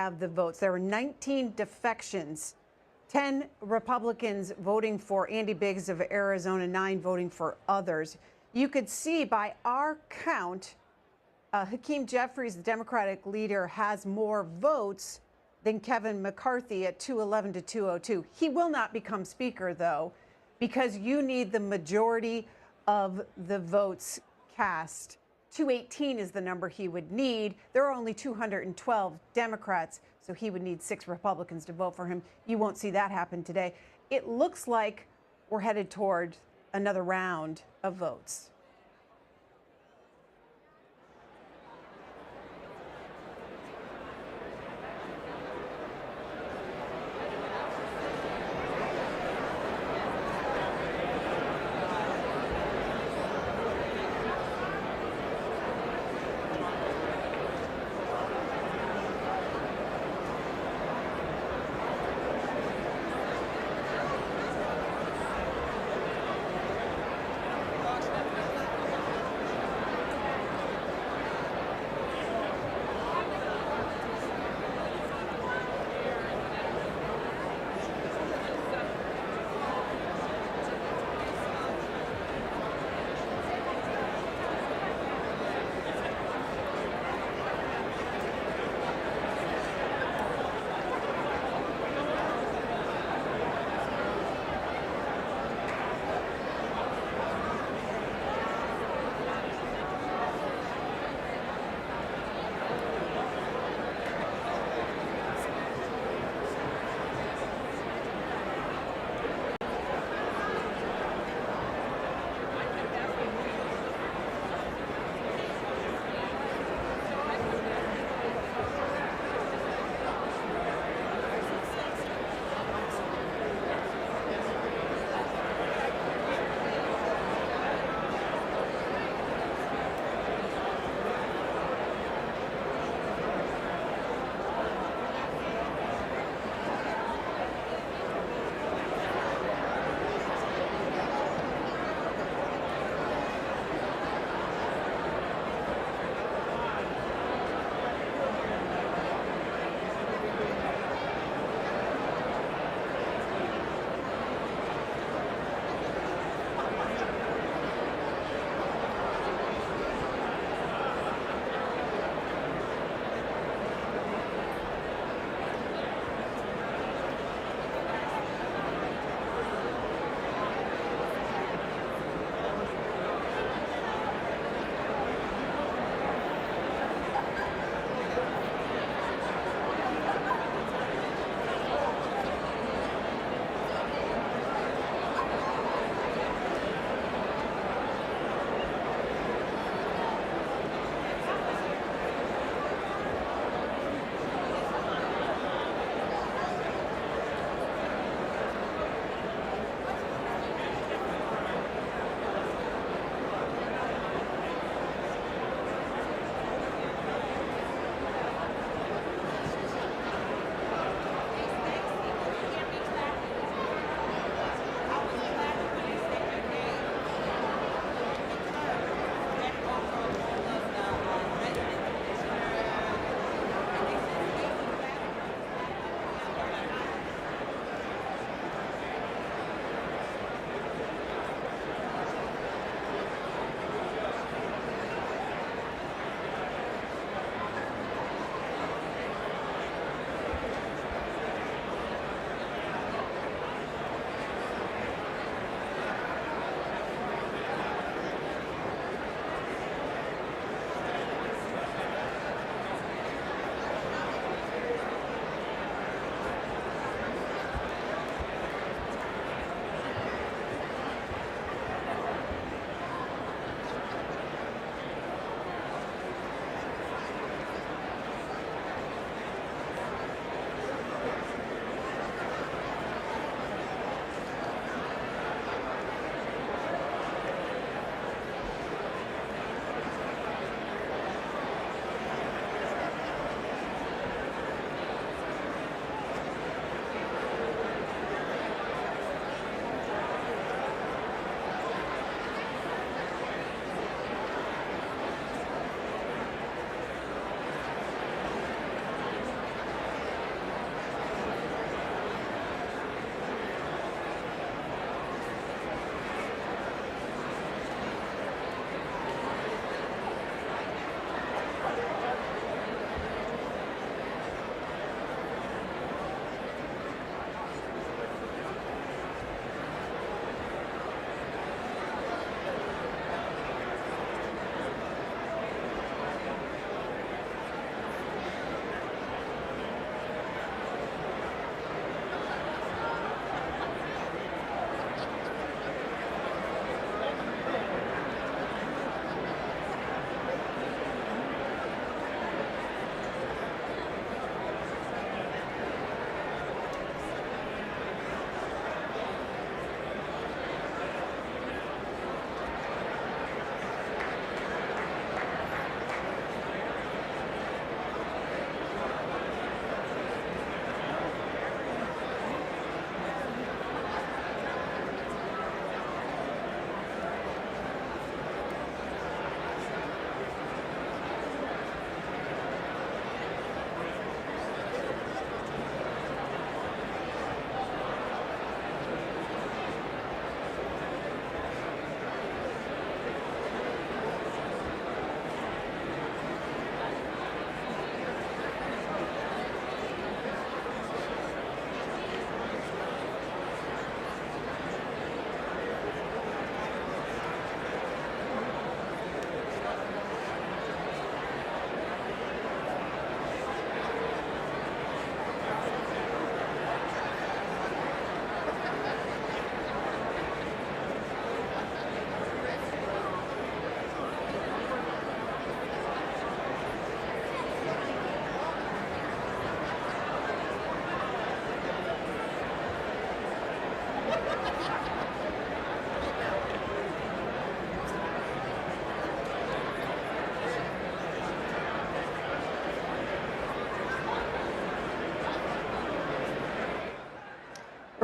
have the votes. There were 19 defections, 10 Republicans voting for Andy Biggs of Arizona, 9 voting for others. You could see by our count, Hakeem Jeffries, the Democratic leader, has more votes than Kevin McCarthy at 211 to 202. He will not become Speaker, though, because you need the majority of the votes cast. 218 is the number he would need. There are only 212 Democrats, so he would need 6 Republicans to vote for him. You won't see that happen today. It looks like we're headed toward another round of votes.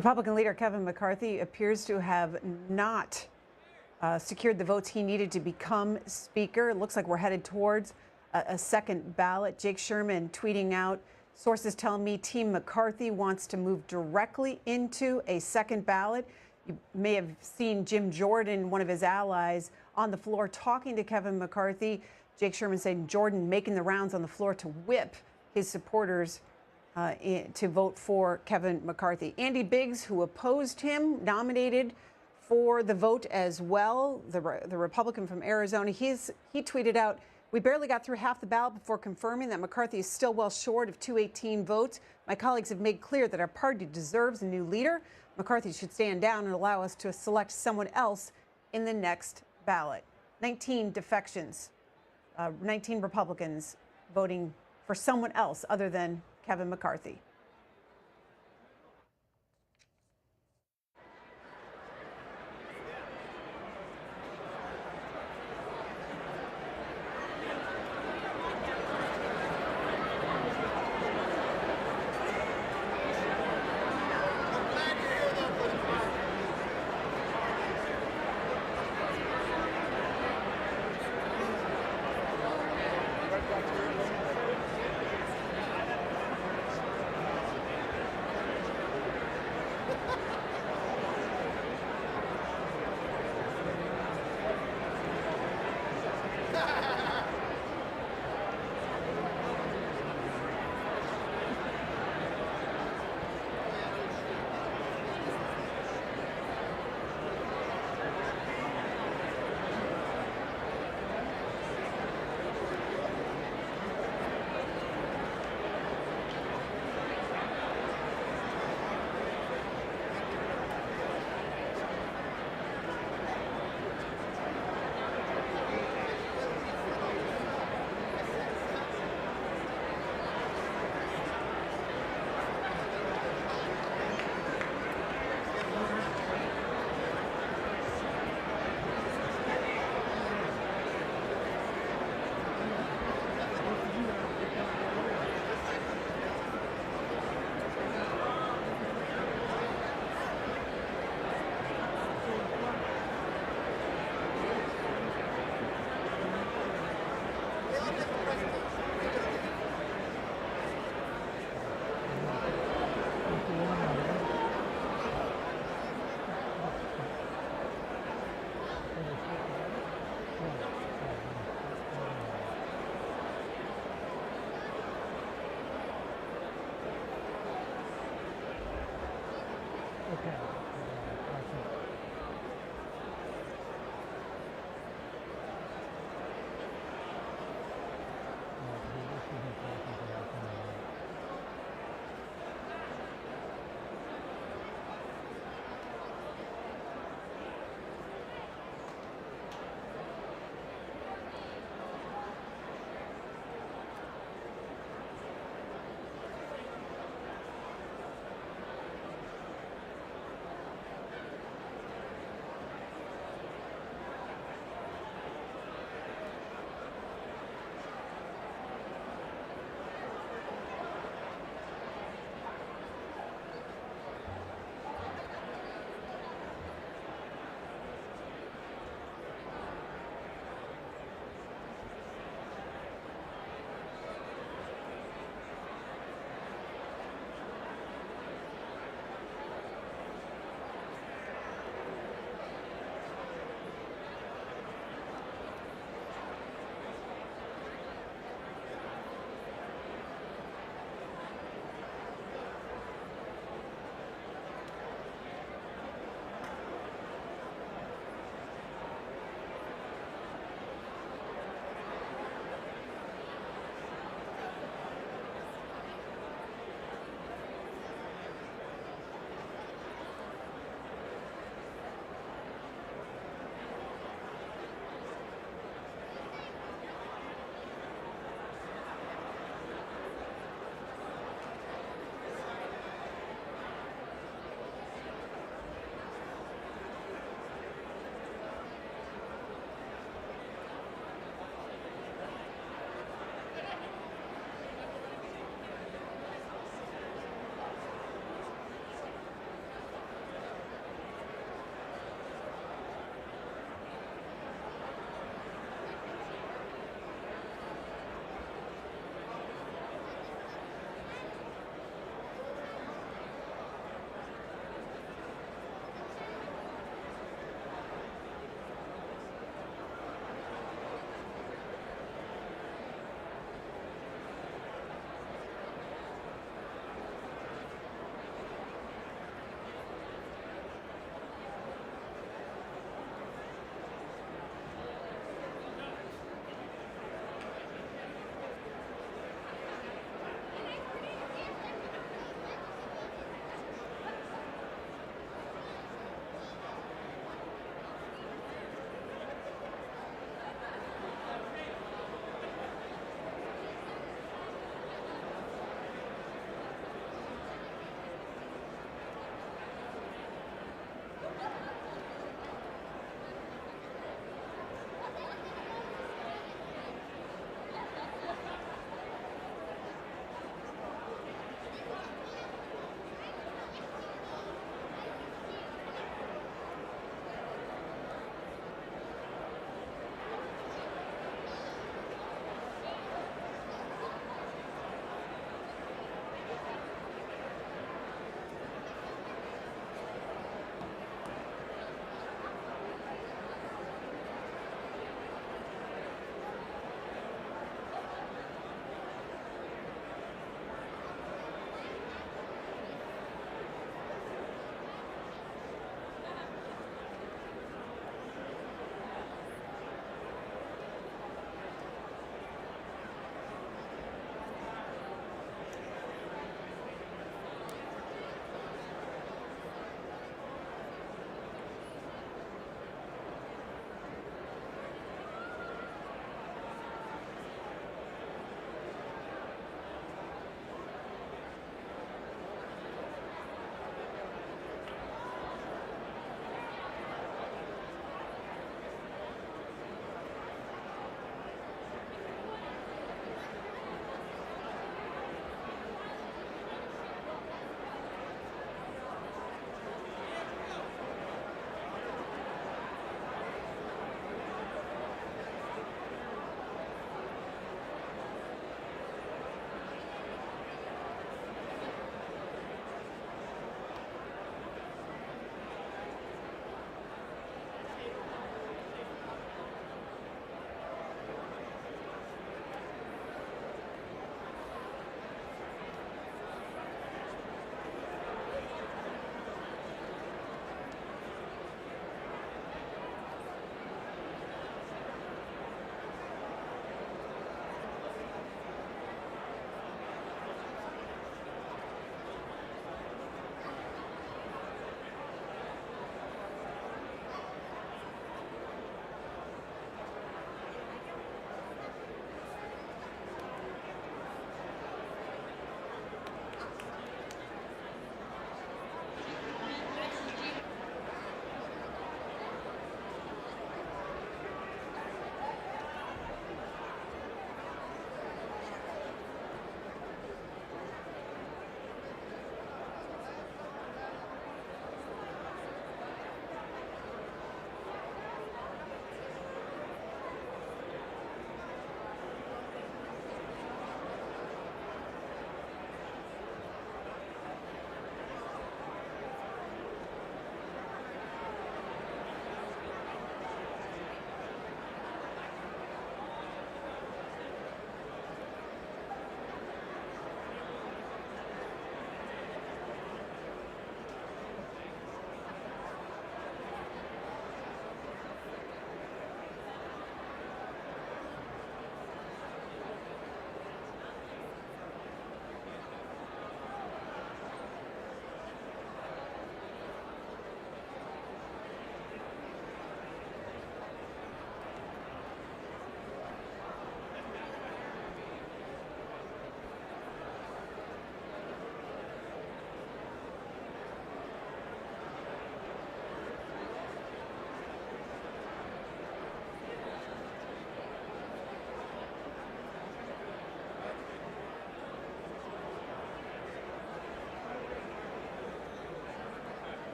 Republican leader Kevin McCarthy appears to have not secured the votes he needed to become Speaker. It looks like we're headed towards a second ballot. Jake Sherman tweeting out, sources tell me Team McCarthy wants to move directly into a second ballot. You may have seen Jim Jordan, one of his allies, on the floor talking to Kevin McCarthy. Jake Sherman saying Jordan making the rounds on the floor to whip his supporters to vote for Kevin McCarthy. Andy Biggs, who opposed him, nominated for the vote as well, the Republican from Arizona. He tweeted out, "We barely got through half the ballot before confirming that McCarthy is still well short of 218 votes. My colleagues have made clear that our party deserves a new leader. McCarthy should stand down and allow us to select someone else in the next ballot." 19 defections, 19 Republicans voting for someone else other than Kevin McCarthy.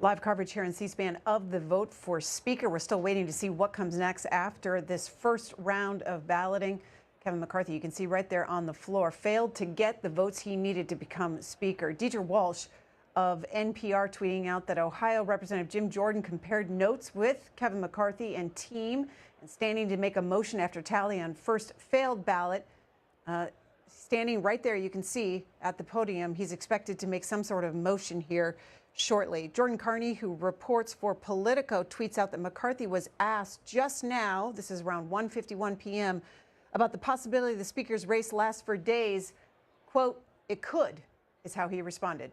Live coverage here on C-SPAN of the vote for Speaker. We're still waiting to see what comes next after this first round of balloting. Kevin McCarthy, you can see right there on the floor, failed to get the votes he needed to become Speaker. Deidre Walsh of NPR tweeting out that Ohio Representative Jim Jordan compared notes with Kevin McCarthy and team and standing to make a motion after tally on first failed ballot. Standing right there, you can see at the podium, he's expected to make some sort of motion here shortly. Jordan Carney, who reports for Politico, tweets out that McCarthy was asked just now, this is around 1:51 p.m., about the possibility the Speaker's race lasts for days. Quote, "It could," is how he responded.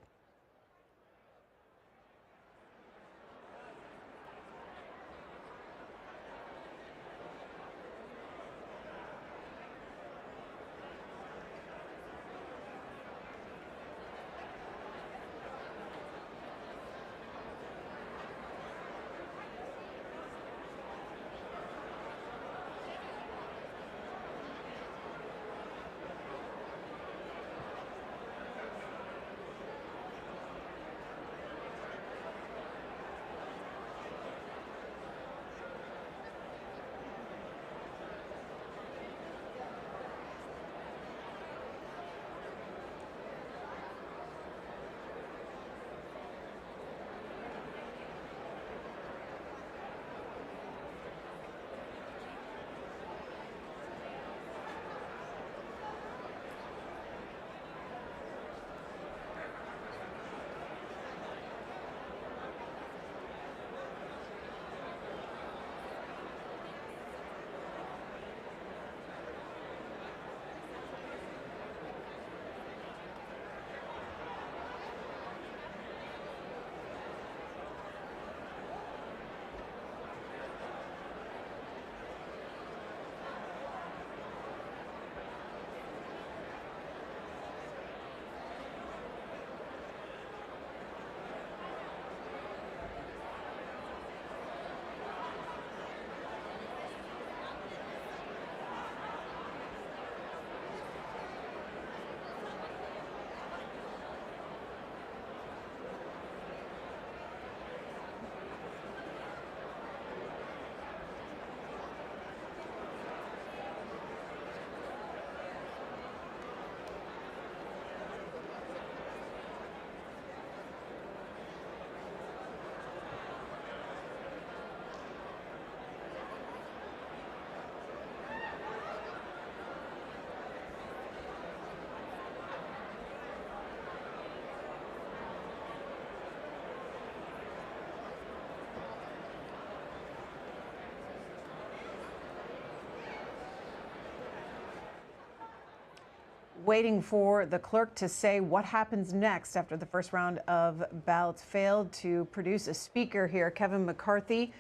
Waiting for the clerk to say what happens next after the first round of ballots failed to produce a speaker here. Kevin McCarthy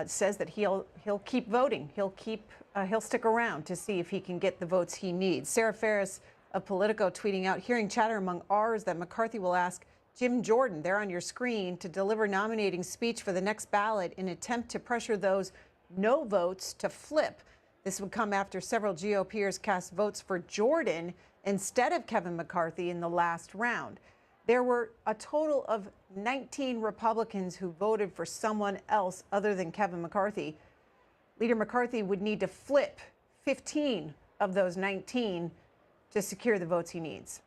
says that he'll keep voting. He'll stick around to see if he can get the votes he needs. Sarah Ferris of Politico tweeting out, hearing chatter among ours that McCarthy will ask Jim Jordan, there on your screen, to deliver nominating speech for the next ballot in an attempt to pressure those no votes to flip. This would come after several GOPers cast votes for Jordan instead of Kevin McCarthy in the last round. There were a total of 19 Republicans who voted for someone else other than Kevin McCarthy. Leader McCarthy would need to flip 15 of those 19 to secure the votes he needs.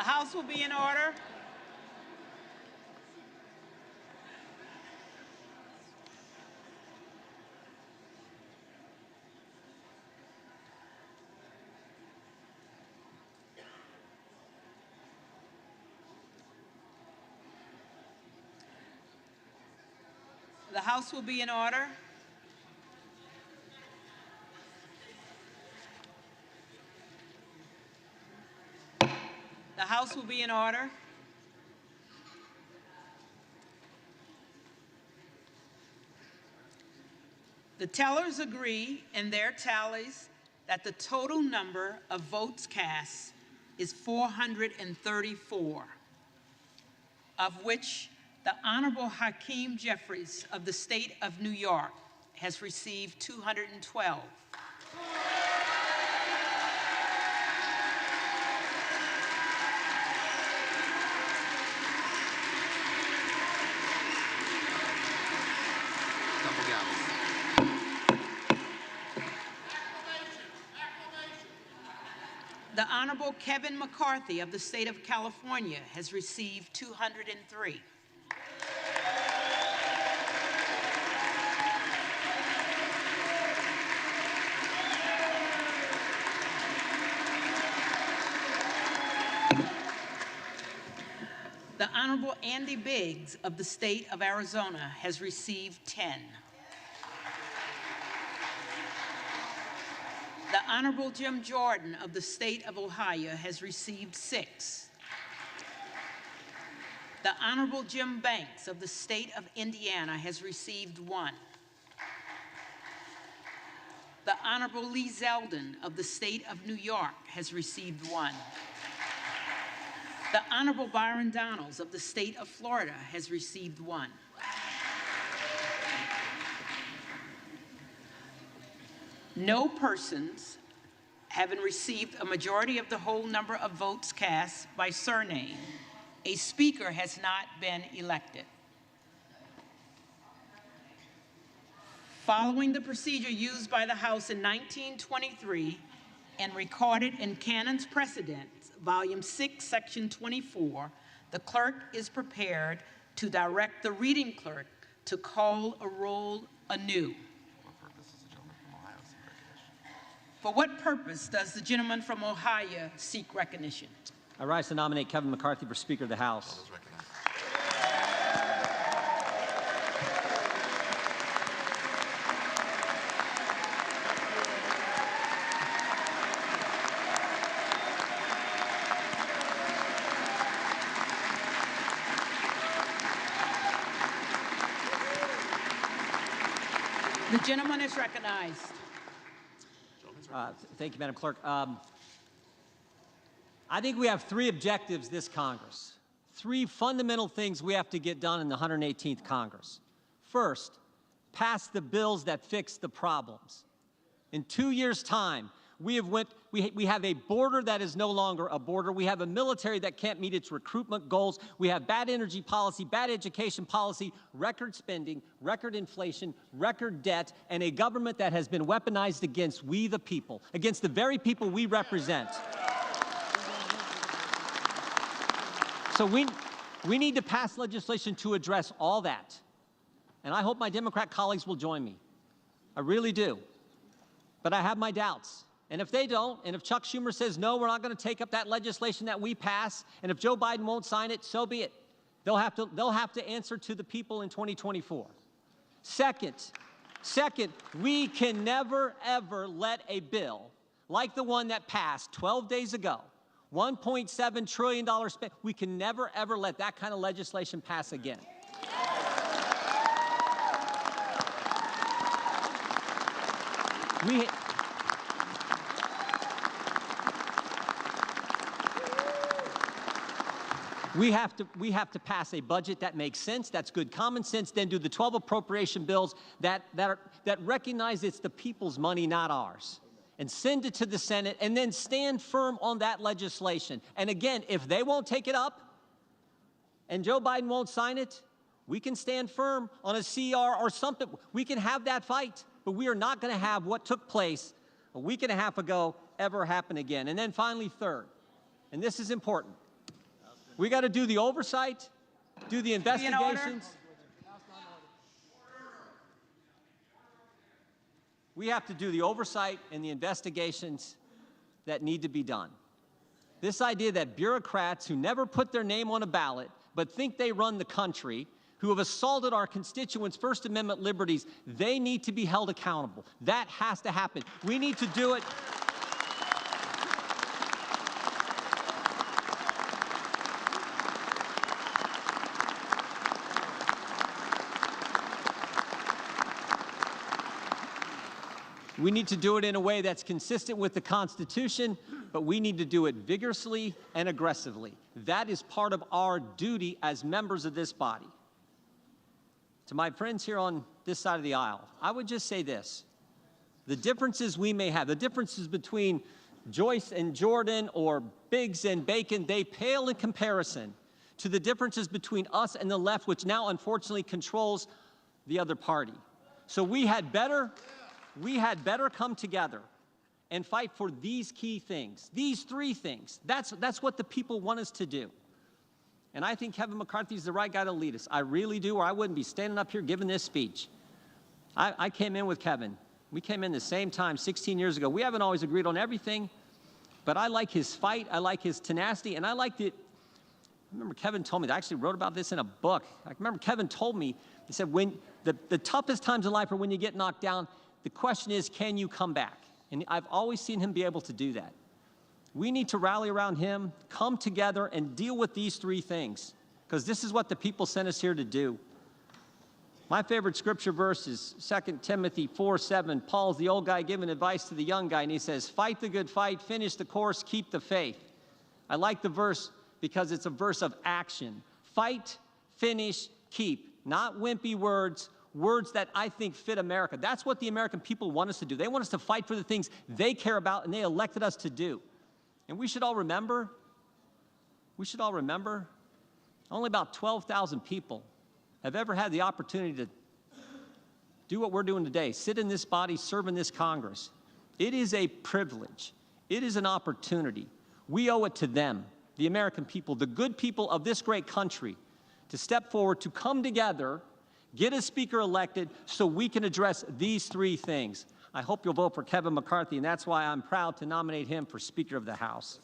House will be in order. The House will be in order. The House will be in order. The tellers agree in their tallies that the total number of votes cast is 434, of which the Honorable Hakeem Jeffries of the state of New York has received 212. The Honorable Kevin McCarthy of the state of California has received 203. The Honorable Andy Biggs of the state of Arizona has received 10. The Honorable Jim Jordan of the state of Ohio has received 6. The Honorable Jim Banks of the state of Indiana has received 1. The Honorable Lee Zeldin of the state of New York has received 1. The Honorable Byron Donalds of the state of Florida has received 1. No persons having received a majority of the whole number of votes cast by surname, a speaker has not been elected. Following the procedure used by the House in 1923 and recorded in Canons Precedents, Volume 6, Section 24, the clerk is prepared to direct the reading clerk to call a roll anew. For what purpose does the gentleman from Ohio seek recognition? I rise to nominate Kevin McCarthy for Speaker of the House. The gentleman is recognized. Thank you, Madam Clerk. I think we have 3 objectives this Congress. 3 fundamental things we have to get done in the 118th Congress. First, pass the bills that fix the problems. In 2 years' time, we have a border that is no longer a border. We have a military that can't meet its recruitment goals. We have bad energy policy, bad education policy, record spending, record inflation, record debt, and a government that has been weaponized against we the people, against the very people we represent. So we need to pass legislation to address all that. And I hope my Democrat colleagues will join me. I really do. But I have my doubts. And if they don't, and if Chuck Schumer says, no, we're not going to take up that legislation that we pass, and if Joe Biden won't sign it, so be it. They'll have to answer to the people in 2024. Second, we can never, ever let a bill like the one that passed 12 days ago, $1.7 trillion spent, we can never, ever let that kind of legislation pass again. We have to pass a budget that makes sense, that's good common sense, then do the 12 appropriation bills that recognize it's the people's money, not ours, and send it to the Senate, and then stand firm on that legislation. And again, if they won't take it up and Joe Biden won't sign it, we can stand firm on a CR or something. We can have that fight, but we are not going to have what took place a week and a half ago ever happen again. And then finally, third, and this is important, We got to do the oversight, do the in order. investigations. We have to do the oversight and the investigations that need to be done. This idea that bureaucrats who never put their name on a ballot but think they run the country, who have assaulted our constituents' First Amendment liberties, they need to be held accountable. That has to happen. We need to do it. We need to do it in a way that's consistent with the Constitution, but we need to do it vigorously and aggressively. That is part of our duty as members of this body. To my friends here on this side of the aisle, I would just say this. The differences we may have, the differences between Joyce and Jordan or Biggs and Bacon, they pale in comparison to the differences between us and the left, which now unfortunately controls the other party. So we had better come together and fight for these key things, these three things. That's what the people want us to do. And I think Kevin McCarthy is the right guy to lead us. I really do, or I wouldn't be standing up here giving this speech. I came in with Kevin. We came in the same time 16 years ago. We haven't always agreed on everything, but I like his fight. I like his tenacity, and I liked it. I remember Kevin told me, I actually wrote about this in a book. I remember Kevin told me, he said, when the toughest times in life are when you get knocked down, the question is, can you come back? And I've always seen him be able to do that. We need to rally around him, come together, and deal with these three things, because this is what the people sent us here to do. My favorite scripture verse is 2 Timothy 4:7. Paul's the old guy giving advice to the young guy, and he says, fight the good fight, finish the course, keep the faith. I like the verse because it's a verse of action. Fight, finish, keep. Not wimpy words, words that I think fit America. That's what the American people want us to do. They want us to fight for the things they care about and they elected us to do. And we should all remember, only about 12,000 people have ever had the opportunity to do what we're doing today, sit in this body, serve in this Congress. It is a privilege. It is an opportunity. We owe it to them, the American people, the good people of this great country, to step forward, to come together, get a speaker elected so we can address these three things. I hope you'll vote for Kevin McCarthy, and that's why I'm proud to nominate him for Speaker of the House.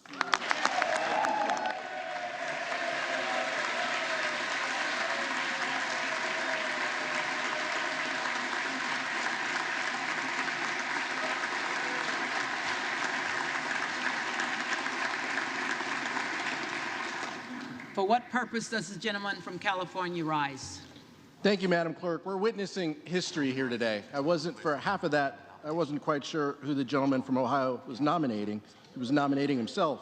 For what purpose does the gentleman from California rise? Thank you, Madam Clerk. We're witnessing history here today. For half of that, I wasn't quite sure who the gentleman from Ohio was nominating. He was nominating himself.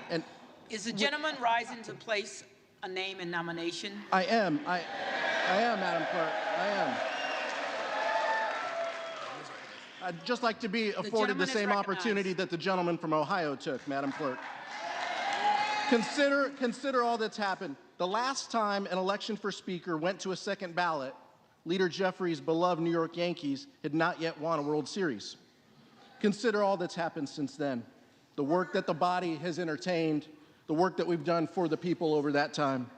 And Is the gentleman rising to place a name in nomination? I am, Madam Clerk. I am. I'd just like to be afforded the same opportunity that the gentleman from Ohio took, Madam Clerk. Consider all that's happened. The last time an election for Speaker went to a second ballot, Leader Jeffries' beloved New York Yankees had not yet won a World Series. Consider all that's happened since then. The work that the body has entertained, the work that we've done for the people over that time.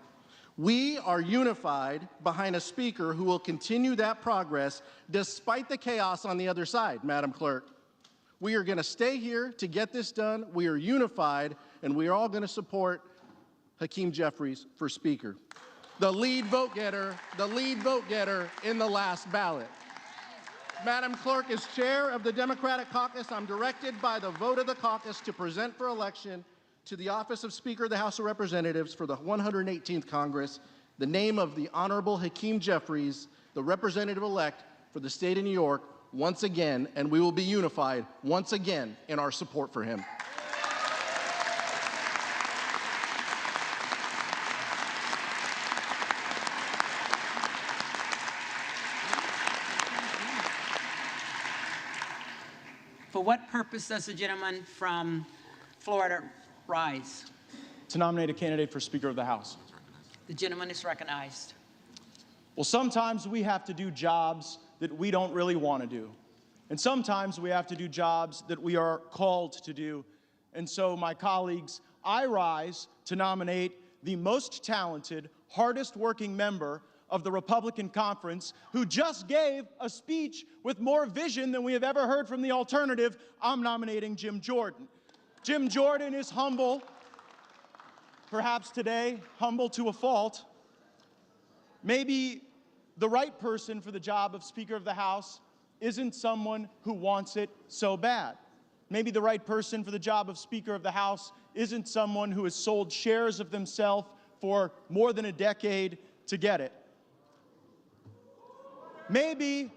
We are unified behind a Speaker who will continue that progress despite the chaos on the other side, Madam Clerk. We are going to stay here to get this done. We are unified, and we are all going to support Hakeem Jeffries for Speaker. The lead vote getter in the last ballot. Madam Clerk, as chair of the Democratic Caucus, I'm directed by the vote of the caucus to present for election to the office of Speaker of the House of Representatives for the 118th Congress the name of the Honorable Hakeem Jeffries, the representative-elect for the state of New York, once again, and we will be unified once again in our support for him. For what purpose does the gentleman from Florida rise? To nominate a candidate for Speaker of the House. The gentleman is recognized. Well, sometimes we have to do jobs that we don't really want to do. And sometimes we have to do jobs that we are called to do. And so, my colleagues, I rise to nominate the most talented, hardest working member of the Republican conference, who just gave a speech with more vision than we have ever heard from the alternative. I'm nominating Jim Jordan. Jim Jordan is humble, perhaps today, humble to a fault. Maybe the right person for the job of Speaker of the House isn't someone who wants it so bad. Maybe the right person for the job of Speaker of the House isn't someone who has sold shares of themselves for more than a decade to get it. Maybe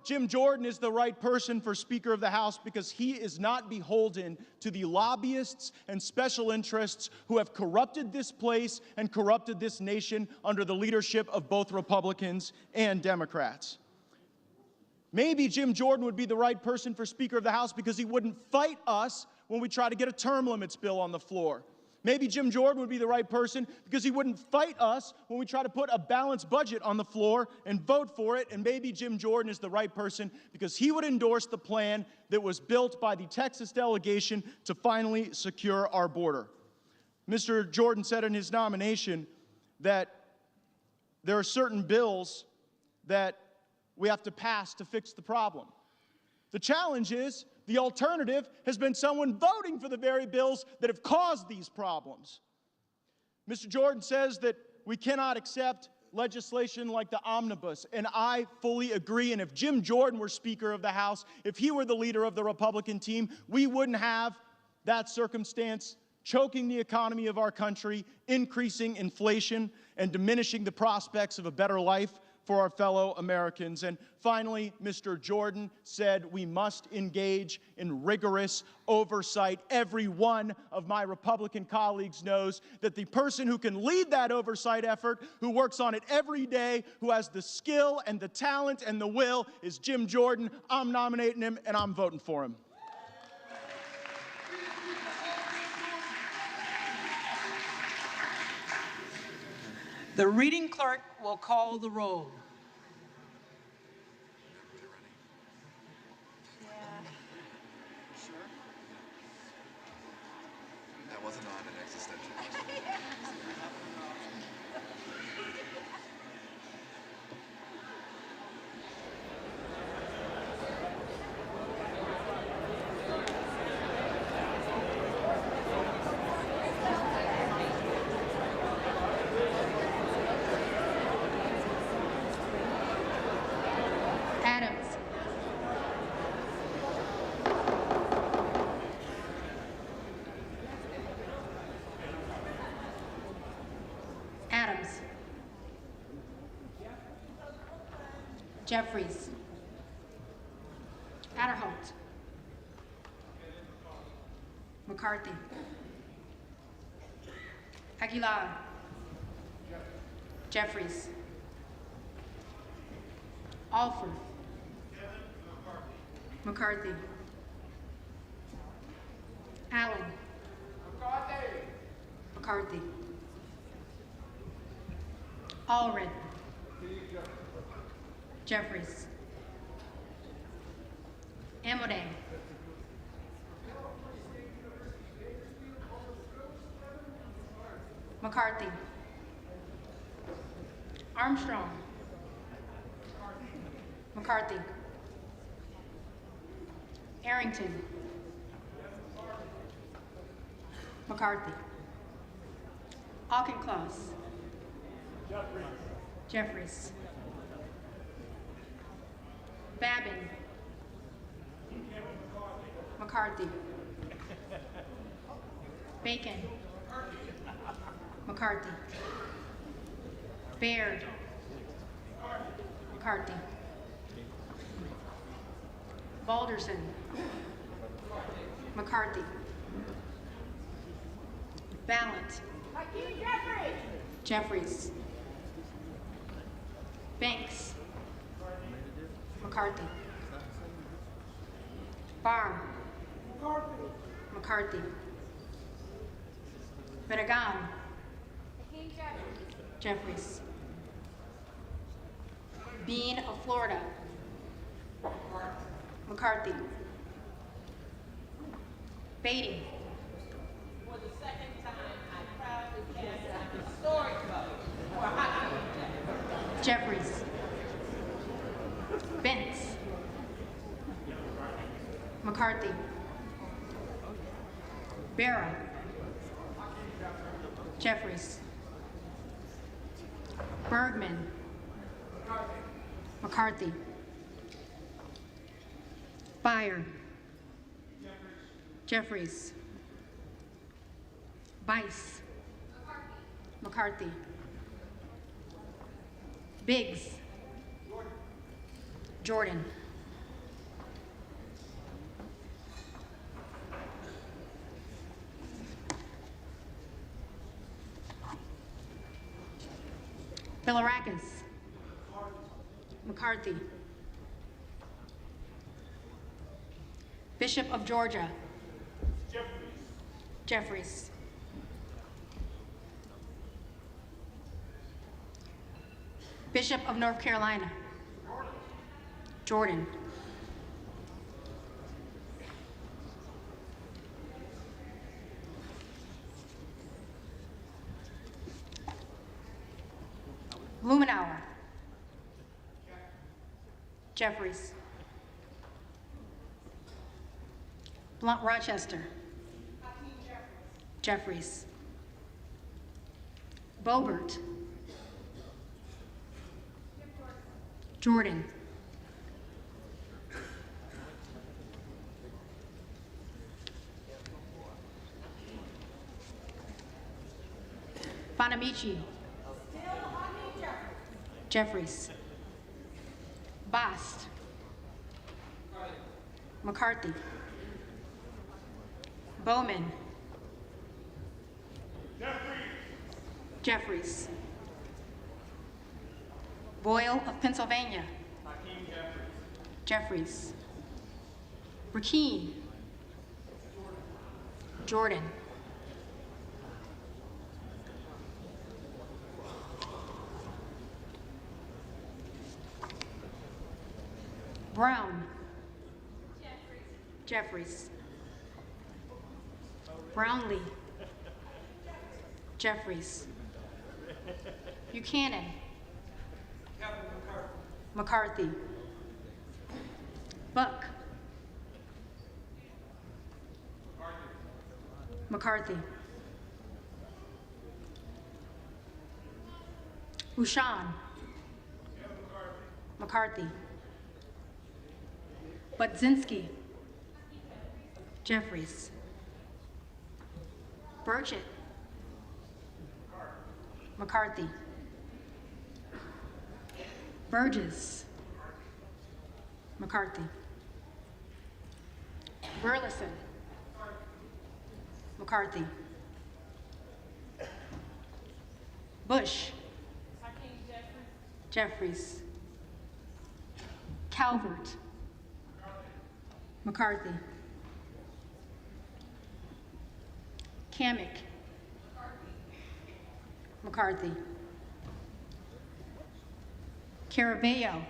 Jim Jordan is the right person for Speaker of the House because he is not beholden to the lobbyists and special interests who have corrupted this place and corrupted this nation under the leadership of both Republicans and Democrats. Maybe Jim Jordan would be the right person for Speaker of the House because he wouldn't fight us when we try to get a term limits bill on the floor. Maybe Jim Jordan would be the right person because he wouldn't fight us when we try to put a balanced budget on the floor and vote for it. And maybe Jim Jordan is the right person because he would endorse the plan that was built by the Texas delegation to finally secure our border. Mr. Jordan said in his nomination that there are certain bills that we have to pass to fix the problem. The challenge is the alternative has been someone voting for the very bills that have caused these problems. Mr. Jordan says that we cannot accept legislation like the omnibus, and I fully agree. And if Jim Jordan were Speaker of the House, if he were the leader of the Republican team, we wouldn't have that circumstance choking the economy of our country, increasing inflation, and diminishing the prospects of a better life for our fellow Americans. And finally, Mr. Jordan said we must engage in rigorous oversight. Every one of my Republican colleagues knows that the person who can lead that oversight effort, who works on it every day, who has the skill and the talent and the will, is Jim Jordan. I'm nominating him, and I'm voting for him. The reading clerk will call the roll. That wasn't on an existential. Adams. Adams. Jeffries. Adderholt. McCarthy. Aguilar. Jeffries. Alford. McCarthy. Allen. McCarthy. Allred. Jeffries. Amodei. McCarthy. Armstrong. McCarthy. Arrington. McCarthy. Auchincloss. Jeffries. Babin. McCarthy. Bacon. McCarthy. Baird. McCarthy. Balderson. McCarthy. Ballant. Jeffries. Banks. McCarthy. Barr. McCarthy. Barragan. Jeffries. Bean of Florida. McCarthy. Beatty. For the second time, I proudly Jeffries. Bentz. McCarthy. Barra. Jeffries. Bergman. McCarthy. Byer. Jeffries. Bice. McCarthy. Biggs. Jordan. Bilirakis. McCarthy. Bishop of Georgia. Jeffries. Bishop of North Carolina. Jordan. Blumenauer. Jeffries. Blunt Rochester. Jeffries. Boebert. Jordan. Bonamici. Jeffries. Bast. McCarthy. Bowman. Jeffries. Boyle of Pennsylvania. Jeffries. Rakeen. Jordan. Brown. Jeffries. Brownlee. Jeffries. Buchanan. McCarthy. Buck. McCarthy. Ushan. McCarthy. Budzinski. Jeffries. Burchett. McCarthy. Burgess. McCarthy. Burleson. McCarthy. Bush. Jeffries. Calvert. McCarthy. Kamick. McCarthy. Caraballo.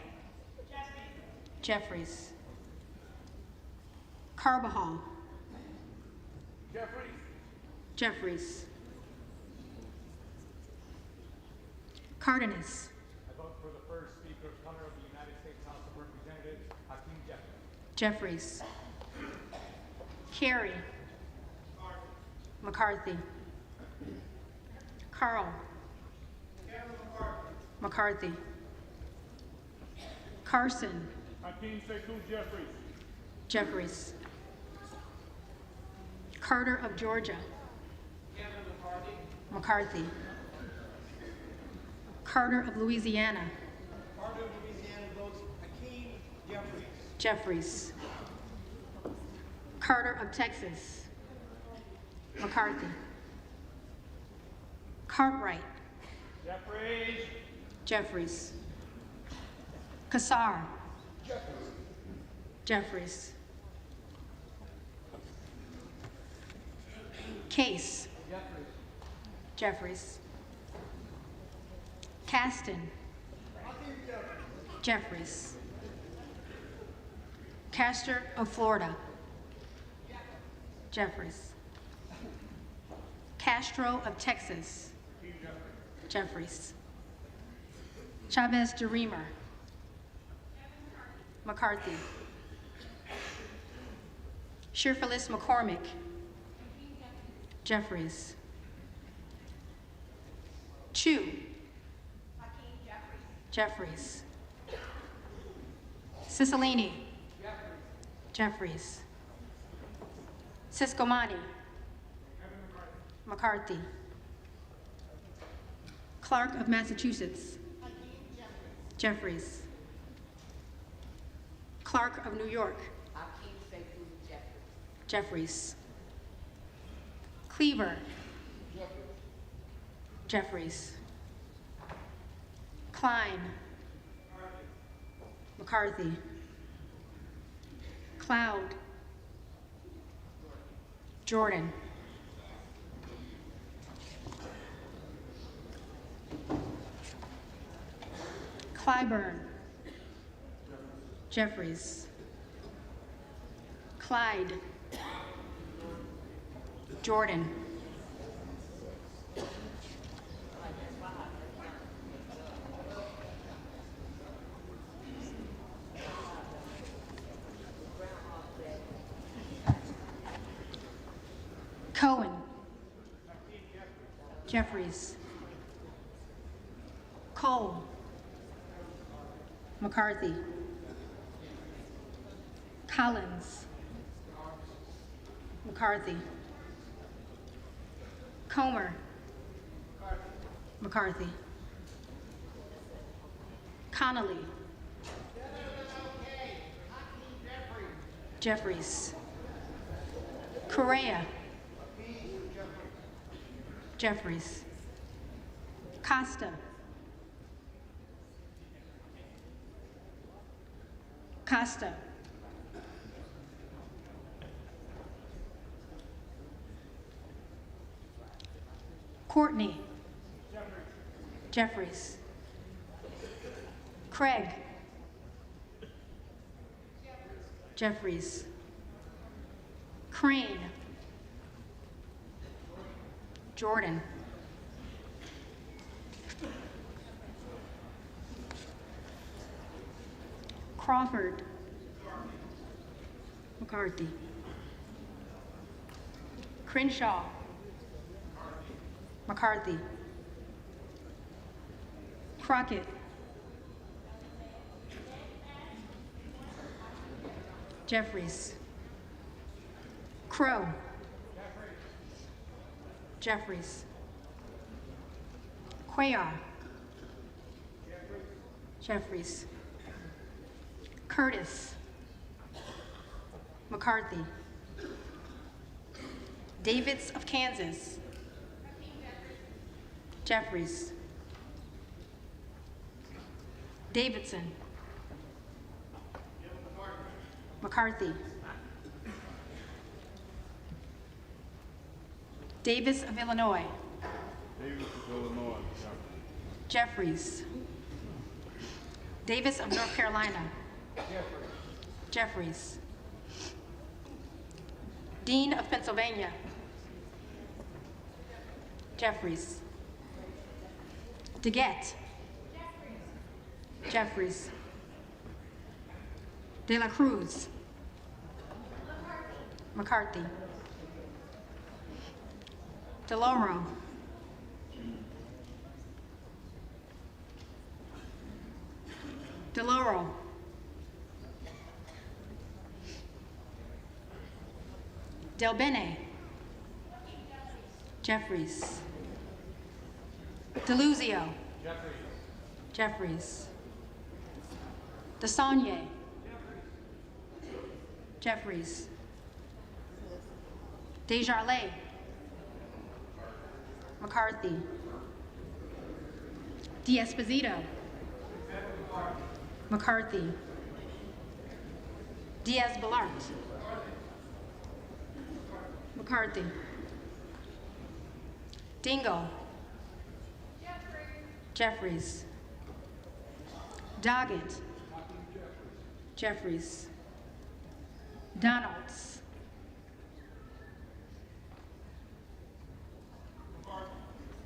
Jeffries. Carbajal. Jeffries. Cardenas. I vote for the first Speaker of Color of the United States House of Representatives, Hakeem Jeffries. Jeffries. Carey. McCarthy. Carl. McCarthy. Carson. Hakeem Sekou Jeffries. Jeffries. Carter of Georgia. McCarthy. Carter of Louisiana. Carter of Louisiana votes Hakeem Jeffries. Jeffries. Carter of Texas. McCarthy. Cartwright. Jeffries. Jeffries. Kassar. Jeffries. Case. Jeffries. Caston. Jeffries. Castor of Florida. Jeffries. Castro of Texas. Jeffries. Chavez DeRemer. McCarthy. Shirfalis McCormick. Jeffries. Chu. Jeffries. Cicilline. Jeffries. Siscomani. McCarthy. Clark of Massachusetts. Jeffries. Clark of New York. Jeffries. Cleaver. Jeffries. Klein. McCarthy. Cloud. Jordan. Clyburn. Jeffries. Clyde. Jordan. Cohen. Jeffries. Cole. McCarthy. Collins. McCarthy. Comer. McCarthy. Connolly. Jeffries. Correa. Jeffries. Costa. Costa. Courtney. Jeffries. Craig. Jeffries. Crane. Jordan. Crawford. McCarthy. Crenshaw. McCarthy. Crockett. Jeffries. Crow. Jeffries. Cuellar. Jeffries. Curtis. McCarthy. Davids of Kansas. Jeffries. Davidson. McCarthy. Davis of Illinois. Davis of Illinois. Jeffries. Davis of North Carolina. Jeffries. Dean of Pennsylvania. Jeffries. DeGette. Jeffries. De La Cruz. McCarthy. DeLauro. DeLauro. Del Bene. Jeffries. DeLuzio. Jeffries. DeSaulnier. Jeffries. Desjardins. McCarthy. D'Esposito. McCarthy. Diaz-Balart. McCarthy. Dingle. Jeffries. Doggett. Jeffries. Donalds.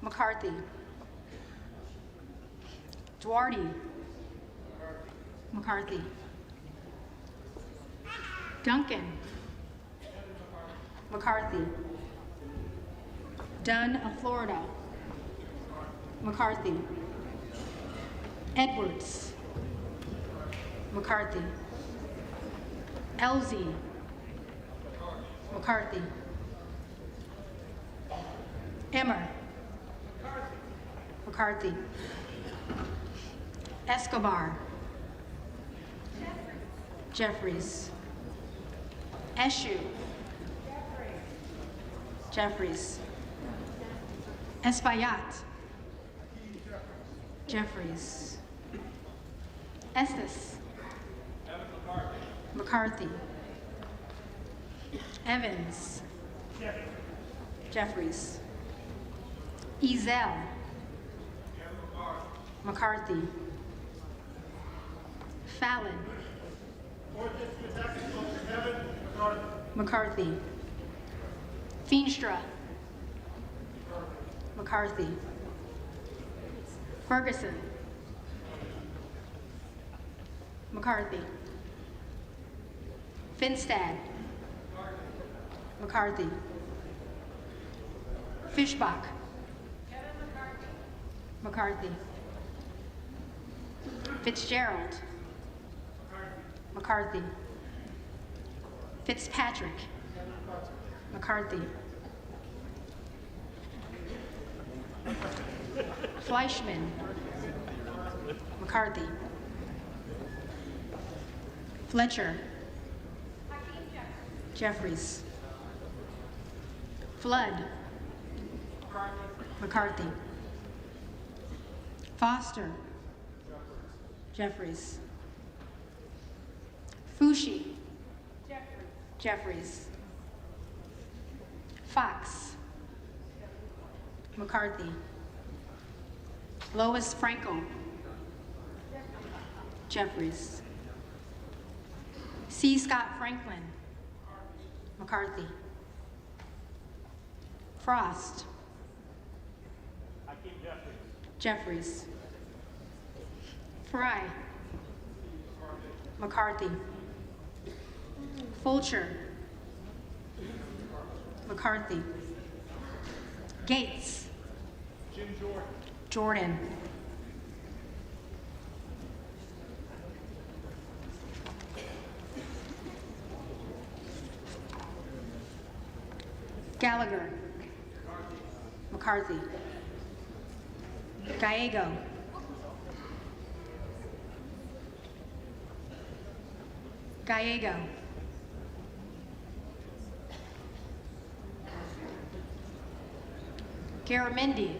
McCarthy. Duarte. McCarthy. Duncan. McCarthy. Dunn of Florida. McCarthy. Edwards. McCarthy. Elsie. McCarthy. Emmer. McCarthy. Escobar. Jeffries. Eshu. Jeffries. Espaillat. Jeffries. Estes. McCarthy. Evans. Jeffries. Ezel. McCarthy. Fallon. McCarthy. Feenstra. McCarthy. Ferguson. McCarthy. Finstad. McCarthy. Fishbach. McCarthy. Fitzgerald. McCarthy. Fitzpatrick. McCarthy. Fleischman. McCarthy. Fletcher. Jeffries. Flood. McCarthy. Foster. Jeffries. Fushi. Jeffries. Fox. McCarthy. Lois Franco. Jeffries. C. Scott Franklin. McCarthy. Frost. Jeffries. Fry. McCarthy. Fulcher. McCarthy. Gates. Jordan. Gallagher. McCarthy. Gallego. Gallego. Garamendi.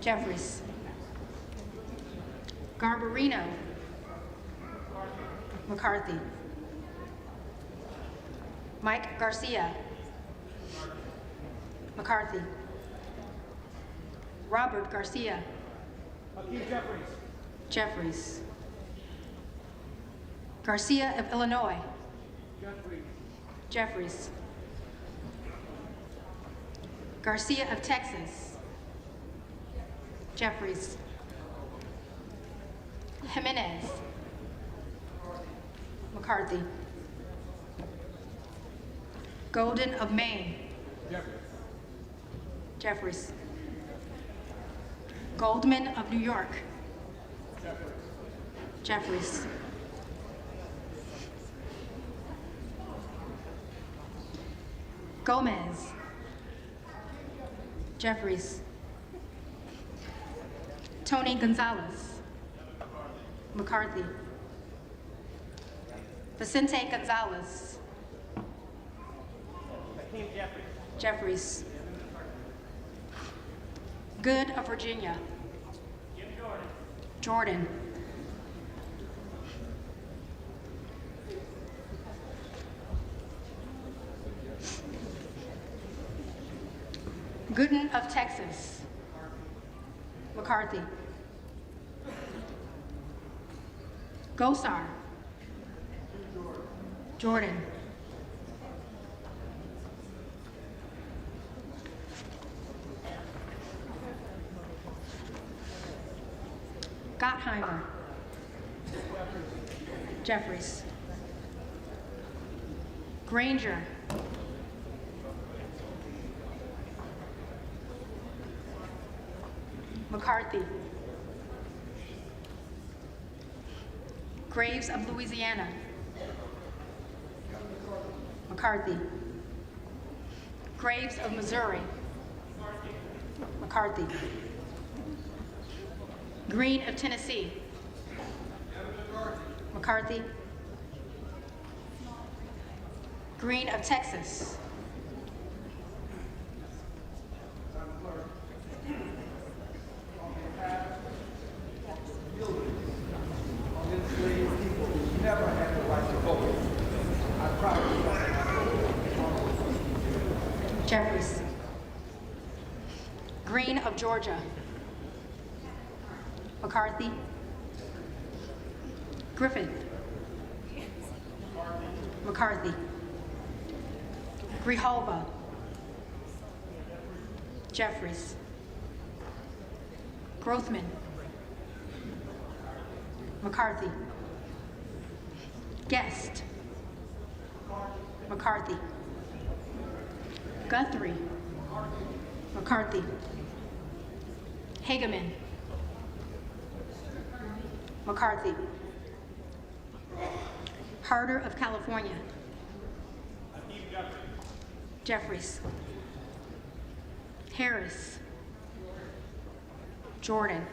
Jeffries. Garbarino. McCarthy. Mike Garcia. McCarthy. Robert Garcia. Jeffries. Garcia of Illinois. Jeffries. Garcia of Texas. Jeffries. Jimenez. McCarthy. Golden of Maine. Jeffries. Goldman of New York. Jeffries. Gomez. Jeffries. Tony Gonzalez. McCarthy. Vicente Gonzalez. Jeffries. Good of Virginia. Jordan. Gooden of Texas. McCarthy. Gosar. Jordan. Gottheimer. Jeffries. Granger. McCarthy. Graves of Louisiana. McCarthy. Graves of Missouri. McCarthy. Green of Tennessee. McCarthy. Green of Texas. Jeffries. Green of Georgia. McCarthy. Griffith. McCarthy. Grijalva. Jeffries. Grothman. McCarthy. Guest. McCarthy. Guthrie. McCarthy. Hageman. McCarthy. Harder of California. Jeffries. Harris. Jordan.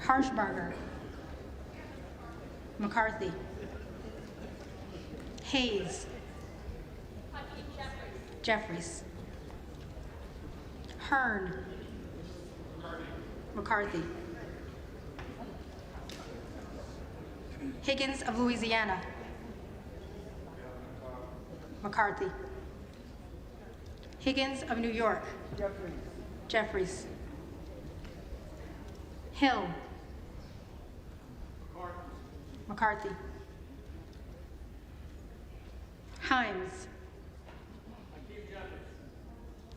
Harshbarger. McCarthy. Hayes. Jeffries. Hearn. McCarthy. Higgins of Louisiana. McCarthy. Higgins of New York. Jeffries. Hill. McCarthy. Himes.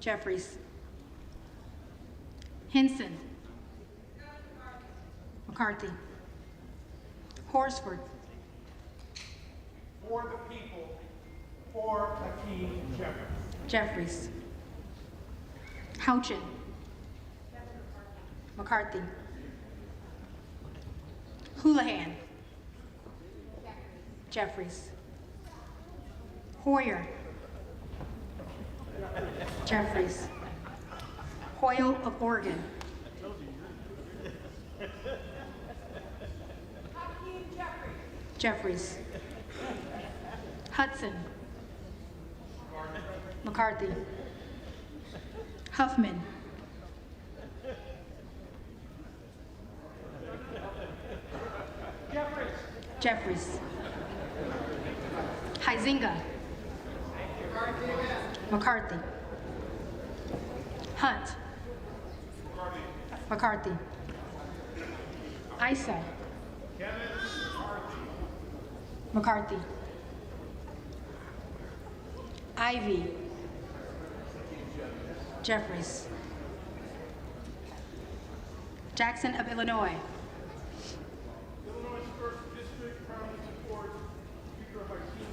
Jeffries. Hinson. McCarthy. Horsford. For the people, for Hakeem Jeffries. Jeffries. Houchin. McCarthy. Houlihan. Jeffries. Hoyer. Jeffries. Hoyle of Oregon. Jeffries. Hudson. McCarthy. Huffman. Jeffries. Huizinga. McCarthy. Hunt. McCarthy. Issa. McCarthy. Ivy. Jeffries. Jackson of Illinois. Illinois' first district proudly supports Speaker Hakeem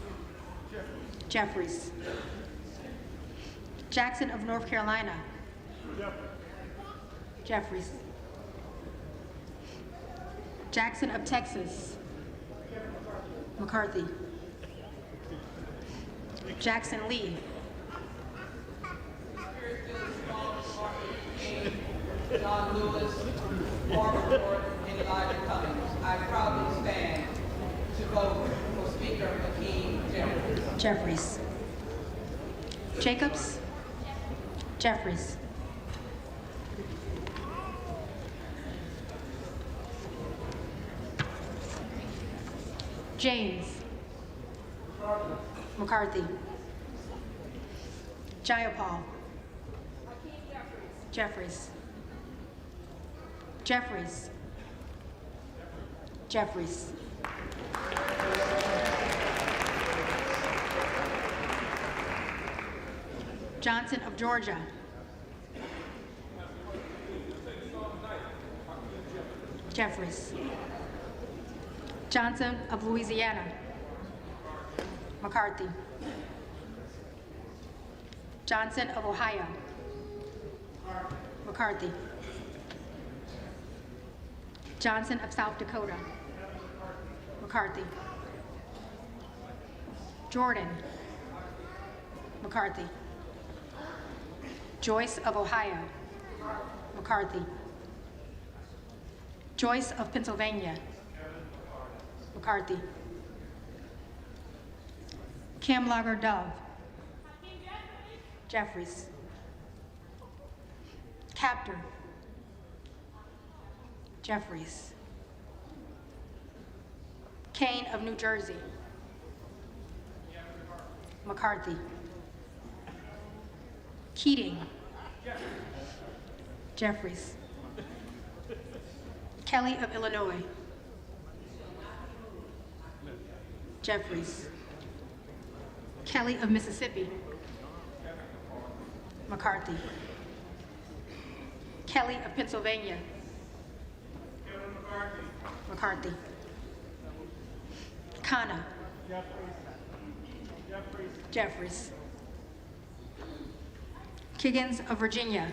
Jeffries. Jeffries. Jackson of North Carolina. Jeffries. Jackson of Texas. McCarthy. Jackson Lee. John Lewis, Barbara Ford, and Elijah Cummings. I proudly stand to vote for Speaker Hakeem Jeffries. Jeffries. Jacobs. Jeffries. James. McCarthy. Jayapal. Jeffries. Jeffries. Jeffries. Johnson of Georgia. Jeffries. Johnson of Louisiana. McCarthy. Johnson of Ohio. McCarthy. Johnson of South Dakota. McCarthy. Jordan. McCarthy. Joyce of Ohio. McCarthy. Joyce of Pennsylvania. McCarthy. Kim Lager Dove. Jeffries. Captor. Jeffries. Kane of New Jersey. McCarthy. Keating. Jeffries. Kelly of Illinois. Jeffries. Kelly of Mississippi. McCarthy. Kelly of Pennsylvania. McCarthy. Khanna. Jeffries. Kiggins of Virginia.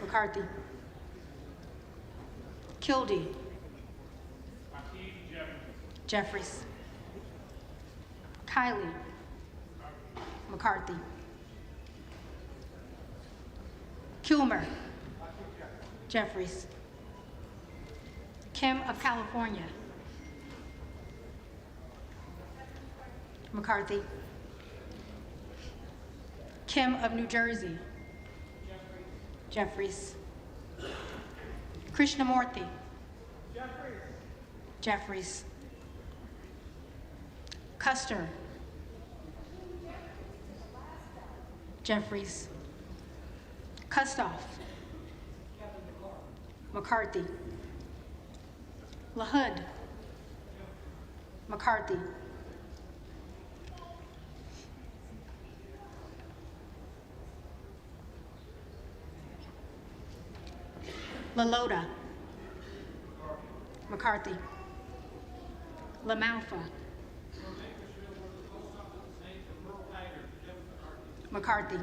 McCarthy. Kildee. Jeffries. Kiley. McCarthy. Kilmer. Jeffries. Kim of California. McCarthy. Kim of New Jersey. Jeffries. Krishnamurthy. Jeffries. Custer. Jeffries. Kustoff. McCarthy. LaHood. McCarthy. LaLota. McCarthy. LaMalfa. McCarthy.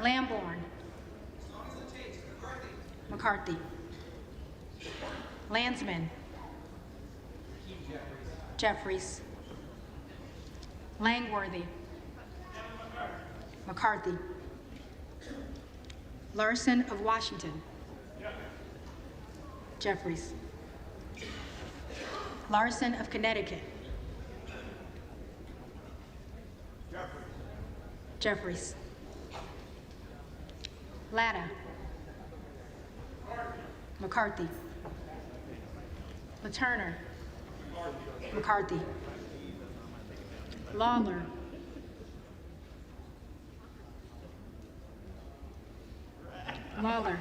Lamborn. McCarthy. Landsman. Jeffries. Langworthy. McCarthy. Larson of Washington. Jeffries. Larson of Connecticut. Jeffries. Latta. McCarthy. LaTurner. McCarthy. Lawler. Lawler.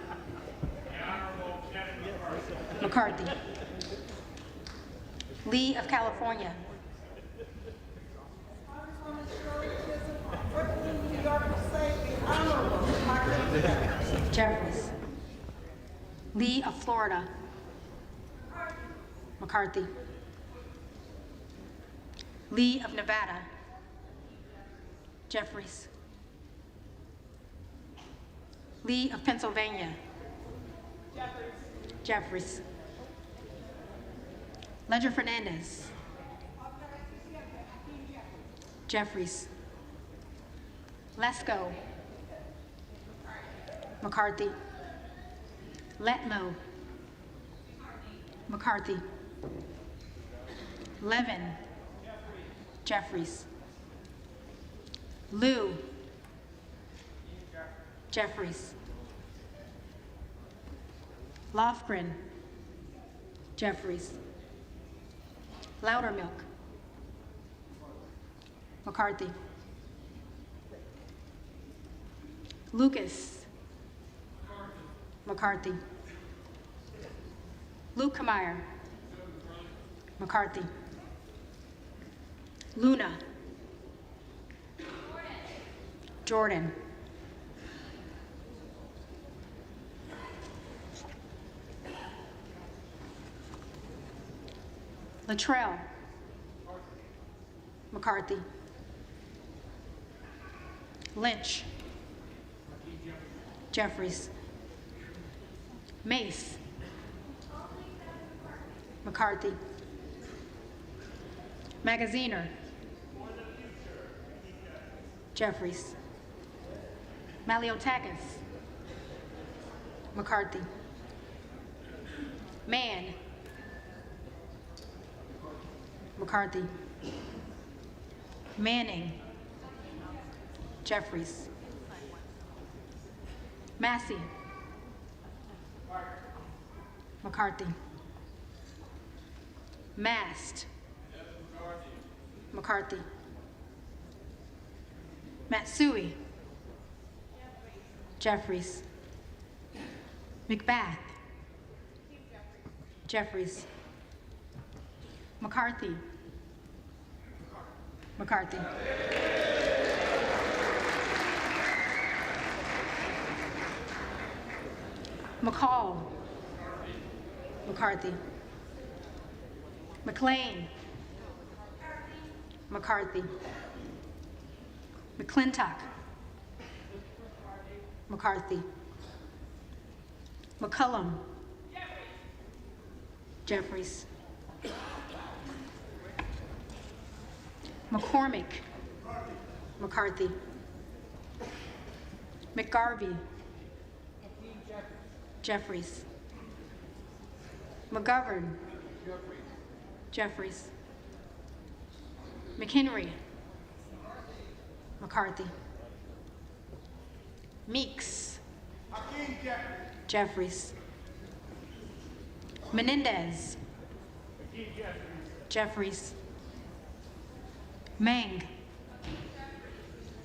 McCarthy. Lee of California. Jeffries. Lee of Florida. McCarthy. Lee of Nevada. Jeffries. Lee of Pennsylvania. Jeffries. Ledger Fernandez. Jeffries. Lesko. McCarthy. Letlow. McCarthy. Levin. Jeffries. Liu. Jeffries. Lofgren. Jeffries. Loudermilk. McCarthy. Lucas. McCarthy. Lukemeyer. McCarthy. Luna. Jordan. Latrell. McCarthy. Lynch. Jeffries. Mace. McCarthy. Magaziner. Jeffries. Maliotakis. McCarthy. Mann. McCarthy. Manning. Jeffries. Massey. McCarthy. Mast. McCarthy. Matsui. Jeffries. McBath. Jeffries. McCarthy. McCarthy. McCall. McCarthy. McLean. McCarthy. McClintock. McCarthy. McCullum. Jeffries. McCormick. McCarthy. McGarvey. Jeffries. McGovern. Jeffries. McHenry. McCarthy. Meeks. Jeffries. Menendez. Jeffries. Meng.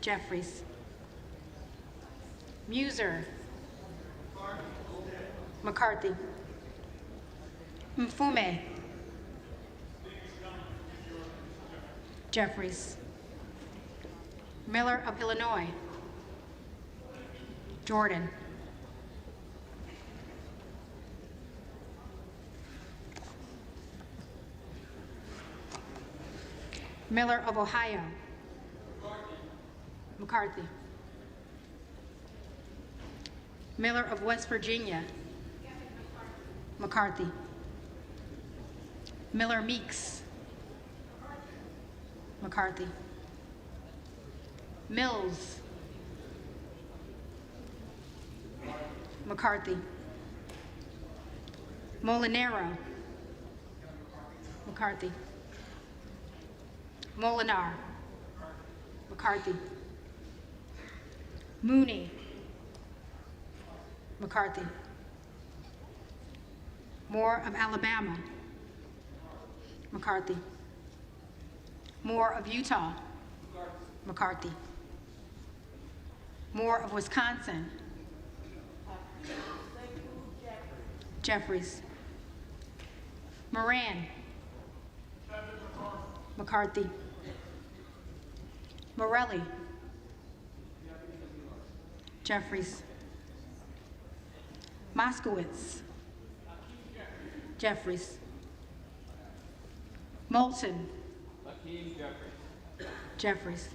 Jeffries. Muser. McCarthy. Mfume. Jeffries. Miller of Illinois. Jordan. Miller of Ohio. McCarthy. Miller of West Virginia. McCarthy. Miller Meeks. McCarthy. Mills. McCarthy. Molinaro. McCarthy. Molinar. McCarthy. Mooney. McCarthy. Moore of Alabama. McCarthy. Moore of Utah. McCarthy. Moore of Wisconsin. Jeffries. Moran. McCarthy. Morelli. Jeffries. Moskowitz. Jeffries. Moulton. Jeffries.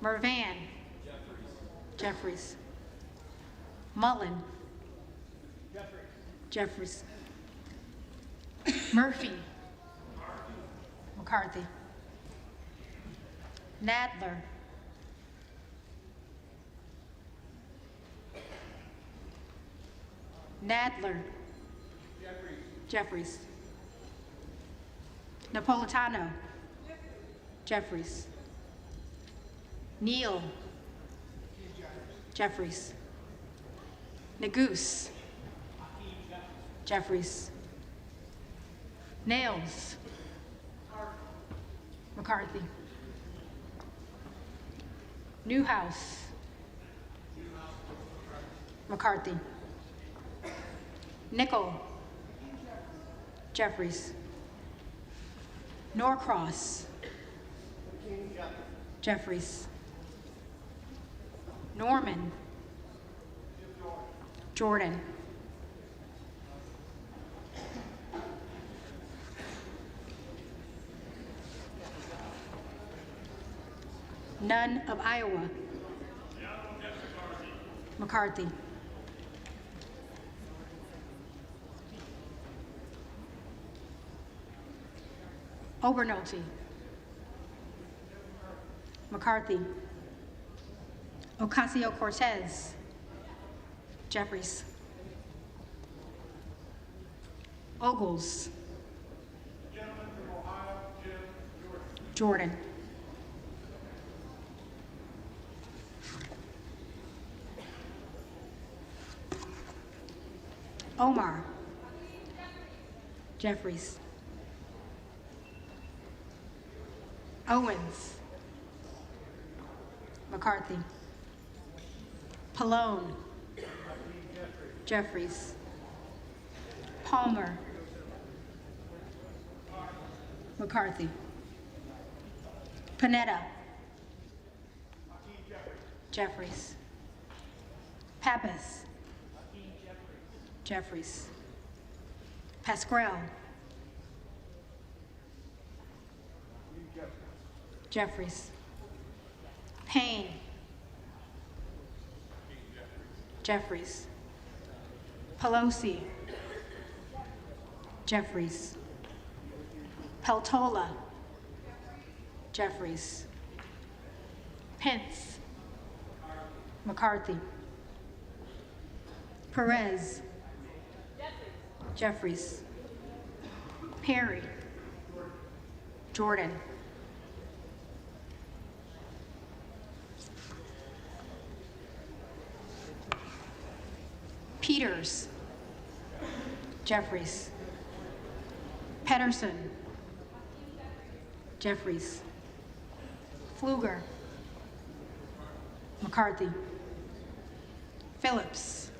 Mervan. Jeffries. Mullen. Jeffries. Murphy. McCarthy. Nadler. Nadler. Jeffries. Napolitano. Jeffries. Neal. Jeffries. Nagoose. Jeffries. Nails. McCarthy. Newhouse. McCarthy. Nickel. Jeffries. Norcross. Jeffries. Norman, Jordan, Nunn of Iowa, McCarthy, Obernolte, McCarthy, Ocasio-Cortez, Jeffries, Ogles, Jordan, Omar, Jeffries, Owens, McCarthy, Pallone, Jeffries, Palmer, McCarthy, Panetta, Jeffries, Pappas, Jeffries, Pasquale, Jeffries, Payne, Jeffries, Pelosi, Jeffries, Peltola, Jeffries, Pence, McCarthy, Perez, Jeffries, Perry, Jordan, Peters, Jeffries, Pedersen, Jeffries, Pfluger, McCarthy, Phillips,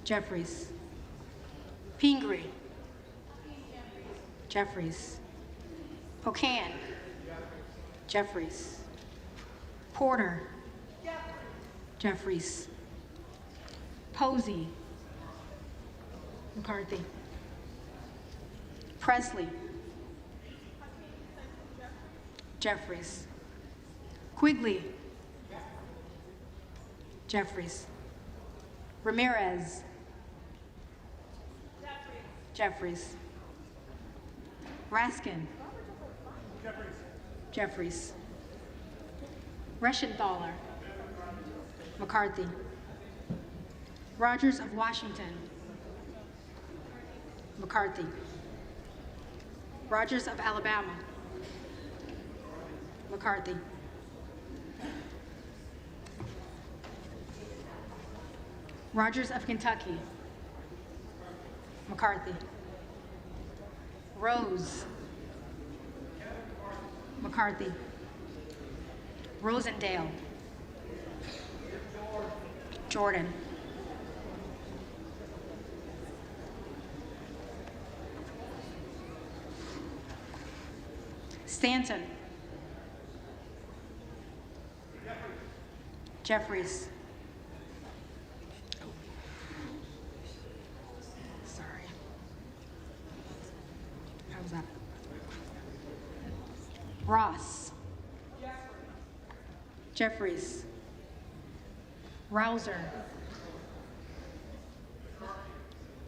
Jeffries, Pingree, Jeffries, Pocan, Jeffries, Porter, Jeffries, Posey, McCarthy, Presley, Jeffries, Quigley, Jeffries, Ramirez, Jeffries, Raskin, Jeffries, Reschenthaler, McCarthy, Rogers of Washington, McCarthy, Rogers of Alabama, McCarthy, Rogers of Kentucky, McCarthy, Rose, McCarthy, Rosendale, Jordan, Stanton, Jeffries, sorry, how was that? Ross, Jeffries, Rouser,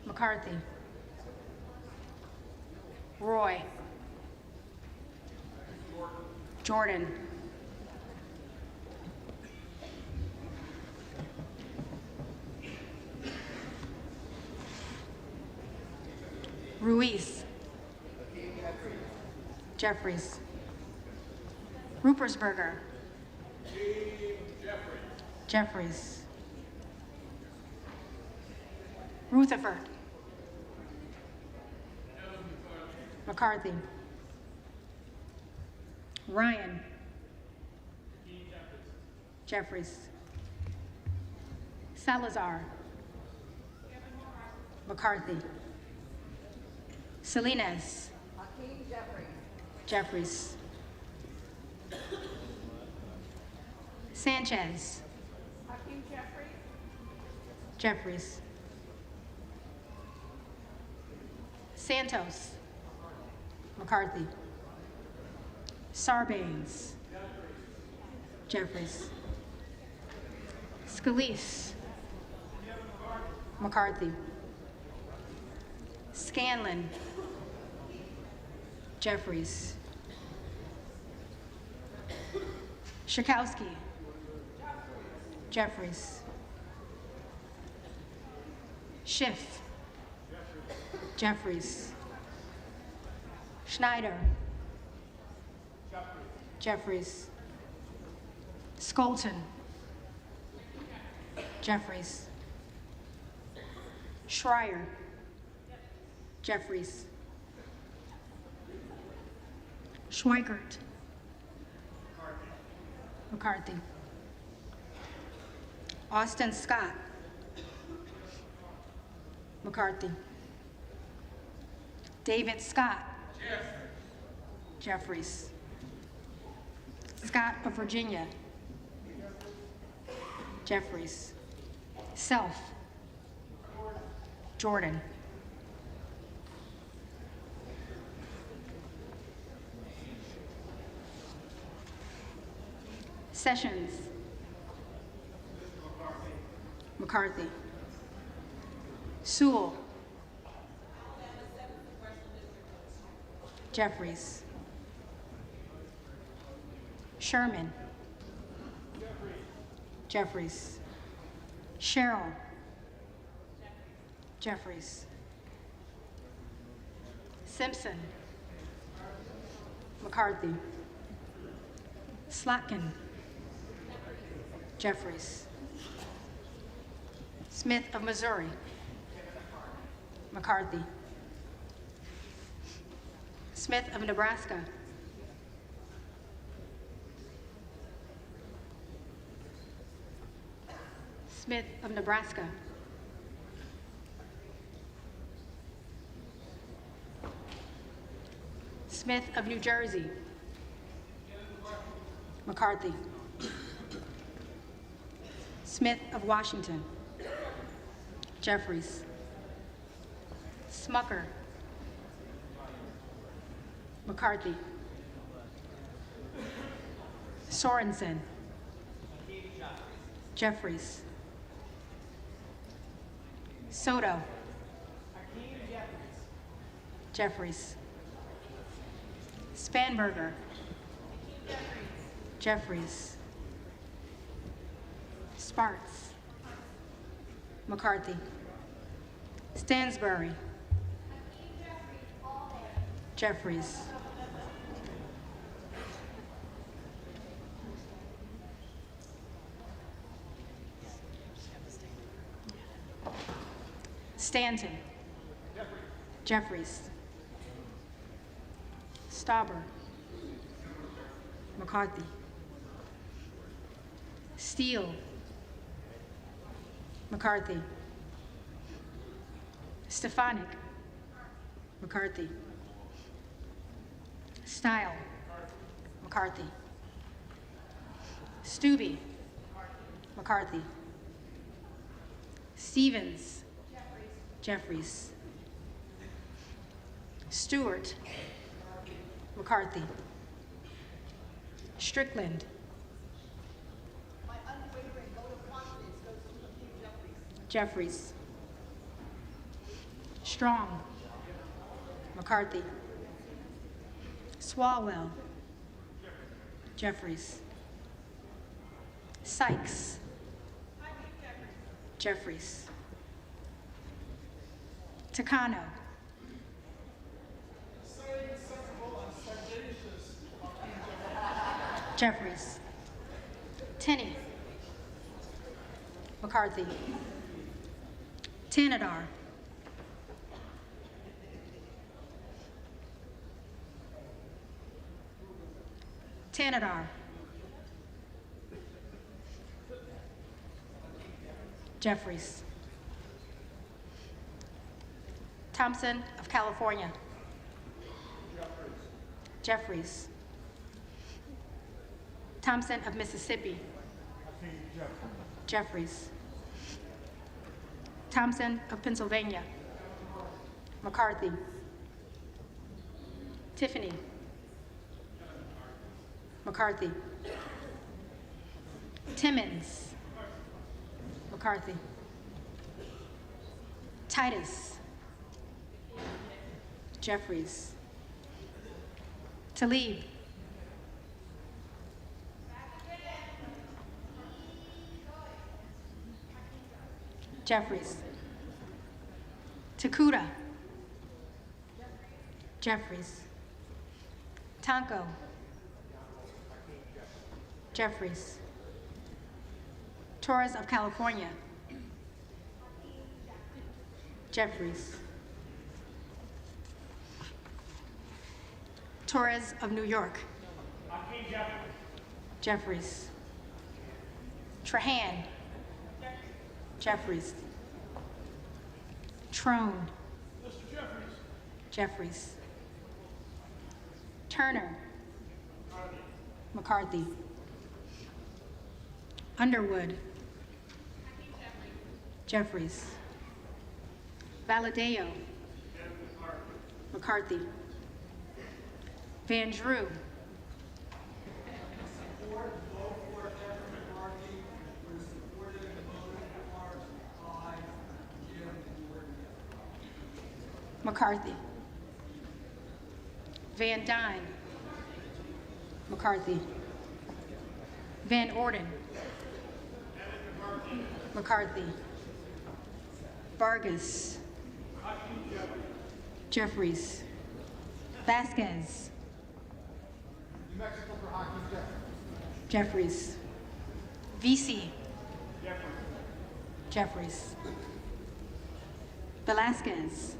McCarthy, Roy, Jordan, Ruiz, Jeffries, Rupersberger, Jeffries, Rutherford, McCarthy, Ryan, Jeffries, Salazar, McCarthy, Salinas, Jeffries, Sanchez, Jeffries. Santos. McCarthy. Sarbanes. Jeffries. Scalise. McCarthy. Scanlon. Jeffries. Schakowsky. Jeffries. Schiff. Jeffries. Schneider. Jeffries. Skolton. Jeffries. Schreier. Jeffries. Schweikert. McCarthy. Austin Scott. McCarthy. David Scott. Jeffries. Scott of Virginia. Jeffries. Self. Jordan. Sessions. McCarthy. Sewell. Jeffries. Sherman. Jeffries. Sherrill. Jeffries. Simpson. McCarthy. Slotkin. Jeffries. Smith of Missouri. McCarthy. Smith of Nebraska. Smith of Nebraska. Smith of New Jersey. McCarthy. Smith of Washington. Jeffries. Smucker. McCarthy. Sorensen. Jeffries. Soto. Jeffries. Spanberger. Jeffries. Sparks. McCarthy. Stansbury. Jeffries. Stanton. Jeffries. Stauber. McCarthy. Steele. McCarthy. Stefanik. McCarthy. Stile. McCarthy. Stubbe. McCarthy. Stevens. Jeffries. Stewart. McCarthy. Strickland. Jeffries. Strong. McCarthy. Swalwell. Jeffries. Sykes. Jeffries. Takano. Jeffries. Tenney. McCarthy. Tanadar. Tanadar. Jeffries. Thompson of California. Jeffries. Thompson of Mississippi. Jeffries. Thompson of Pennsylvania. McCarthy. Tiffany. McCarthy. Timmons. McCarthy. Titus. Jeffries. Talib. Jeffries. Takuda. Jeffries. Tonko. Jeffries. Torres of California. Jeffries. Torres of New York. Jeffries. Trahan. Jeffries. Trone. Jeffries. Turner. McCarthy. Underwood. Jeffries. Valadeo. McCarthy. Van Drew. McCarthy. Van Dyne. McCarthy. Van Orden. McCarthy. Vargas. Jeffries. Vasquez. New Mexico for Hakeem Jeffries. Jeffries. VC. Jeffries. Velasquez.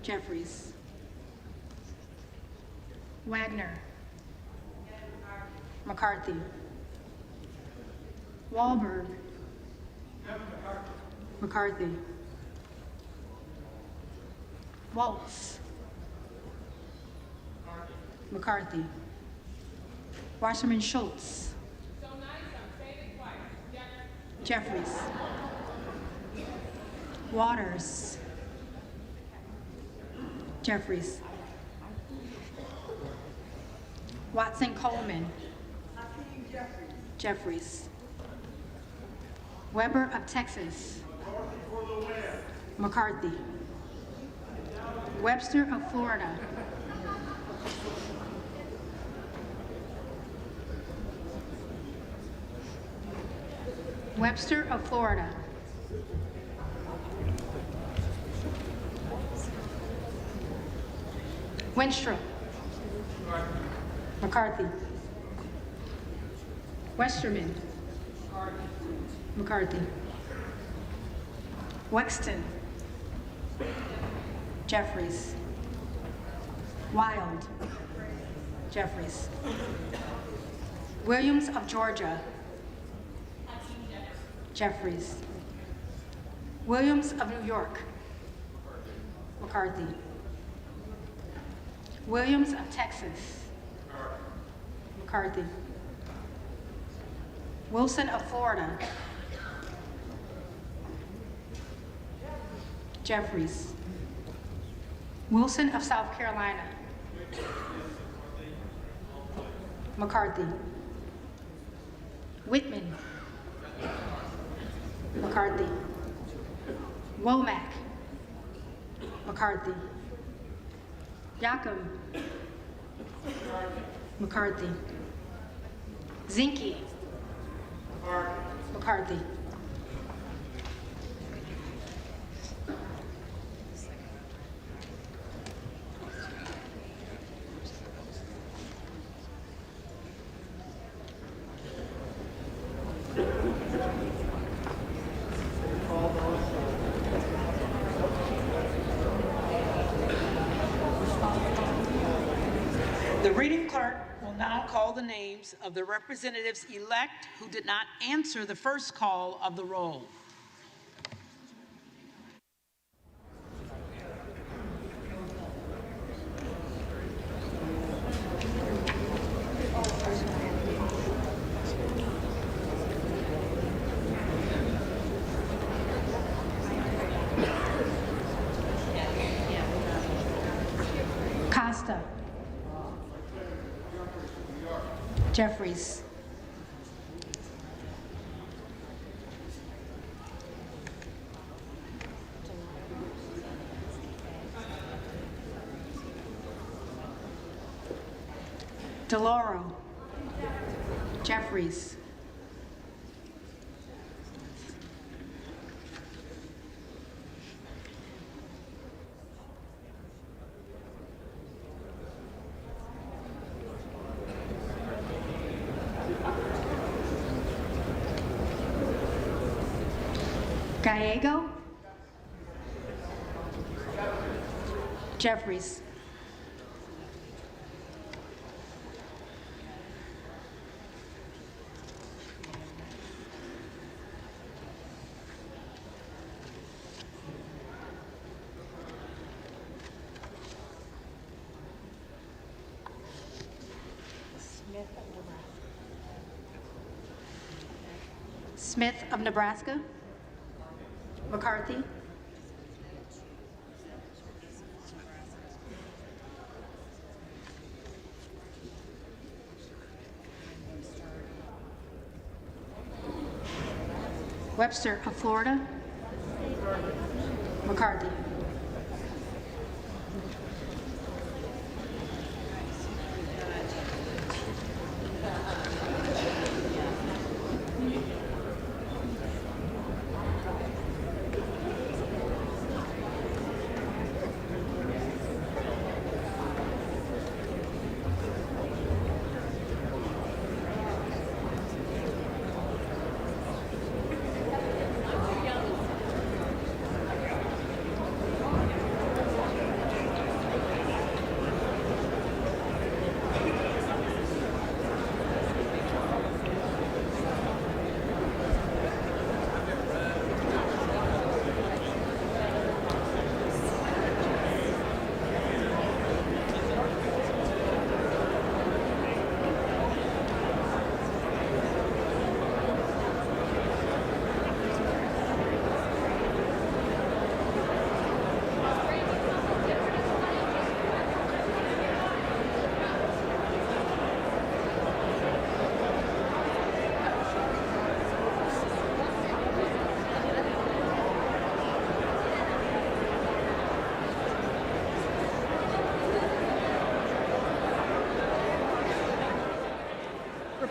Jeffries. Wagner. McCarthy. Wahlberg. McCarthy. Waltz. McCarthy. Wasserman Schultz. Jeffries. Waters. Jeffries. Watson Coleman. Jeffries. Weber of Texas. McCarthy. Webster of Florida. Webster of Florida. Wenstrup. McCarthy. Westerman. McCarthy. Wexton. Jeffries. Wild. Jeffries. Williams of Georgia. Jeffries. Williams of New York. McCarthy. Williams of Texas. McCarthy. Wilson of Florida. Jeffries. Wilson of South Carolina. McCarthy. Whitman. McCarthy. Womack. McCarthy. Yacom. McCarthy. Zinke. McCarthy. The reading clerk will now call the names of the representatives-elect who did not answer the first call of the roll. Costa. Jeffries. DeLauro. Jeffries. Gallego. Jeffries. Smith of Nebraska. McCarthy. Webster of Florida. McCarthy.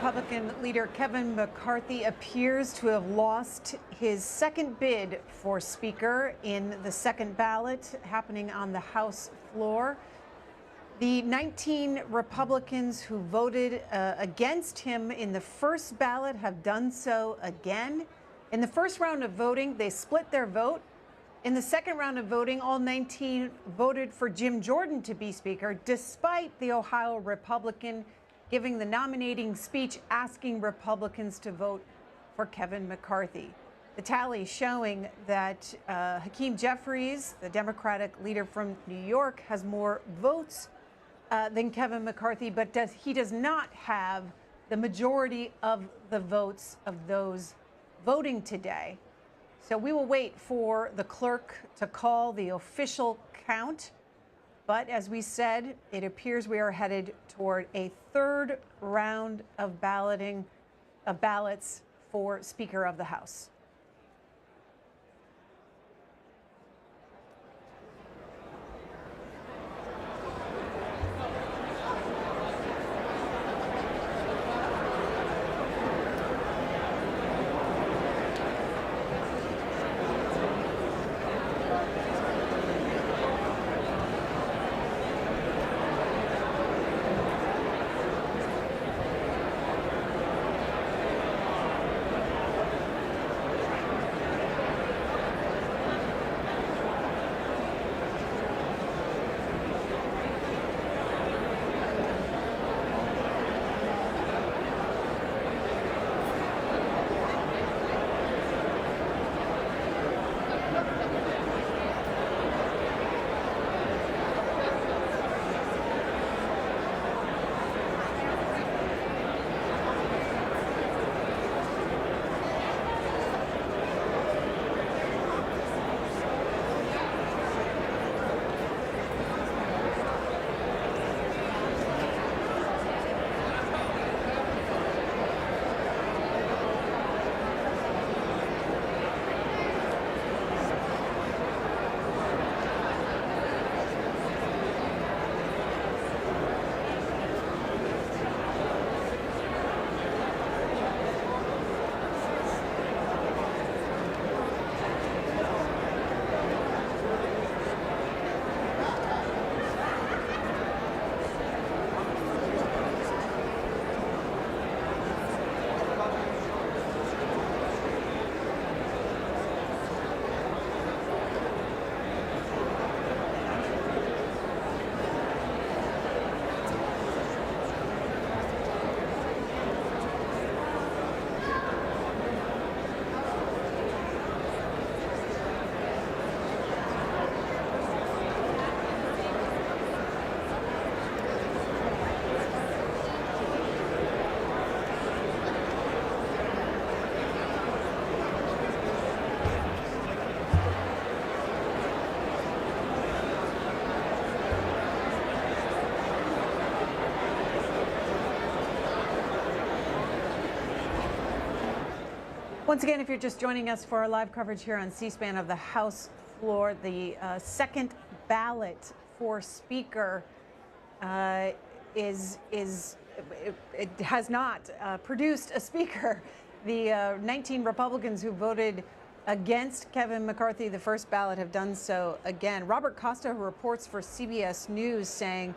Republican leader Kevin McCarthy appears to have lost his second bid for Speaker in the second ballot happening on the House floor. The 19 Republicans who voted against him in the first ballot have done so again. In the first round of voting, they split their vote. In the second round of voting, all 19 voted for Jim Jordan to be Speaker, despite the Ohio Republican giving the nominating speech asking Republicans to vote for Kevin McCarthy. The tally showing that Hakeem Jeffries, the Democratic leader from New York, has more votes than Kevin McCarthy, but he does not have the majority of the votes of those voting today. So we will wait for the clerk to call the official count. But as we said, it appears we are headed toward a third round of ballots for Speaker of the House. Once again, if you're just joining us for our live coverage here on C-SPAN of the House floor, the second ballot for Speaker it has not produced a Speaker. The 19 Republicans who voted against Kevin McCarthy, the first ballot, have done so again. Robert Costa, who reports for CBS News, saying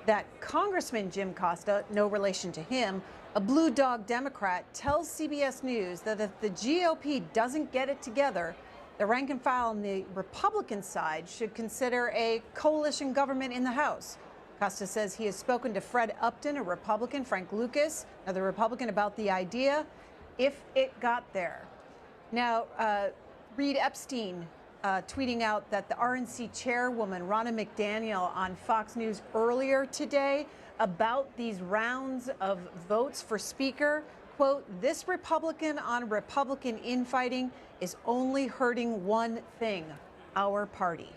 that Congressman Jim Costa, no relation to him, a blue dog Democrat, tells CBS News that if the GOP doesn't get it together, the rank and file on the Republican side should consider a coalition government in the House. Costa says he has spoken to Fred Upton, a Republican, Frank Lucas, another Republican, about the idea if it got there. Now, Reed Epstein tweeting out that the RNC chairwoman, Ronna McDaniel, on Fox News earlier today about these rounds of votes for Speaker, quote, "This Republican on Republican infighting is only hurting one thing, our party."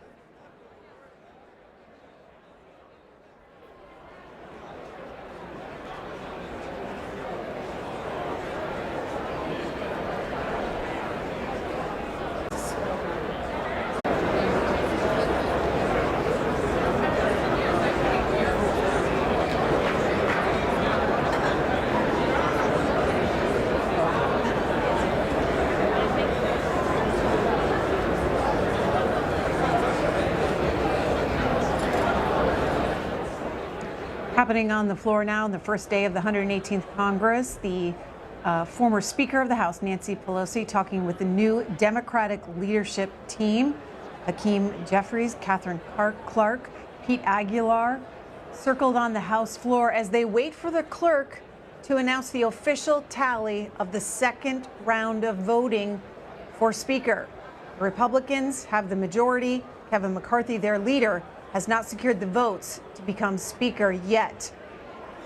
Happening on the floor now on the first day of the 118th Congress, the former Speaker of the House, Nancy Pelosi, talking with the new Democratic leadership team. Hakeem Jeffries, Catherine Clark, Pete Aguilar circled on the House floor as they wait for the clerk to announce the official tally of the second round of voting for Speaker. The Republicans have the majority. Kevin McCarthy, their leader, has not secured the votes to become Speaker yet.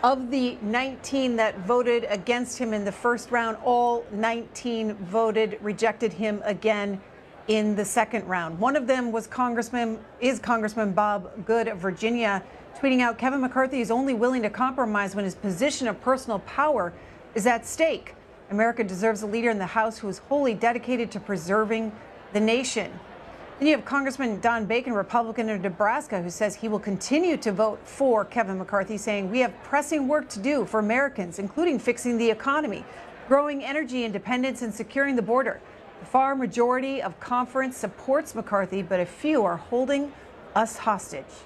Of the 19 that voted against him in the first round, all 19 rejected him again in the second round. One of them was Congressman Bob Good of Virginia, tweeting out, "Kevin McCarthy is only willing to compromise when his position of personal power is at stake. America deserves a leader in the House who is wholly dedicated to preserving the nation." Then you have Congressman Don Bacon, Republican of Nebraska, who says he will continue to vote for Kevin McCarthy, saying, "We have pressing work to do for Americans, including fixing the economy, growing energy independence, and securing the border." The far majority of conference supports McCarthy, but a few are holding us hostage.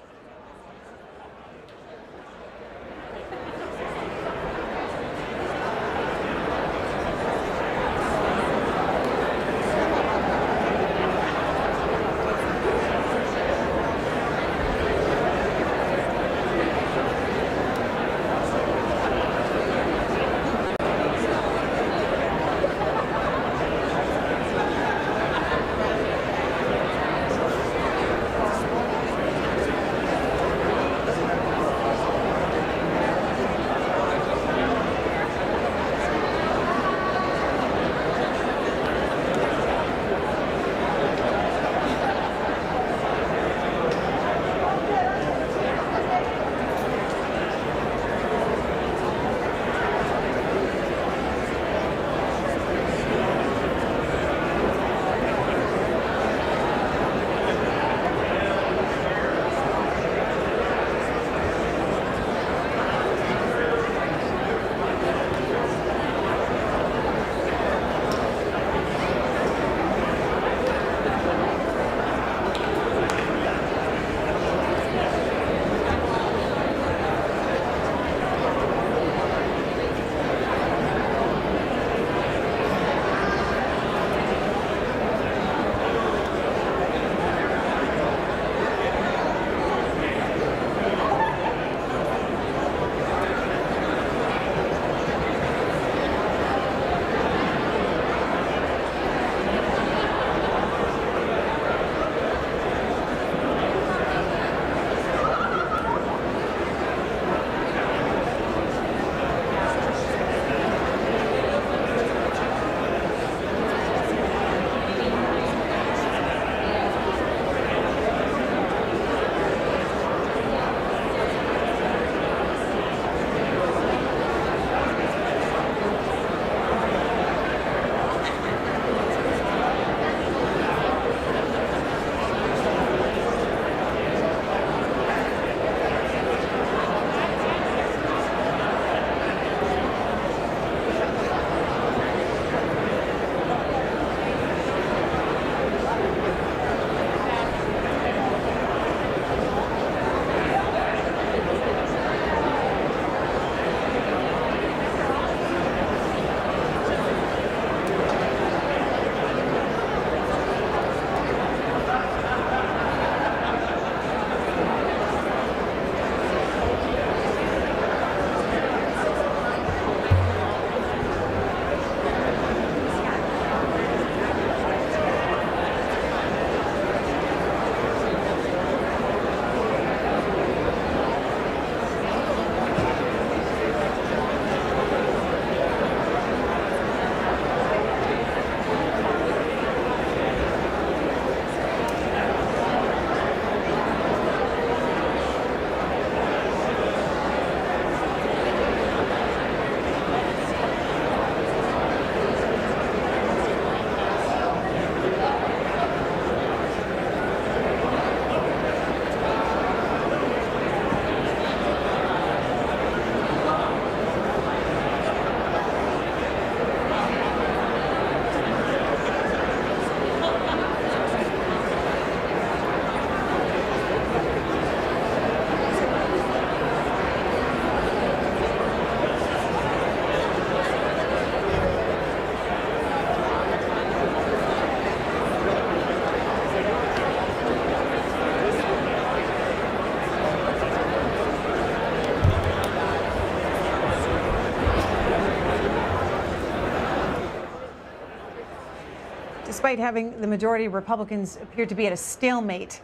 Despite having the majority, Republicans appear to be at a stalemate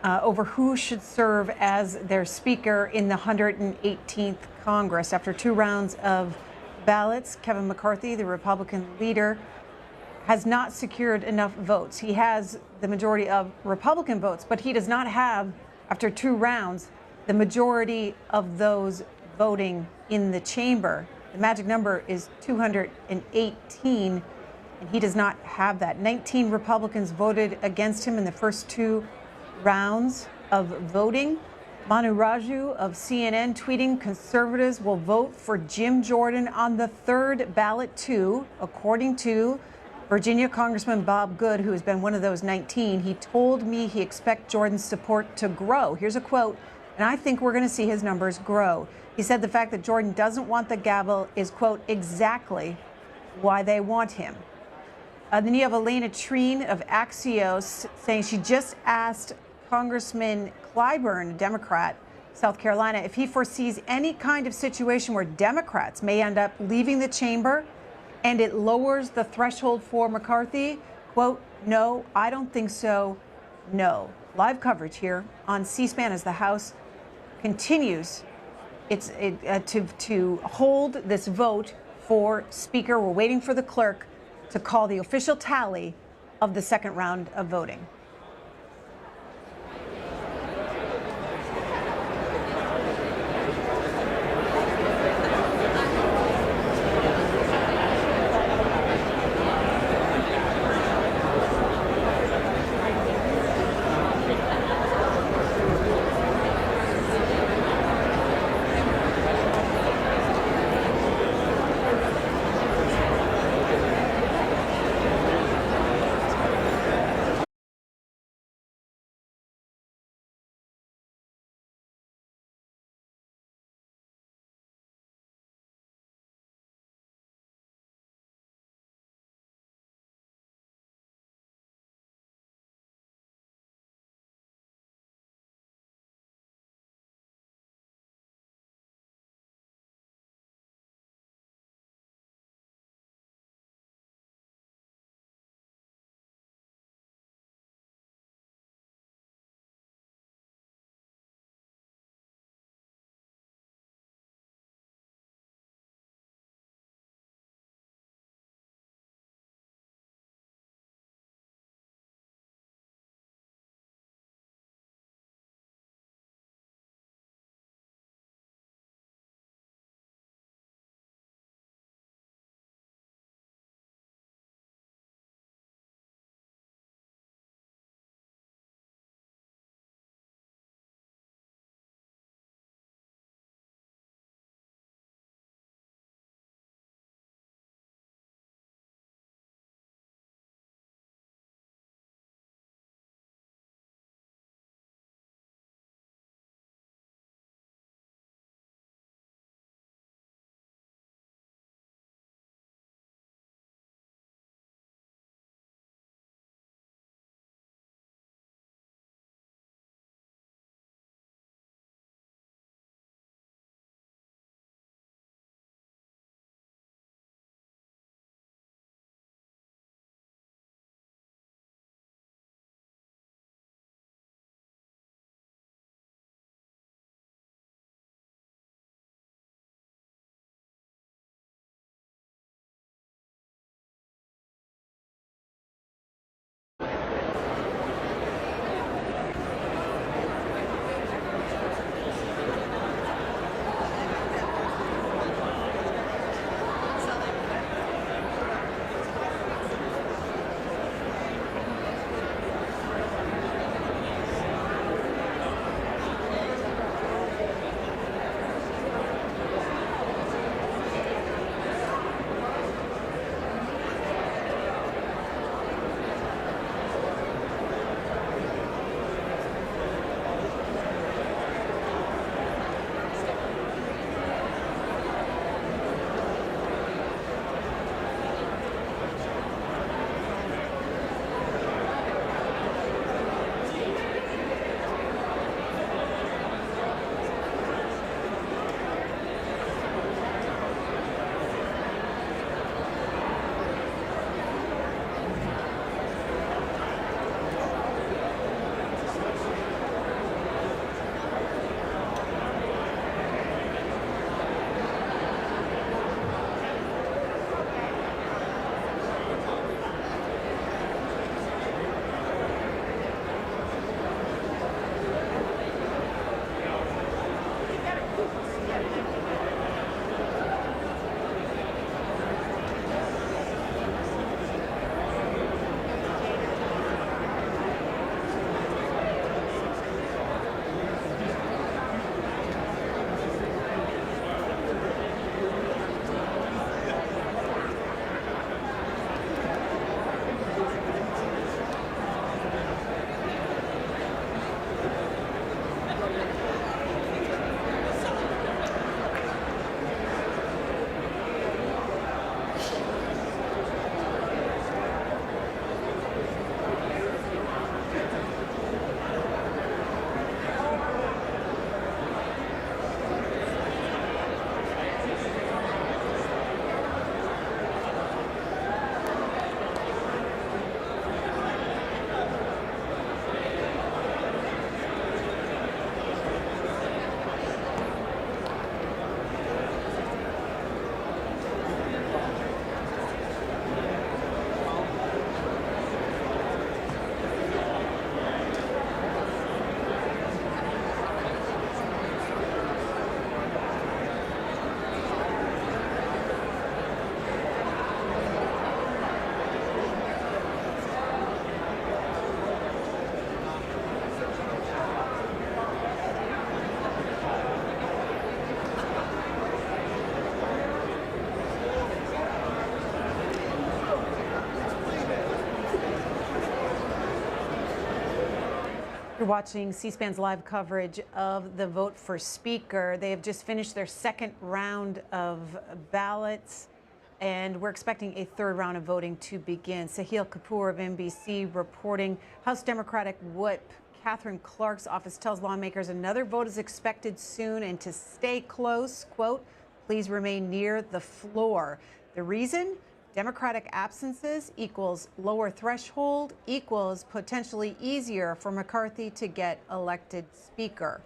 over who should serve as their speaker in the 118th Congress. After 2 rounds of ballots, Kevin McCarthy, the Republican leader, has not secured enough votes. He has the majority of Republican votes, but he does not have, after 2 rounds, the majority of those voting in the chamber. The magic number is 218, and he does not have that. 19 Republicans voted against him in the first 2 rounds of voting. Manu Raju of CNN tweeting, conservatives will vote for Jim Jordan on the 3rd ballot too, according to Virginia Congressman Bob Good, who has been one of those 19. He told me he expects Jordan's support to grow. Here's a quote, and I think we're going to see his numbers grow. He said the fact that Jordan doesn't want the gavel is, quote, exactly why they want him. Then you have Elena Treen of Axios saying she just asked Congressman Clyburn, a Democrat, South Carolina, if he foresees any kind of situation where Democrats may end up leaving the chamber and it lowers the threshold for McCarthy. Quote, no, I don't think so, no. Live coverage here on C-SPAN as the House continues to hold this vote for Speaker. We're waiting for the clerk to call the official tally of the 2nd round of voting. You're watching C-SPAN's live coverage of the vote for Speaker. They have just finished their second round of ballots, and we're expecting a third round of voting to begin. Sahil Kapoor of NBC reporting. House Democratic Whip Catherine Clark's office tells lawmakers another vote is expected soon and to stay close. Quote, please remain near the floor. The reason? Democratic absences equals lower threshold equals potentially easier for McCarthy to get elected Speaker.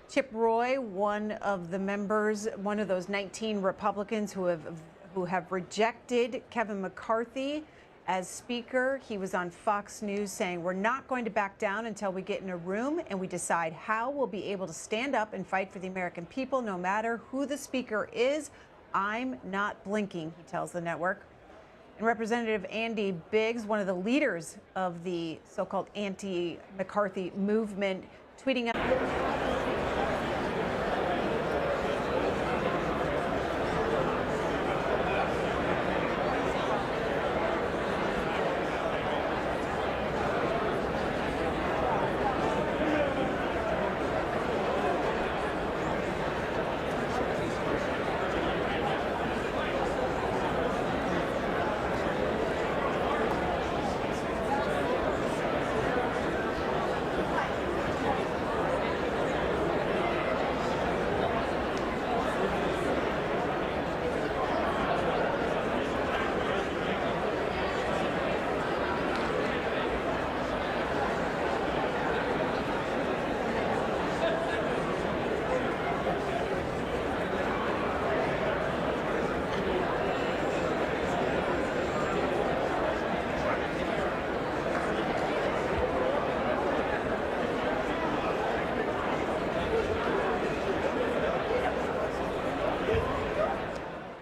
Chip Roy, one of the members, one of those 19 Republicans who have rejected Kevin McCarthy as Speaker. He was on Fox News saying, we're not going to back down until we get in a room and we decide how we'll be able to stand up and fight for the American people, no matter who the Speaker is. I'm not blinking, he tells the network. And Representative Andy Biggs, one of the leaders of the so-called anti-McCarthy movement, tweeting out.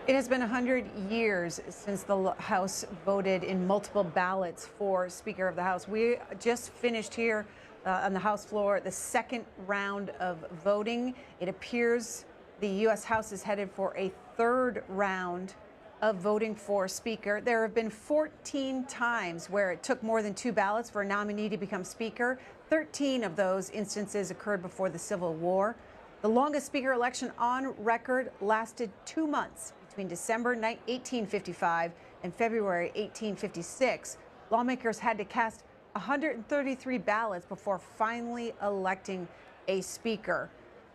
It has been 100 years since the House voted in multiple ballots for Speaker of the House. We just finished here on the House floor the second round of voting. It appears the U.S. House is headed for a third round of voting for Speaker. There have been 14 times where it took more than 2 ballots for a nominee to become Speaker. 13 of those instances occurred before the Civil War. The longest Speaker election on record lasted 2 months. Between December 1855 and February 1856, lawmakers had to cast 133 ballots before finally electing a Speaker.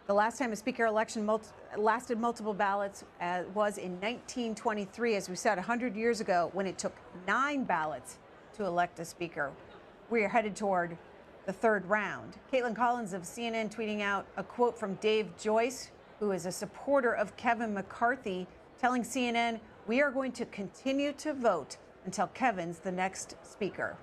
The last time a Speaker election lasted multiple ballots was in 1923, as we said, 100 years ago, when it took 9 ballots to elect a Speaker. We are headed toward the third round. Caitlin Collins of CNN tweeting out a quote from Dave Joyce, who is a supporter of Kevin McCarthy, telling CNN, we are going to continue to vote until Kevin's the next Speaker.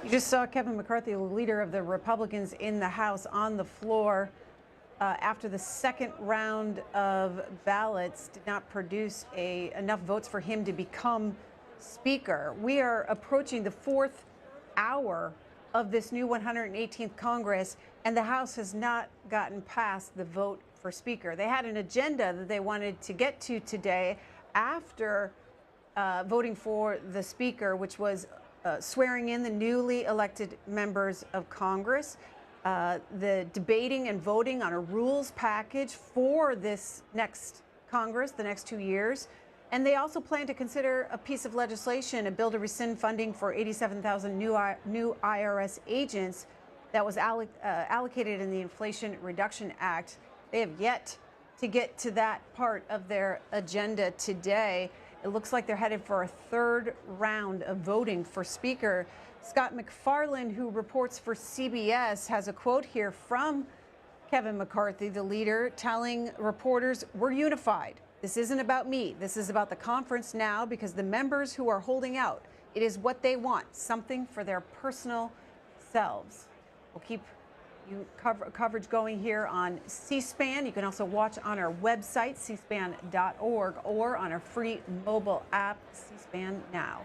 You just saw Kevin McCarthy, the leader of the Republicans in the House, on the floor after the second round of ballots did not produce enough votes for him to become Speaker. We are approaching the fourth hour of this new 118th Congress, and the House has not gotten past the vote for Speaker. They had an agenda that they wanted to get to today after voting for the Speaker, which was swearing in the newly elected members of Congress, the debating and voting on a rules package for this next Congress, the next 2 years. And they also plan to consider a piece of legislation, a bill to rescind funding for 87,000 new IRS agents that was allocated in the Inflation Reduction Act. They have yet to get to that part of their agenda today. It looks like they're headed for a third round of voting for Speaker. Scott MacFarlane, who reports for CBS, has a quote here from Kevin McCarthy, the leader, telling reporters, "We're unified. This isn't about me. This is about the conference now because the members who are holding out, it is what they want, something for their personal selves." We'll keep coverage going here on C-SPAN. You can also watch on our website, cspan.org, or on our free mobile app, C-SPAN Now.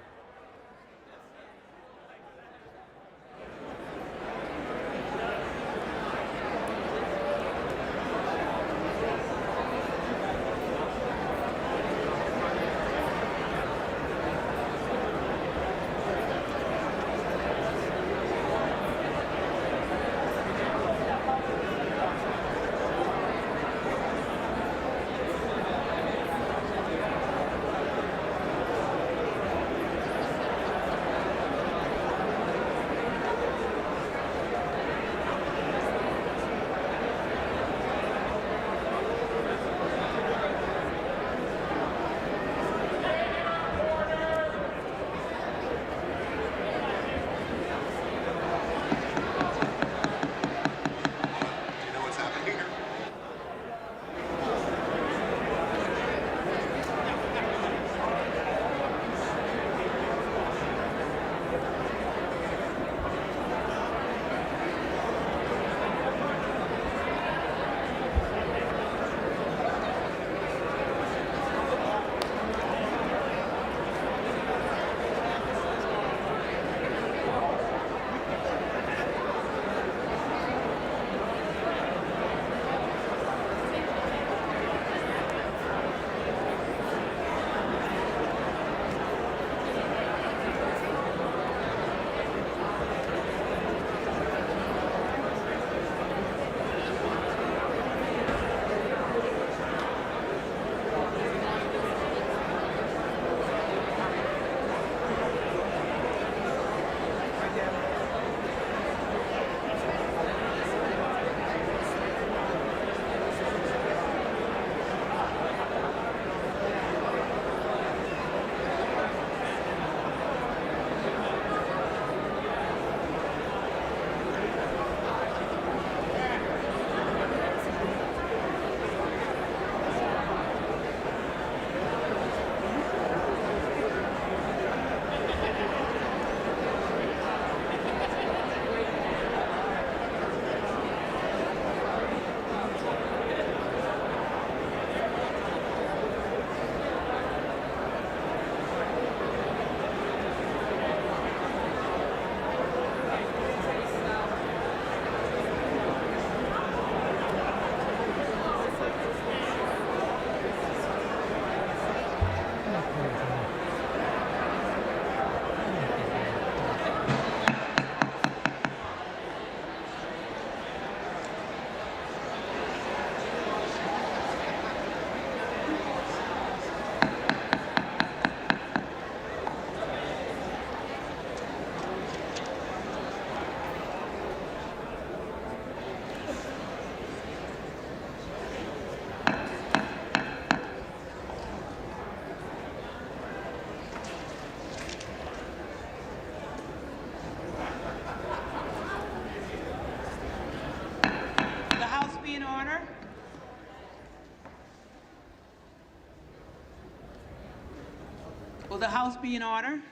Will the House be in order?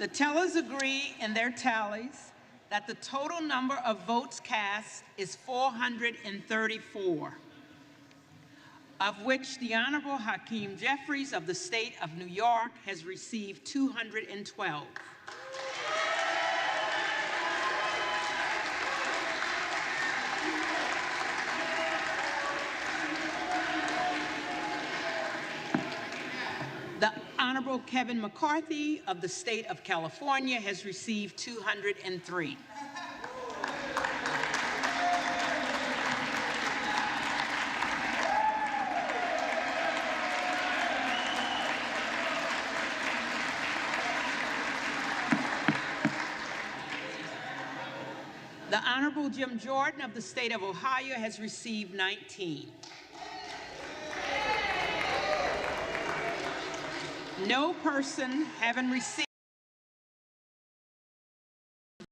The tellers agree in their tallies that the total number of votes cast is 434, of which the Honorable Hakeem Jeffries of the state of New York has received 212. The Honorable Kevin McCarthy of the state of California has received 203. The Honorable Jim Jordan of the state of Ohio has received 19. No person having received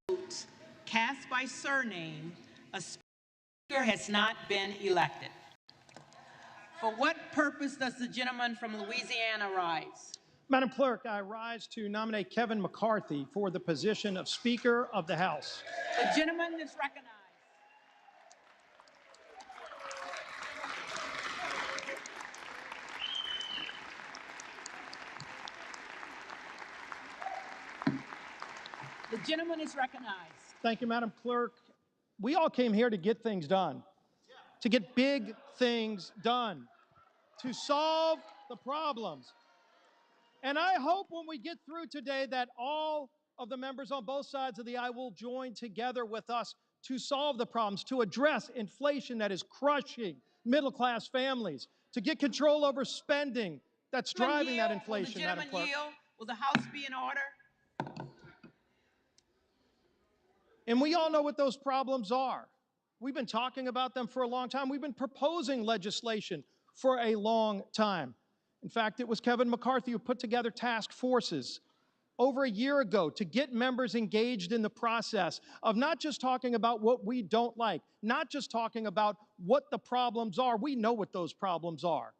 votes cast by surname, a speaker has not been elected. For what purpose does the gentleman from Louisiana rise? Madam Clerk, I rise to nominate Kevin McCarthy for the position of Speaker of the House. The gentleman is recognized. The gentleman is recognized. Thank you, Madam Clerk. We all came here to get things done, to get big things done, to solve the problems. And I hope when we get through today that all of the members on both sides of the aisle will join together with us to solve the problems, to address inflation that is crushing middle-class families, to get control over spending that's driving that inflation, Madam Clerk. Will the House be in order? And we all know what those problems are. We've been talking about them for a long time. We've been proposing legislation for a long time. In fact, it was Kevin McCarthy who put together task forces over a year ago to get members engaged in the process of not just talking about what we don't like, not just talking about what the problems are. We know what those problems are.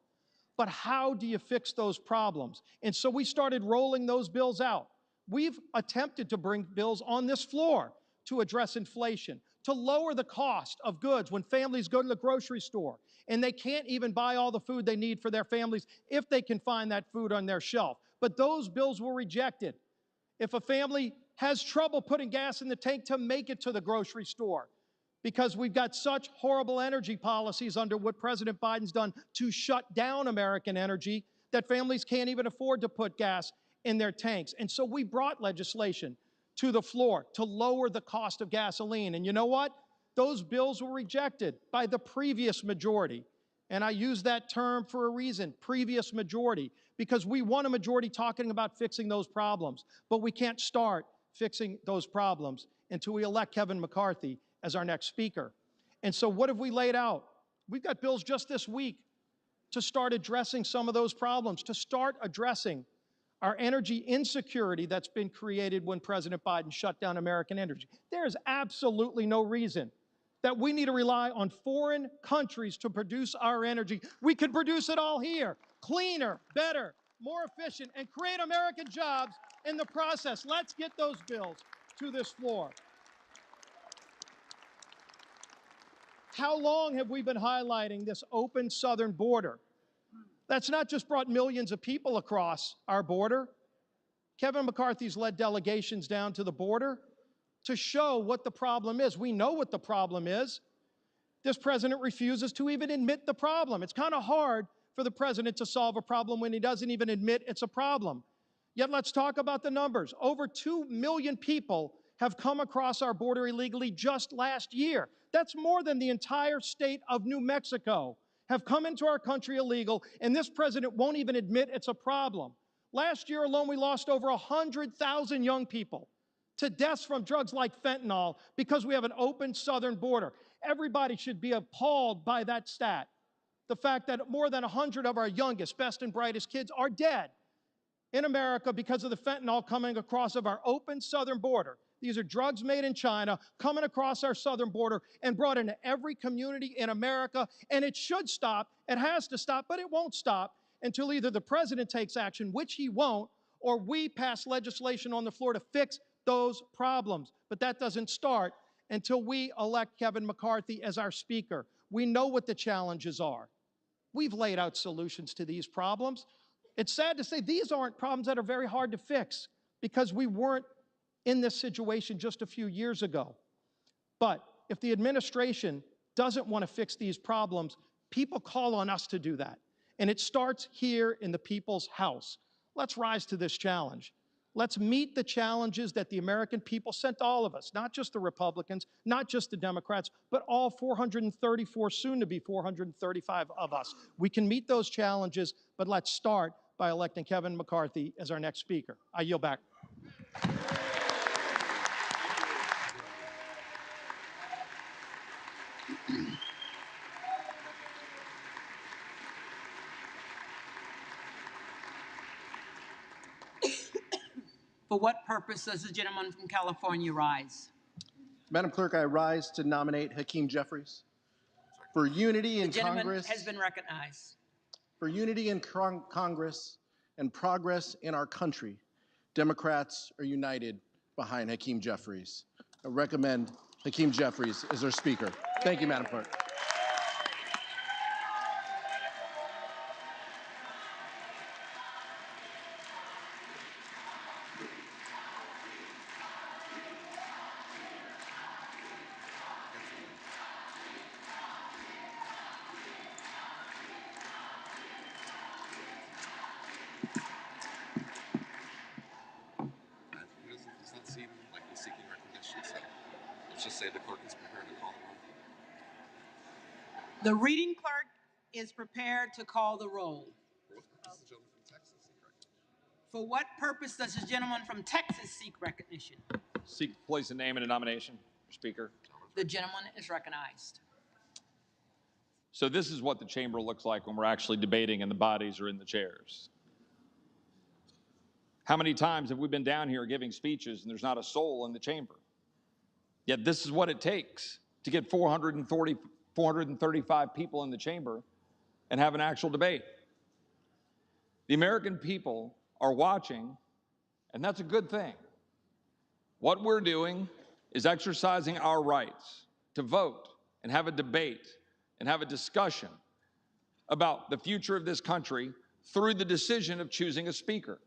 But how do you fix those problems? And so we started rolling those bills out. We've attempted to bring bills on this floor to address inflation, to lower the cost of goods when families go to the grocery store and they can't even buy all the food they need for their families if they can find that food on their shelf. But those bills were rejected. If a family has trouble putting gas in the tank to make it to the grocery store, because we've got such horrible energy policies under what President Biden's done to shut down American energy, that families can't even afford to put gas in their tanks. And so we brought legislation to the floor to lower the cost of gasoline. And you know what? Those bills were rejected by the previous majority. And I use that term for a reason, previous majority, because we want a majority talking about fixing those problems. But we can't start fixing those problems until we elect Kevin McCarthy as our next speaker. And so what have we laid out? We've got bills just this week to start addressing some of those problems, to start addressing our energy insecurity that's been created when President Biden shut down American energy. There is absolutely no reason that we need to rely on foreign countries to produce our energy. We could produce it all here, cleaner, better, more efficient, and create American jobs in the process. Let's get those bills to this floor. How long have we been highlighting this open southern border? That's not just brought millions of people across our border. Kevin McCarthy's led delegations down to the border to show what the problem is. We know what the problem is. This president refuses to even admit the problem. It's kind of hard for the president to solve a problem when he doesn't even admit it's a problem. Yet let's talk about the numbers. Over 2 million people have come across our border illegally just last year. That's more than the entire state of New Mexico have come into our country illegal, and this president won't even admit it's a problem. Last year alone, we lost over 100,000 young people to deaths from drugs like fentanyl because we have an open southern border. Everybody should be appalled by that stat. The fact that more than 100 of our youngest, best and brightest kids are dead in America because of the fentanyl coming across of our open southern border. These are drugs made in China, coming across our southern border and brought into every community in America. And it should stop. It has to stop, but it won't stop until either the president takes action, which he won't, or we pass legislation on the floor to fix those problems. But that doesn't start until we elect Kevin McCarthy as our Speaker. We know what the challenges are. We've laid out solutions to these problems. It's sad to say these aren't problems that are very hard to fix because we weren't in this situation just a few years ago. But if the administration doesn't want to fix these problems, people call on us to do that. And it starts here in the people's house. Let's rise to this challenge. Let's meet the challenges that the American people sent all of us, not just the Republicans, not just the Democrats, but all 434, soon to be 435 of us. We can meet those challenges, but let's start by electing Kevin McCarthy as our next Speaker. I yield back. For what purpose does the gentleman from California rise? Madam Clerk, I rise to nominate Hakeem Jeffries. For unity in The gentleman Congress, has been recognized. for unity in Congress and progress in our country, Democrats are united behind Hakeem Jeffries. I recommend Hakeem Jeffries as our Speaker. Thank you, Madam Clerk. It does not seem like he's seeking recognition, so let's just say the clerk is prepared to call the roll. The reading clerk is prepared to call the roll. For what purpose does the gentleman from Texas seek recognition? For what purpose does the gentleman from Texas seek recognition? Seek to place a name in a nomination, Speaker. The gentleman is recognized. So this is what the chamber looks like when we're actually debating and the bodies are in the chairs. How many times have we been down here giving speeches and there's not a soul in the chamber? Yet this is what it takes to get 435 people in the chamber and have an actual debate. The American people are watching, and that's a good thing. What we're doing is exercising our rights to vote and have a debate and have a discussion about the future of this country through the decision of choosing a speaker.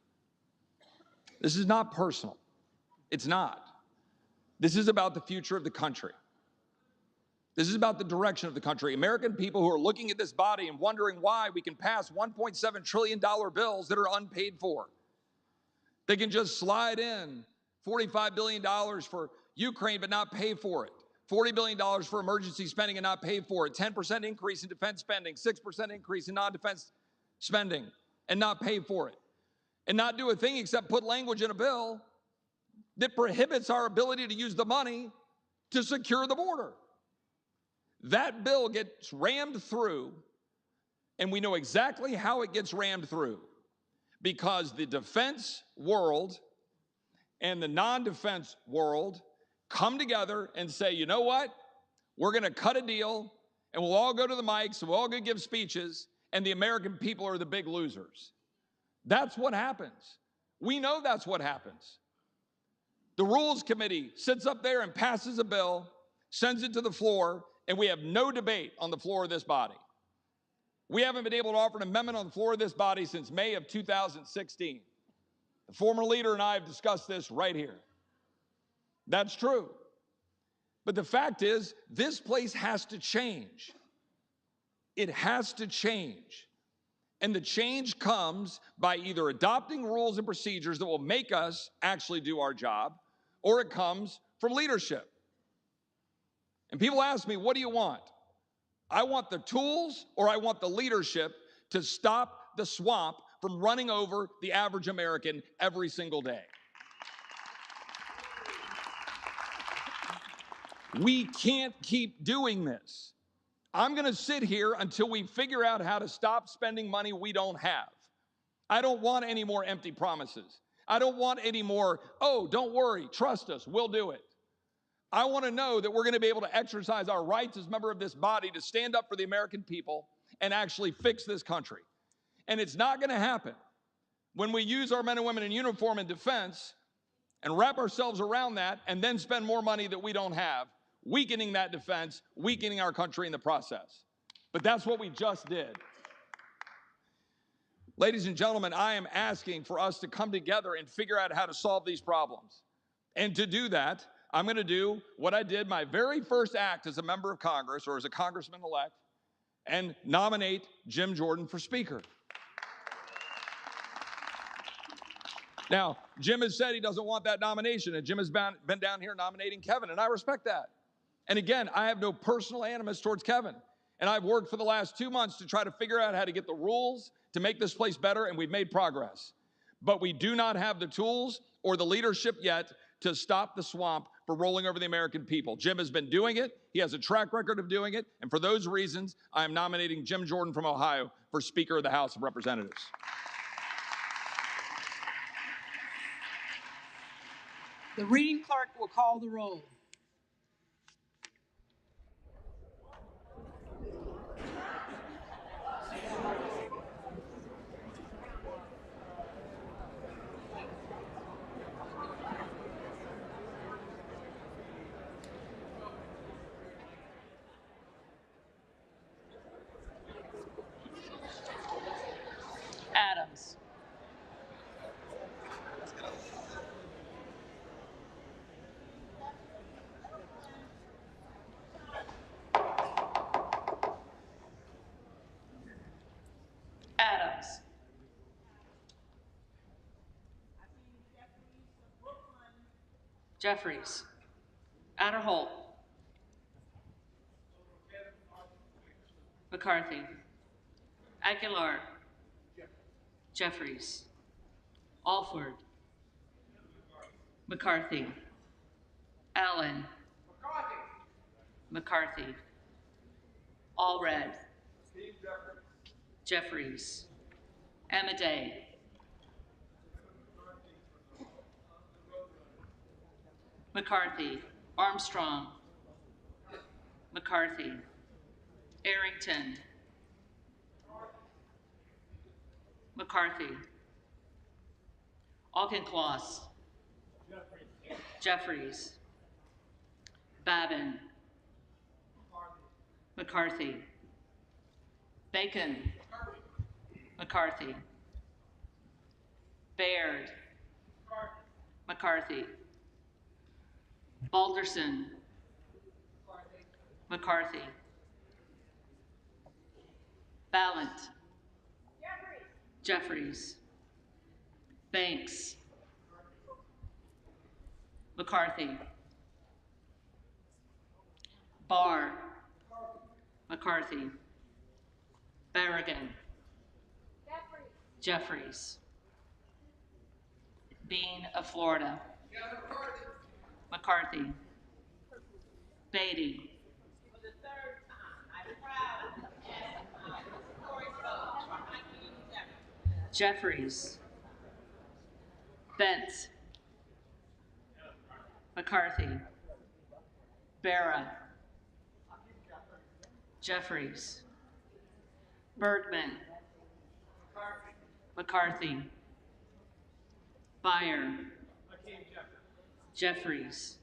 This is not personal. It's not. This is about the future of the country. This is about the direction of the country. American people who are looking at this body and wondering why we can pass $1.7 trillion bills that are unpaid for. They can just slide in $45 billion for Ukraine but not pay for it. $40 billion for emergency spending and not pay for it. 10% increase in defense spending, 6% increase in non-defense spending and not pay for it. And not do a thing except put language in a bill that prohibits our ability to use the money to secure the border. That bill gets rammed through, and we know exactly how it gets rammed through, because the defense world and the non-defense world come together and say, you know what? We're going to cut a deal, and we'll all go to the mics, and we're all going to give speeches, and the American people are the big losers. That's what happens. We know that's what happens. The Rules Committee sits up there and passes a bill, sends it to the floor, and we have no debate on the floor of this body. We haven't been able to offer an amendment on the floor of this body since May of 2016. The former leader and I have discussed this right here. That's true. But the fact is, this place has to change. It has to change. And the change comes by either adopting rules and procedures that will make us actually do our job, or it comes from leadership. And people ask me, what do you want? I want the tools, or I want the leadership to stop the swamp from running over the average American every single day. We can't keep doing this. I'm going to sit here until we figure out how to stop spending money we don't have. I don't want any more empty promises. I don't want any more, oh, don't worry, trust us, we'll do it. I want to know that we're going to be able to exercise our rights as a member of this body to stand up for the American people and actually fix this country. And it's not going to happen when we use our men and women in uniform in defense and wrap ourselves around that and then spend more money that we don't have, weakening that defense, weakening our country in the process. But that's what we just did. Ladies and gentlemen, I am asking for us to come together and figure out how to solve these problems. And to do that, I'm going to do what I did my very first act as a member of Congress, or as a congressman-elect, and nominate Jim Jordan for Speaker. Now, Jim has said he doesn't want that nomination, and Jim has been down here nominating Kevin, and I respect that. And again, I have no personal animus towards Kevin. And I've worked for the last 2 months to try to figure out how to get the rules to make this place better, and we've made progress. But we do not have the tools or the leadership yet to stop the swamp for rolling over the American people. Jim has been doing it. He has a track record of doing it. And for those reasons, I am nominating Jim Jordan from Ohio for Speaker of the House of Representatives. The reading clerk will call the roll. Adams. Adams. Jeffries. Adderholt. McCarthy. Aguilar. Jeffries. Alford. McCarthy. Allen. McCarthy. Allred. Jeffries. Amadei. McCarthy. Armstrong. McCarthy. Arrington. McCarthy. Auchincloss. Jeffries. Babin. McCarthy. Bacon. McCarthy. Baird. McCarthy. Balderson. McCarthy. Ballant. Jeffries. Banks. McCarthy. Barr. McCarthy. Berrigan. Jeffries. Bean of Florida. McCarthy. Beatty. Jeffries. Bentz. McCarthy. Barra. Jeffries. Bergman. McCarthy. Beyer. Jeffries.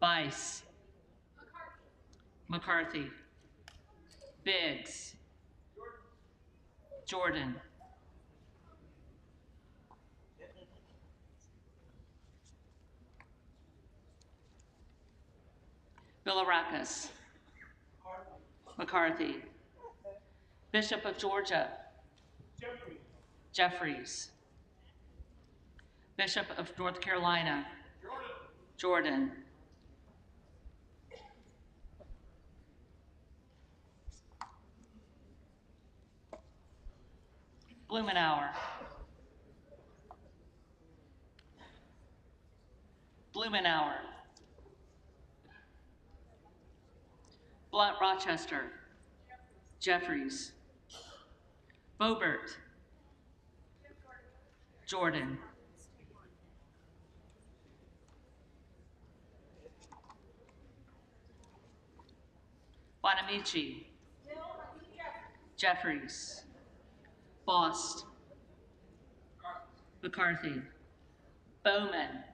Bice. McCarthy. Biggs. Jordan. Bilirakis. McCarthy. Bishop of Georgia. Jeffries. Bishop of North Carolina. Jordan. Blumenauer. Blumenauer. Blunt Rochester. Jeffries. Boebert. Jordan. Bonamici. Jeffries. Bost. McCarthy. Bowman.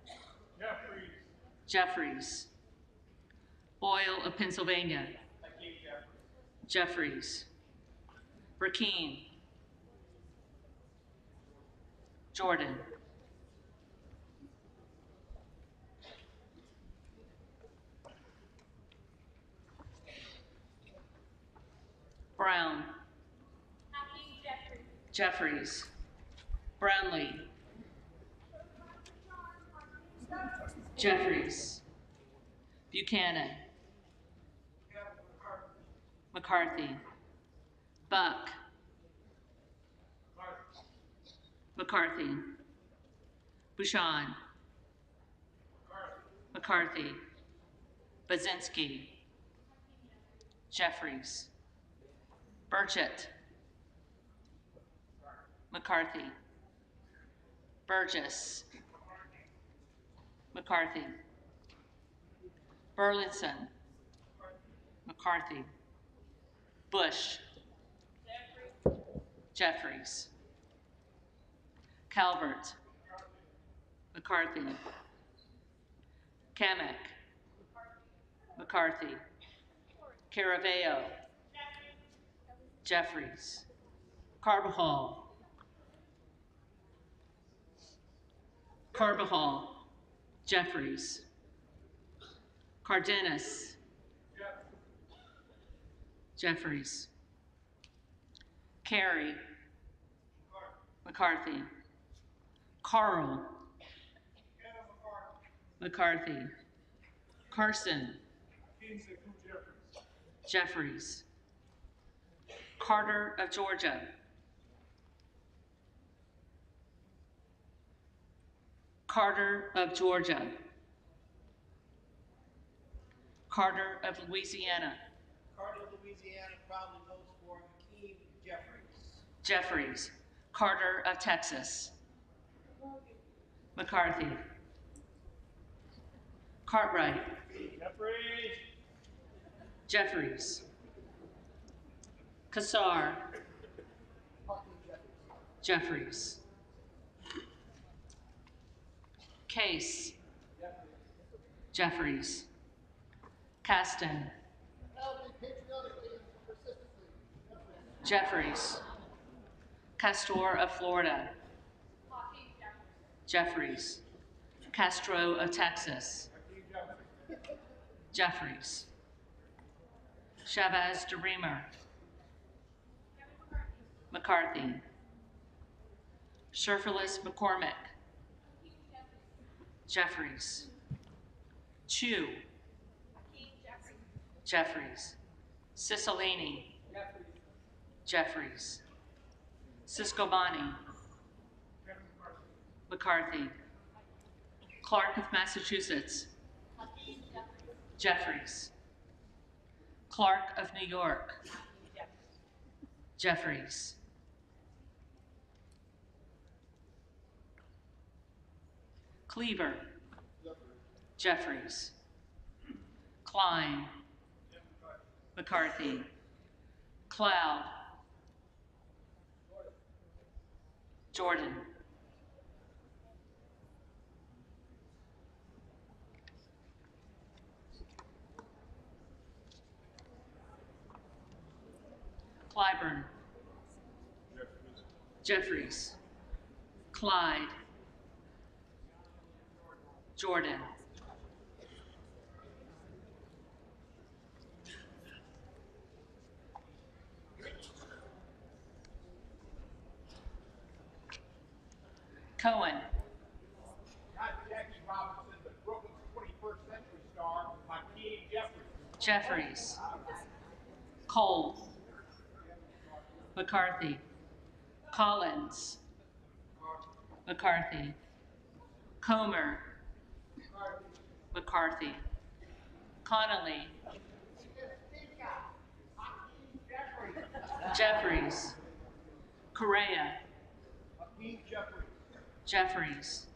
Jeffries. Boyle of Pennsylvania. Jeffries. Rakeen. Jordan. Brown. Jeffries. Brownlee. Jeffries. Buchanan. McCarthy. Buck. McCarthy. Bouchon. McCarthy. Bazinski. Jeffries. Burchett. McCarthy. Burgess. McCarthy. Burlinson. McCarthy. Bush. Jeffries. Calvert. McCarthy. Kamek. McCarthy. Caraveo. Jeffries. Carbajal. Carbajal. Jeffries. Cardenas. Jeffries. Carey. McCarthy. Carl. McCarthy. Carson. Jeffries. Carter of Georgia. Carter of Georgia. Carter of Louisiana. Carter of Louisiana probably votes for McKean Jeffries. Jeffries. Carter of Texas. McCarthy. Cartwright. Jeffries. Kassar. Jeffries. Case. Jeffries. Caston. Jeffries. Castor of Florida. Jeffries. Castro of Texas. Jeffries. Chavez de Reamer. McCarthy. Sherfilis McCormick. Jeffries. Chu. Jeffries. Cicilline. Jeffries. Ciscobani. McCarthy. Clark of Massachusetts. Jeffries. Clark of New York. Jeffries. Cleaver. Jeffries. Klein. McCarthy. Cloud. Jordan. Clyburn. Jeffries. Clyde. Jordan. Cohen. Not Jackie Robinson, but Brooklyn's 21st century star, McKean Jeffries. Jeffries. Cole. McCarthy. Collins. McCarthy. Comer. McCarthy. Connolly. Jeffries. Correa. McKean Jeffries. Jeffries.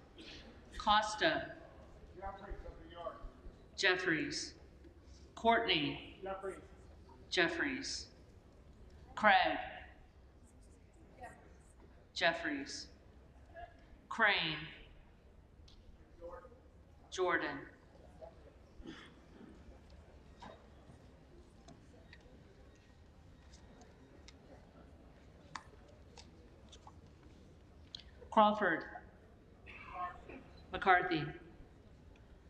Costa. Jeffries of New York. Jeffries. Courtney. Jeffries. Jeffries. Craig. Jeffries. Crane. Jordan. Crawford. McCarthy.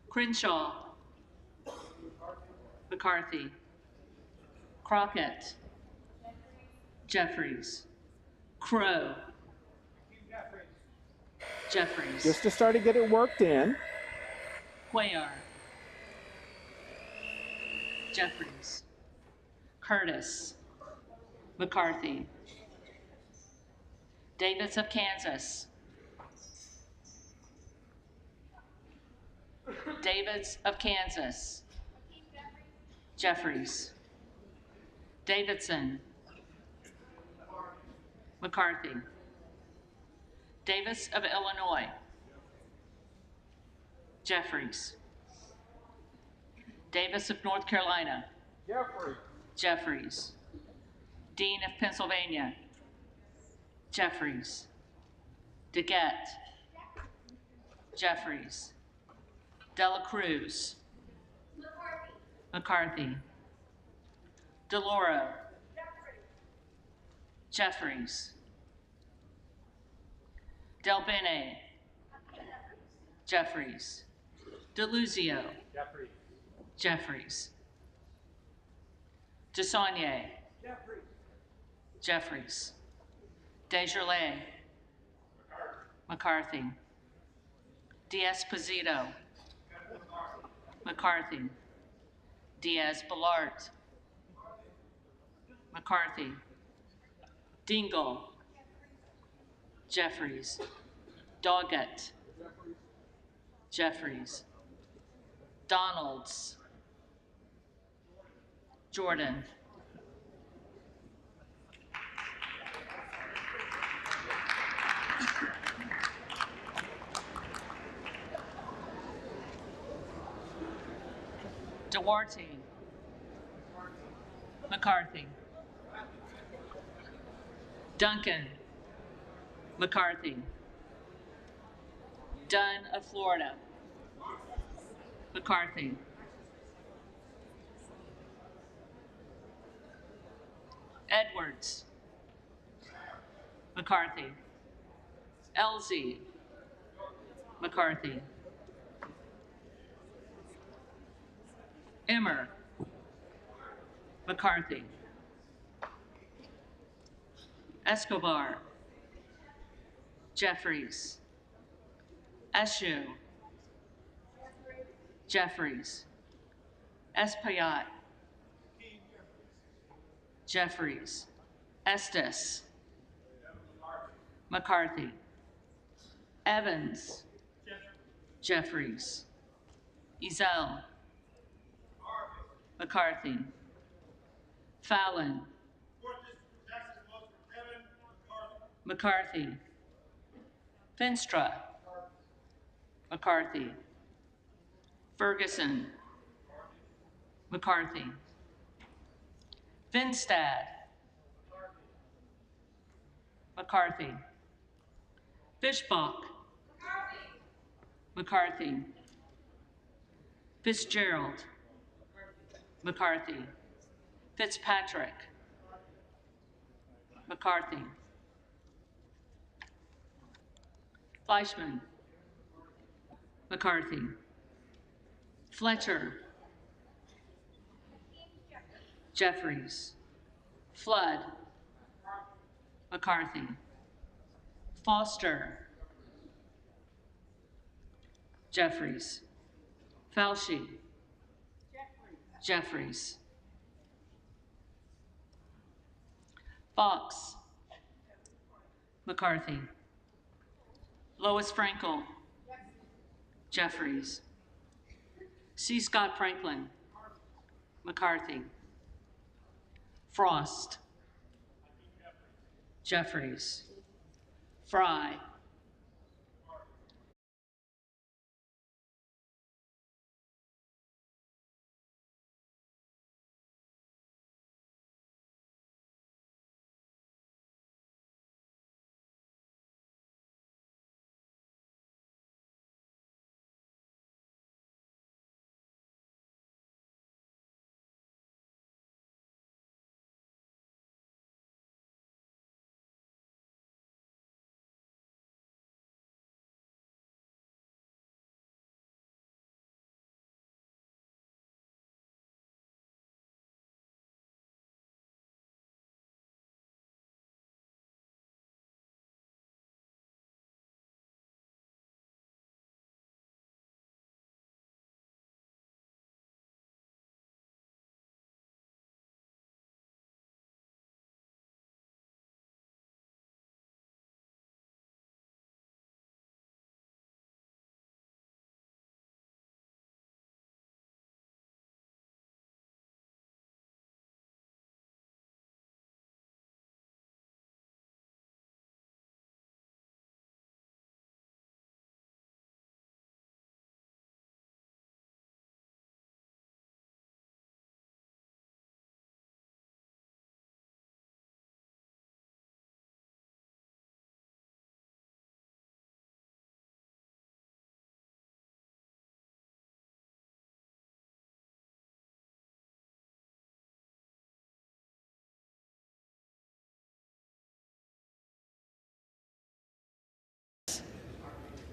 Crenshaw. McCarthy. Crockett. Jeffries. Crow. Jeffries. Just to start to get it worked in. Cuellar. Jeffries. Curtis. McCarthy. Davis of Kansas. Davids of Kansas. Jeffries. Davidson. McCarthy. Davis of Illinois. Jeffries. Davis of North Carolina. Jeffries. Dean of Pennsylvania. Jeffries. DeGette. Jeffries. Dela Cruz. McCarthy. DeLauro. Jeffries. Del Bene. Jeffries. DeLuzio. Jeffries. DeSaulnier. Jeffries. Desjardins. McCarthy. D'Esposito. McCarthy. Diaz-Balart. McCarthy. Dingle. Jeffries. Doggett. Jeffries. Donalds. Jordan. Duarte. McCarthy. Duncan. McCarthy. Dunn of Florida. McCarthy. Edwards. McCarthy. Elsie. McCarthy. Emmer. McCarthy. Escobar. Jeffries. Eshoo. Jeffries. Espaillat. Jeffries. Estes. McCarthy. Evans. Jeffries. Ezell. McCarthy. Fallon. McCarthy. Finstra. McCarthy. Ferguson. McCarthy. Finstad. McCarthy. Fishbach. McCarthy. Fitzgerald. McCarthy. Fitzpatrick. McCarthy. Fleischman. McCarthy. Fletcher. Jeffries. Flood. McCarthy. Foster. Jeffries. Fauci. Jeffries. Fox. McCarthy. Lois Frankel. Jeffries. C. Scott Franklin. McCarthy. Frost. Jeffries. Fry.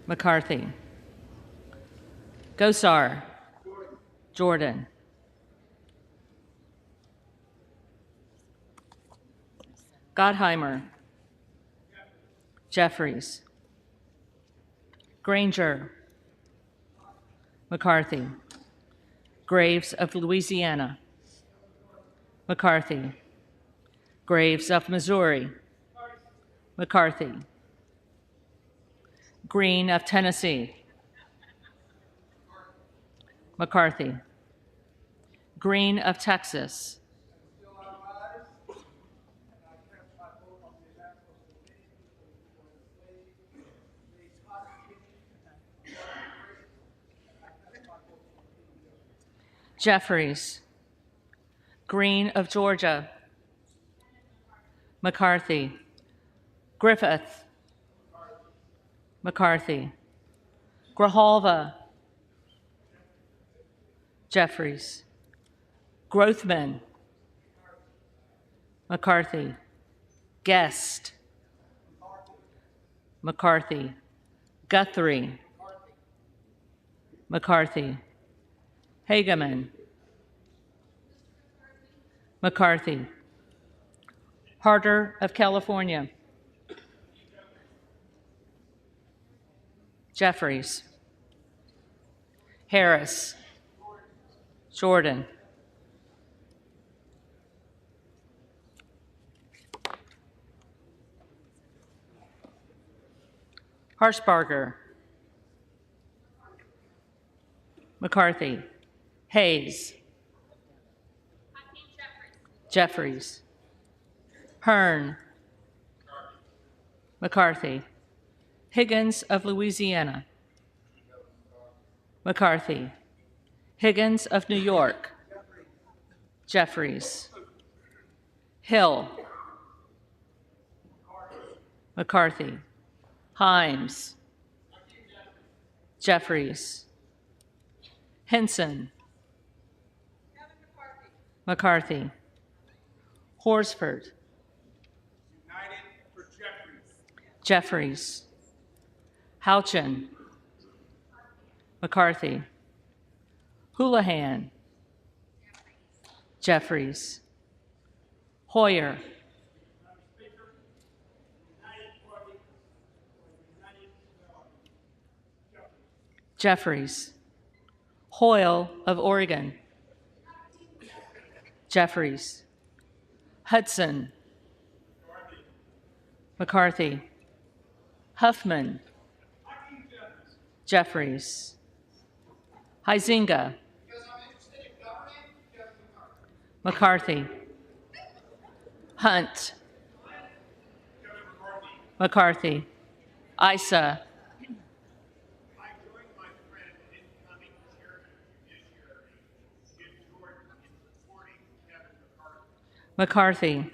McCarthy. Gosar. Jordan. Gottheimer. Jeffries. Granger. McCarthy. Graves of Louisiana. McCarthy. Graves of Missouri. McCarthy. Green of Tennessee. McCarthy. Green of Texas. Jeffries. Green of Georgia. McCarthy. Griffith. McCarthy. Grijalva. Jeffries. Grothman. McCarthy. Guest. McCarthy. Guthrie. McCarthy. Hageman. McCarthy. Harder of California. Jeffries. Harris. Jordan. Harshbarger. McCarthy. Hayes. Jeffries. Hearn. McCarthy. Higgins of Louisiana. McCarthy. Higgins of New York. Jeffries. Hill. McCarthy. Himes. Jeffries. Henson. McCarthy. Horsford. Jeffries. Houchin. McCarthy. Houlihan. Jeffries. Hoyer. Jeffries. Hoyle of Oregon. Jeffries. Hudson. McCarthy. Huffman. Jeffries. Huizinga. McCarthy. Hunt. McCarthy. Issa. McCarthy.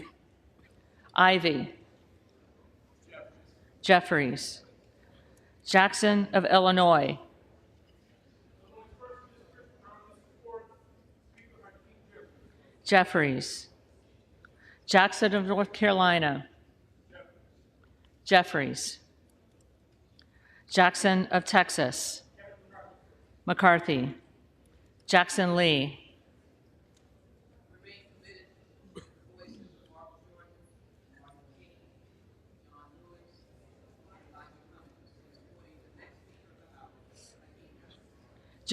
Ivy. Jeffries. Jackson of Illinois. Jeffries. Jackson of North Carolina. Jeffries. Jackson of Texas. McCarthy. Jackson Lee.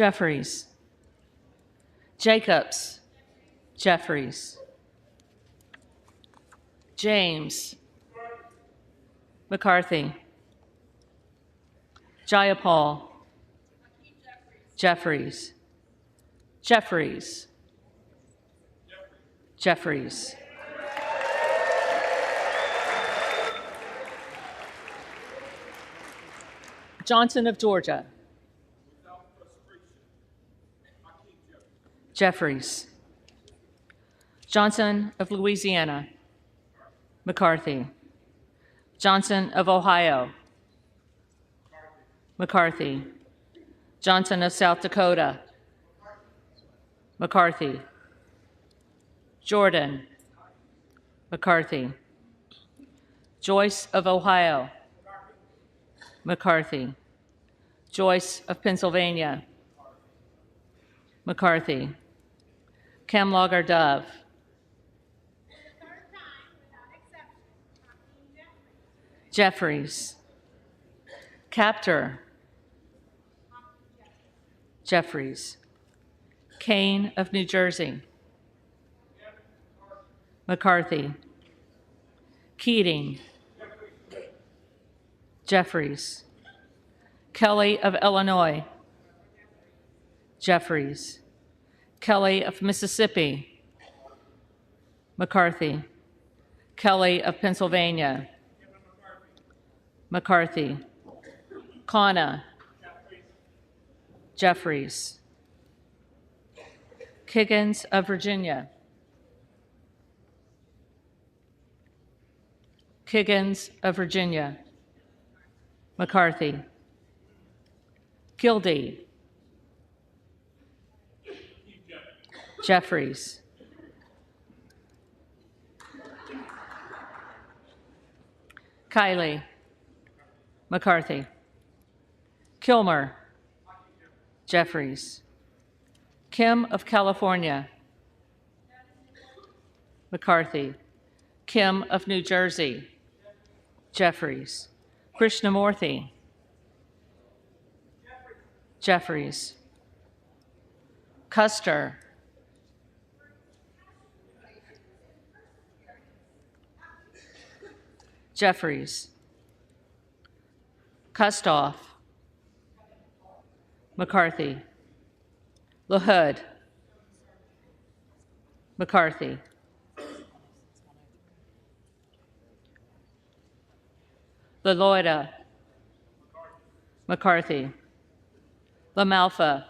Jeffries. Jacobs. Jeffries. James. McCarthy. Jayapal. Jeffries. Jeffries. Jeffries. Johnson of Georgia. Jeffries. Johnson of Louisiana. McCarthy. Johnson of Ohio. McCarthy. Johnson of South Dakota. McCarthy. Jordan. McCarthy. Joyce of Ohio. McCarthy. Joyce of Pennsylvania. McCarthy. Kemlager Dove. Jeffries. Captor. Jeffries. Kane of New Jersey. McCarthy. Keating. Jeffries. Kelly of Illinois. Jeffries. Kelly of Mississippi. McCarthy. Kelly of Pennsylvania. McCarthy. Khanna. Jeffries. Kiggins of Virginia. Kiggins of Virginia. McCarthy. Gildee. Jeffries. Kiley. McCarthy. Kilmer. Jeffries. Kim of California. McCarthy. Kim of New Jersey. Jeffries. Krishnamurthy. Jeffries. Custer. Jeffries. Kustoff. McCarthy. LaHood. McCarthy. LaLoida. McCarthy. LaMalfa.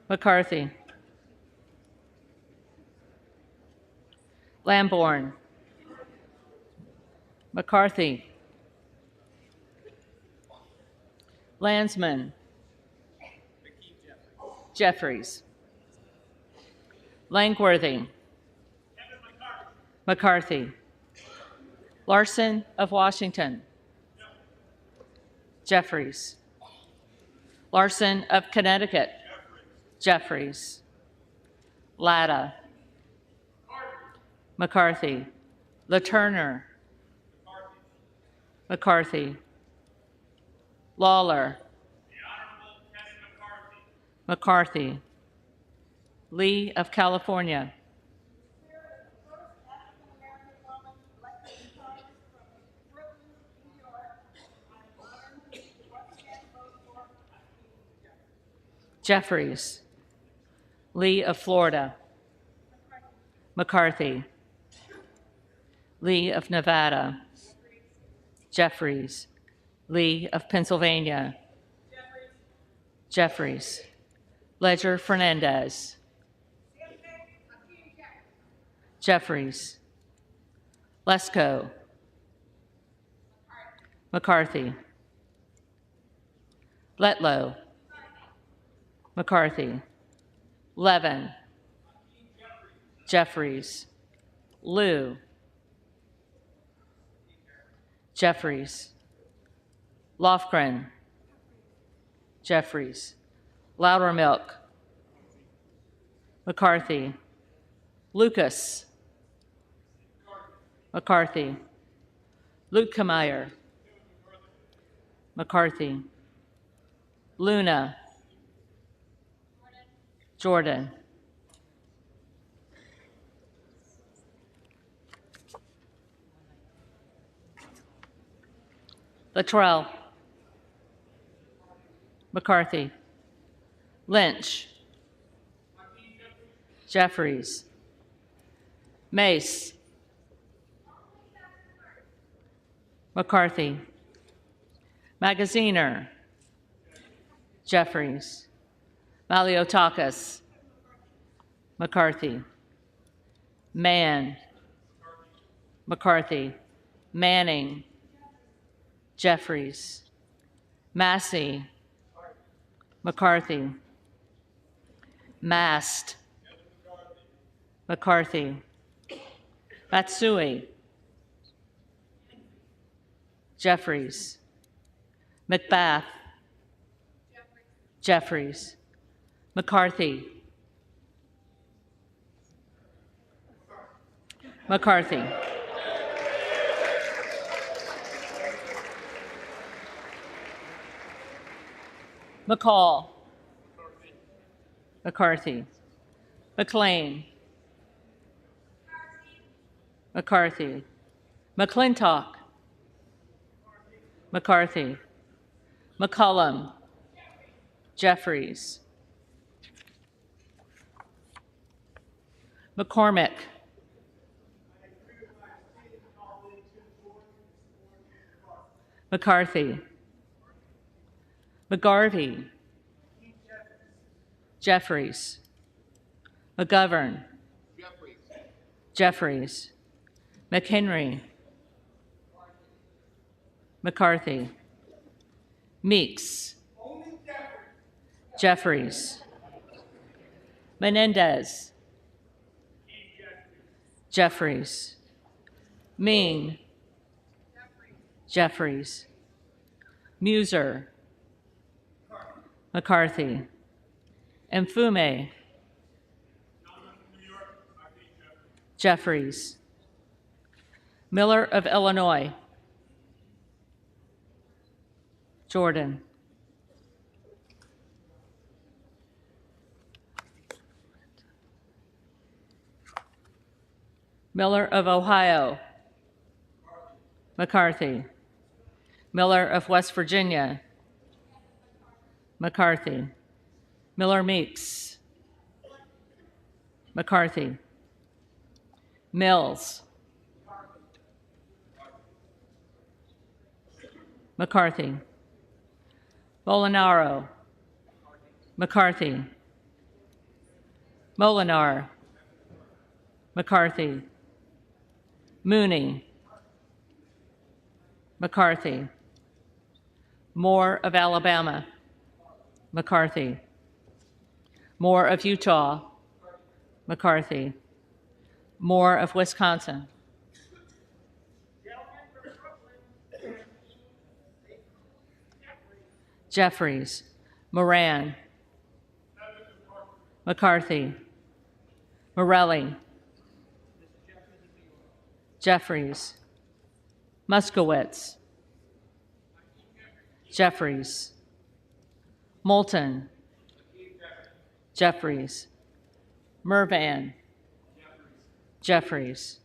McCarthy. Lamborn. McCarthy. Landsman. Jeffries. Langworthy. McCarthy. Larson of Washington. Jeffries. Larson of Connecticut. Jeffries. Latta. McCarthy. LaTurner. McCarthy. Lawler. McCarthy. Lee of California. Jeffries. Lee of Florida. McCarthy. Lee of Nevada. Jeffries. Lee of Pennsylvania. Jeffries. Ledger Fernandez. Jeffries. Lesko. McCarthy. Letlow. McCarthy. Levin. Jeffries. Liu. Jeffries. Lofgren. Jeffries. Loudermilk. McCarthy. Lucas. McCarthy. Luetkemeyer. McCarthy. Luna. Jordan. Luttrell. McCarthy. Lynch. Jeffries. Mace. McCarthy. Magaziner. Jeffries. Maliotakis. McCarthy. Mann. McCarthy. Manning. Jeffries. Massey. McCarthy. Mast. McCarthy. Matsui. Jeffries. McBath. Jeffries. McCarthy. McCarthy. McCall. McCarthy. McLean. McCarthy. McClintock. McCarthy. McCollum. Jeffries. McCormick. McCarthy. McGarvey. Jeffries. McGovern. Jeffries. McHenry. McCarthy. Meeks. Jeffries. Menendez. Jeffries. Ming. Jeffries. Muser. McCarthy. Mfume. Jeffries. Miller of Illinois. Jordan. Miller of Ohio. McCarthy. Miller of West Virginia. McCarthy. Miller Meeks. McCarthy. Mills. McCarthy. Molinaro. McCarthy. Molinar. McCarthy. Mooney. McCarthy. Moore of Alabama. McCarthy. Moore of Utah. McCarthy. Moore of Wisconsin. Jeffries. Moran. McCarthy. Morelli. Jeffries. Muskowitz. Jeffries. Moulton. Jeffries. Mervan. Jeffries.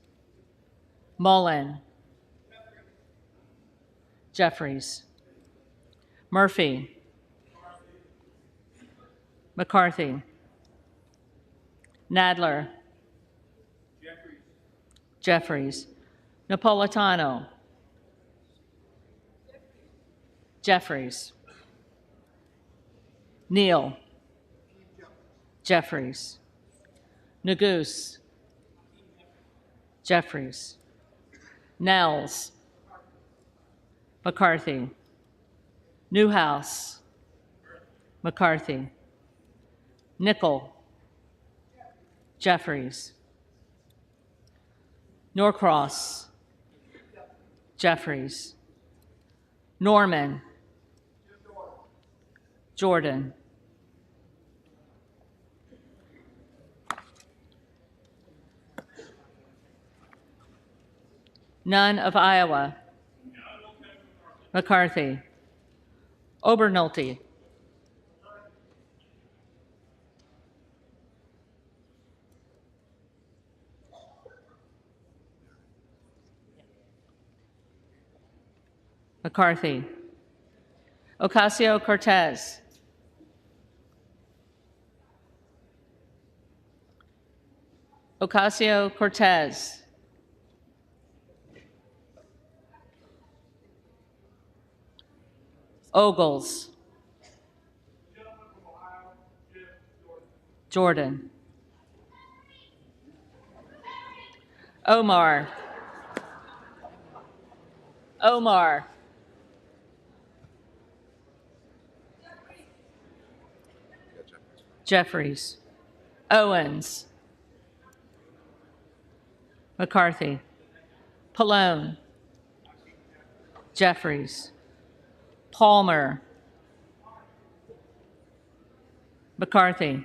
Mullen. Jeffries. Murphy. McCarthy. Nadler. Jeffries. Napolitano. Jeffries. Neal. Jeffries. Neguse. Jeffries. Nels. McCarthy. Newhouse. McCarthy. Nickel. Jeffries. Norcross. Jeffries. Norman. Jordan. None of Iowa. McCarthy. Obernolte. McCarthy. Ocasio-Cortez. Ocasio-Cortez. Ogles. Jordan. Omar. Omar. Jeffries. Owens. McCarthy. Pallone. Jeffries. Palmer. McCarthy.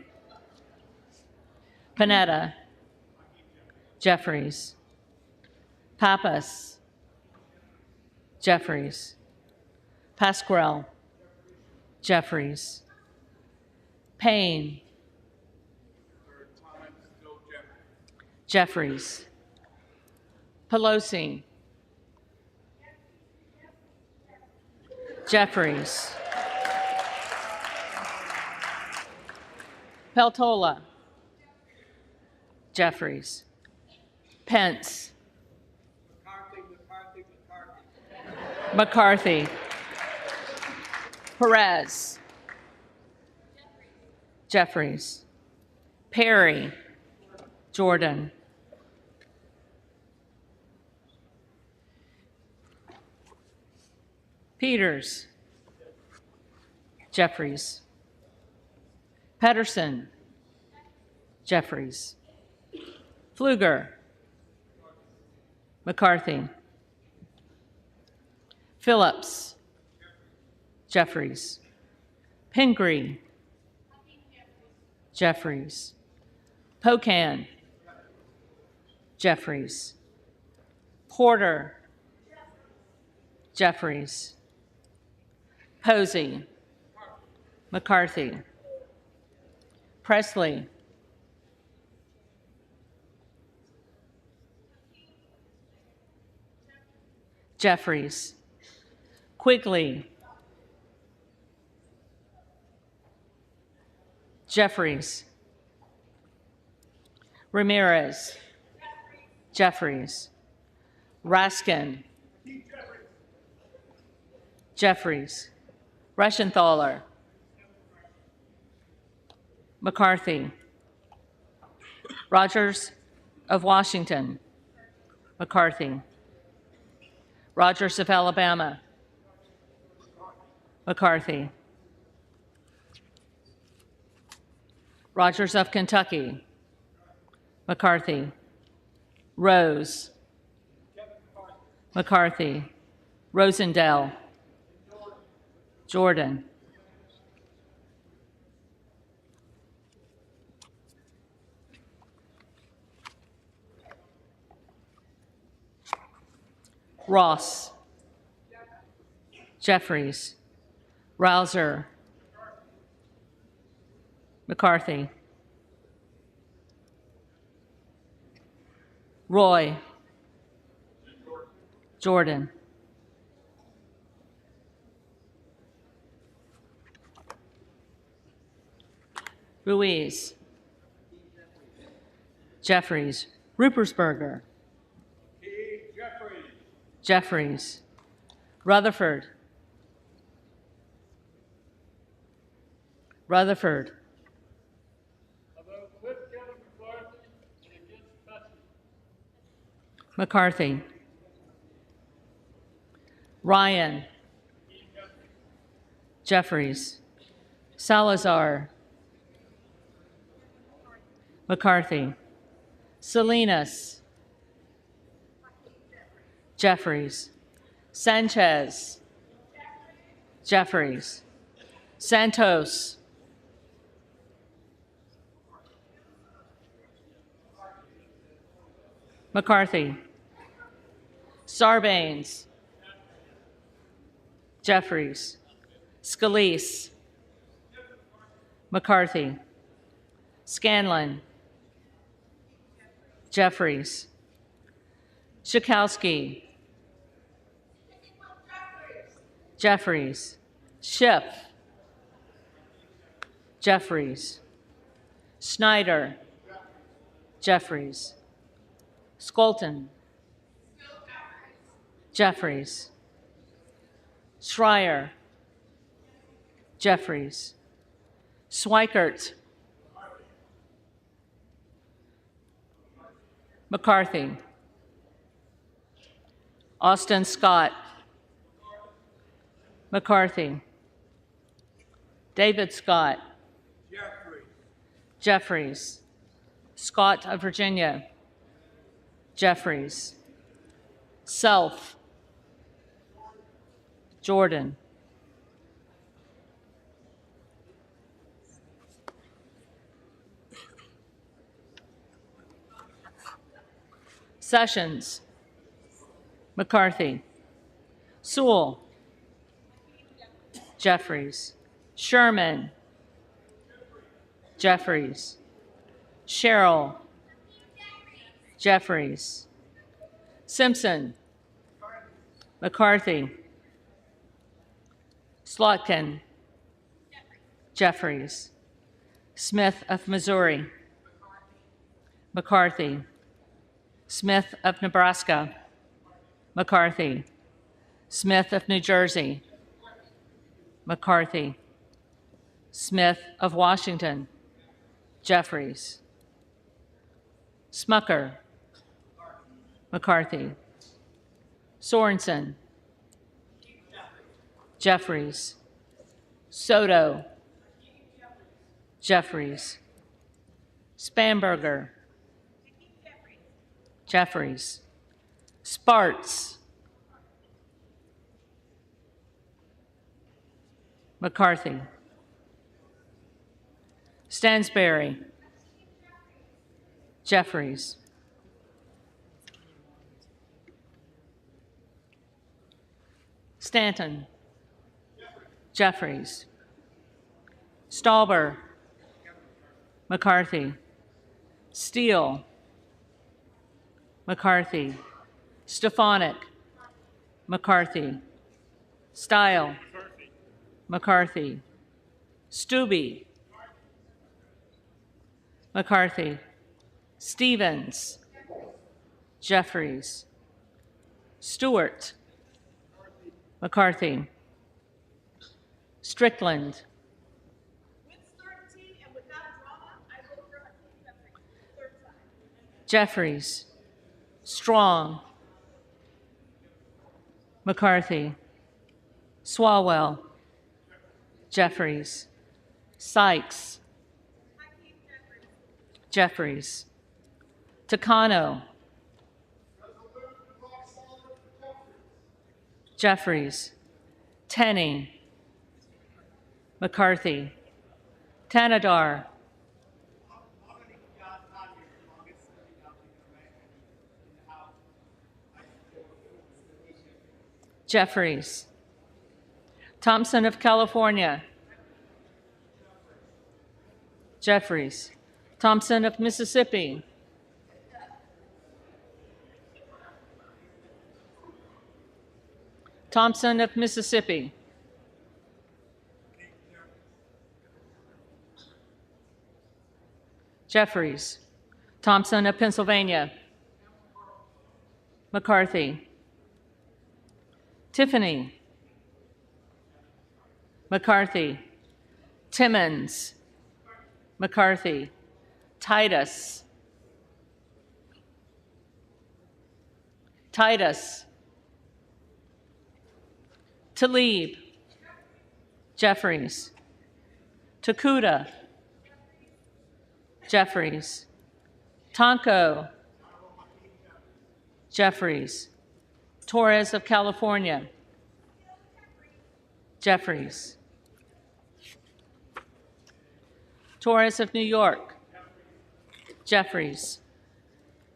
Panetta. Jeffries. Pappas. Jeffries. Pasquarell. Jeffries. Payne. Jeffries. Pelosi. Jeffries. Peltola. Jeffries. Pence. McCarthy. Perez. Jeffries. Perry. Jordan. Peters. Jeffries. Pedersen. Jeffries. Pfluger. McCarthy. Phillips. Jeffries. Pingree. Jeffries. Pocan. Jeffries. Porter. Jeffries. Posey. McCarthy. Presley. Jeffries. Quigley. Jeffries. Ramirez. Jeffries. Raskin. Jeffries. Reschenthaler. McCarthy. Rogers of Washington. McCarthy. Rogers of Alabama. McCarthy. Rogers of Kentucky. McCarthy. Rose. McCarthy. Rosendale. Jordan. Ross. Jeffries. Rouser. McCarthy. Roy. Jordan. Ruiz. Jeffries. Rupersberger. Jeffries. Rutherford. Rutherford. McCarthy. Ryan. Jeffries. Salazar. McCarthy. Salinas. Jeffries. Sanchez. Jeffries. Santos. McCarthy. Sarbanes. Jeffries. Scalise. McCarthy. Scanlon. Jeffries. Schakowsky. Jeffries. Schiff. Jeffries. Snyder. Jeffries. Skolton. Jeffries. Schreier. Jeffries. Schweikert. McCarthy. Austin Scott. McCarthy. David Scott. Jeffries. Scott of Virginia. Jeffries. Self. Jordan. Sessions. McCarthy. Sewell. Jeffries. Sherman. Jeffries. Sherrill. Jeffries. Simpson. McCarthy. Slotkin. Jeffries. Smith of Missouri. McCarthy. Smith of Nebraska. McCarthy. Smith of New Jersey. McCarthy. Smith of Washington. Jeffries. Smucker. McCarthy. Sorensen. Jeffries. Soto. Jeffries. Spanberger. Jeffries. Sparts. McCarthy. Stansberry. Jeffries. Stanton. Jeffries. Stauber. McCarthy. Steele. McCarthy. Stefanik. McCarthy. Style. McCarthy. Stubbe. McCarthy. Stevens. Jeffries. Stewart. McCarthy. Strickland. Jeffries. Strong. McCarthy. Swalwell. Jeffries. Sykes. Jeffries. Takano. Jeffries. Tenney. McCarthy. Tanadar. Jeffries. Thompson of California. Jeffries. Thompson of Mississippi. Thompson of Mississippi. Jeffries. Thompson of Pennsylvania. McCarthy. Tiffany. McCarthy. Timmons. McCarthy. Titus. Titus. Talib. Jeffries. Takuda. Jeffries. Tonko. Jeffries. Torres of California. Jeffries. Torres of New York. Jeffries.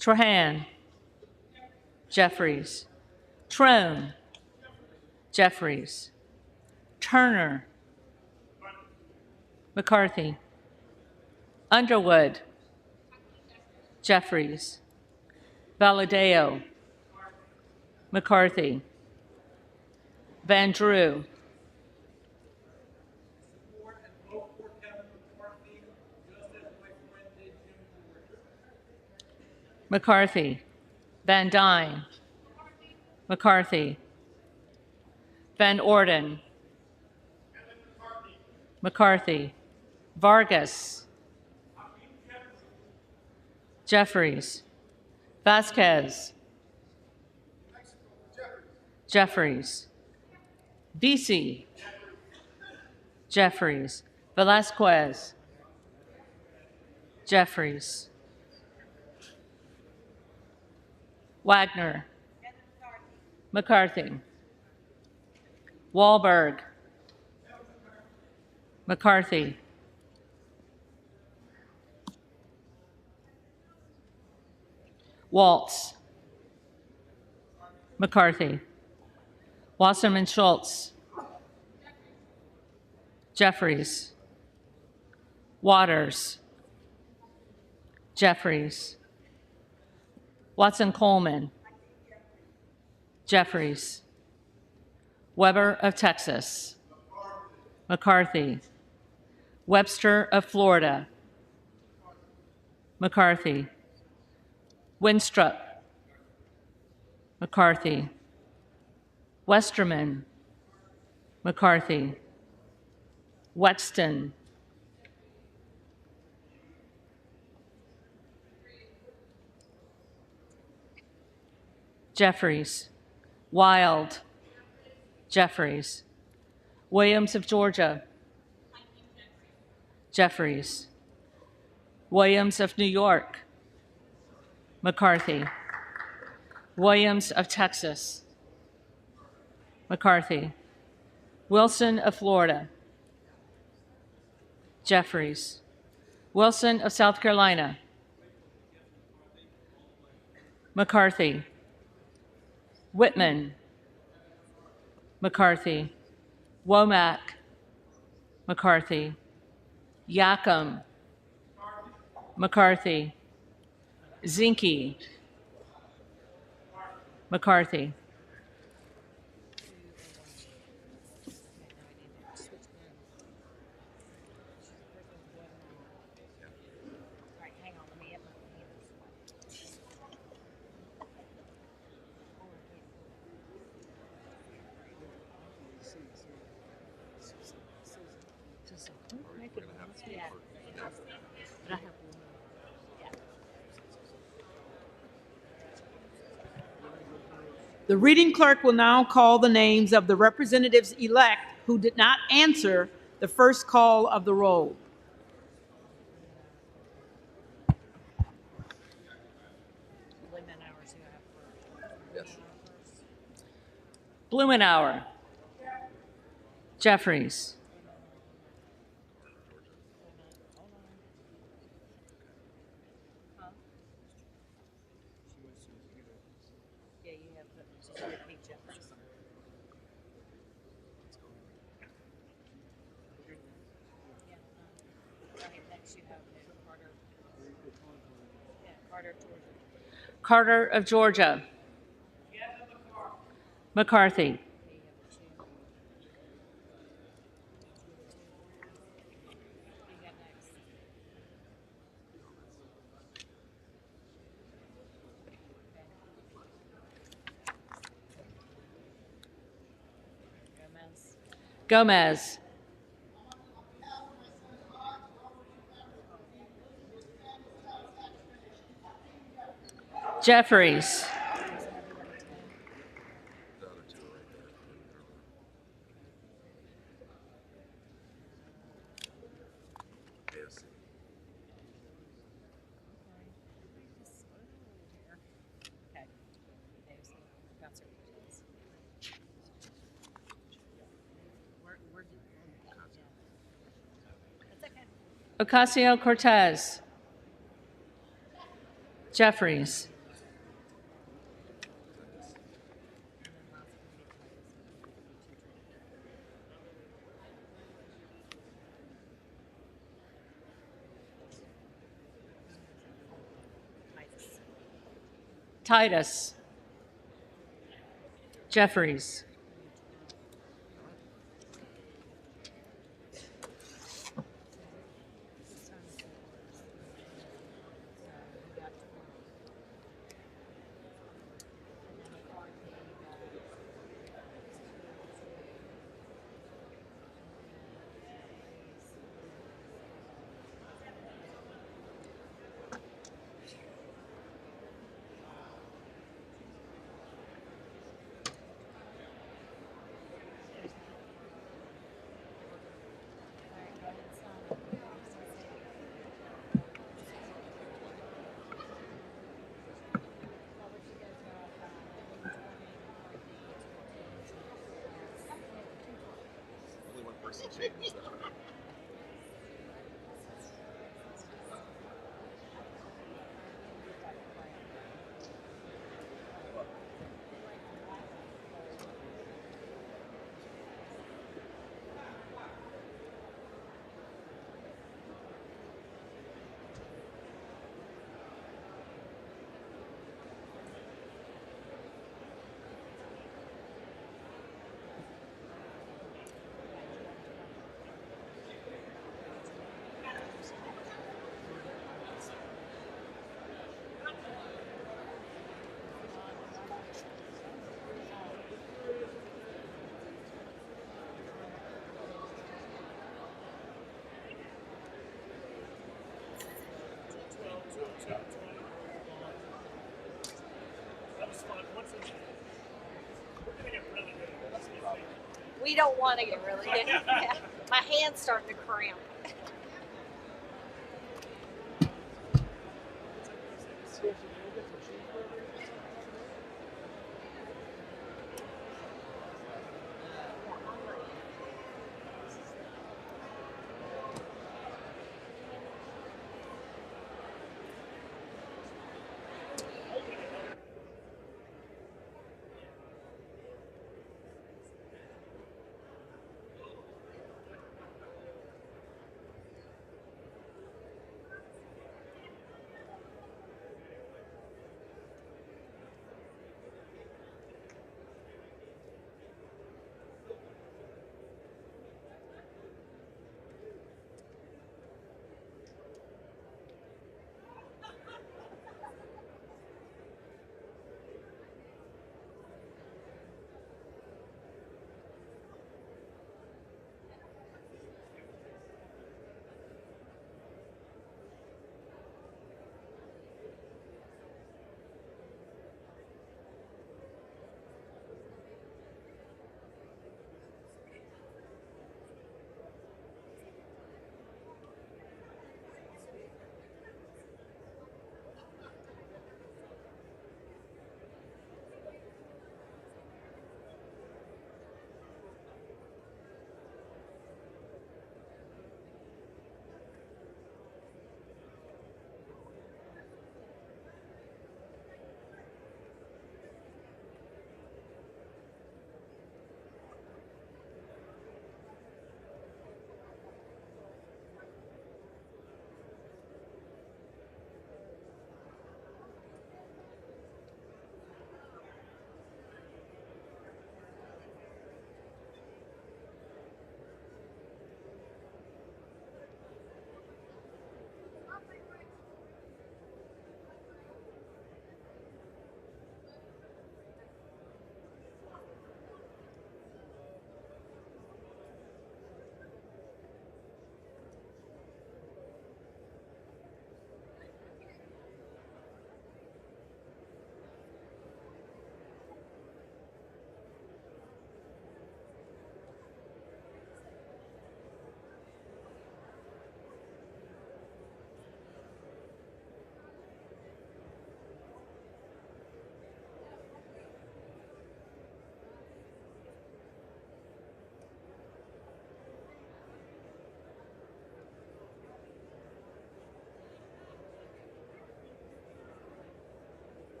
Trahan. Jeffries. Trone. Jeffries. Turner. McCarthy. Underwood. Jeffries. Valadeo. McCarthy. Van Drew. McCarthy. Van Dyne. McCarthy. Van Orden. McCarthy. Vargas. Jeffries. Vasquez. Jeffries. Vesey. Jeffries. Velasquez. Jeffries. Wagner. McCarthy. Wahlberg, McCarthy, Waltz, McCarthy, Wasserman Schultz, Jeffries, Waters, Jeffries, Watson Coleman, Jeffries, Weber of Texas, McCarthy, Webster of Florida, McCarthy, Winstrup, McCarthy, Westerman, McCarthy, Wexton, Jeffries, Wild, Jeffries, Williams of Georgia, Jeffries, Williams of New York, McCarthy, Williams of Texas, McCarthy, Wilson of Florida, Jeffries, Wilson of South Carolina, McCarthy, Whitman, McCarthy, Womack, McCarthy, Yacom, McCarthy, Zinke, McCarthy. The reading clerk will now call the names of the representatives-elect who did not answer the first call of the roll. Blumenauer, Jeffries, Carter of Georgia, McCarthy, Gomez, Jeffries, Ocasio-Cortez, Jeffries, Titus, Jeffries, We don't want to get really good. Yeah. My hand's starting to cramp.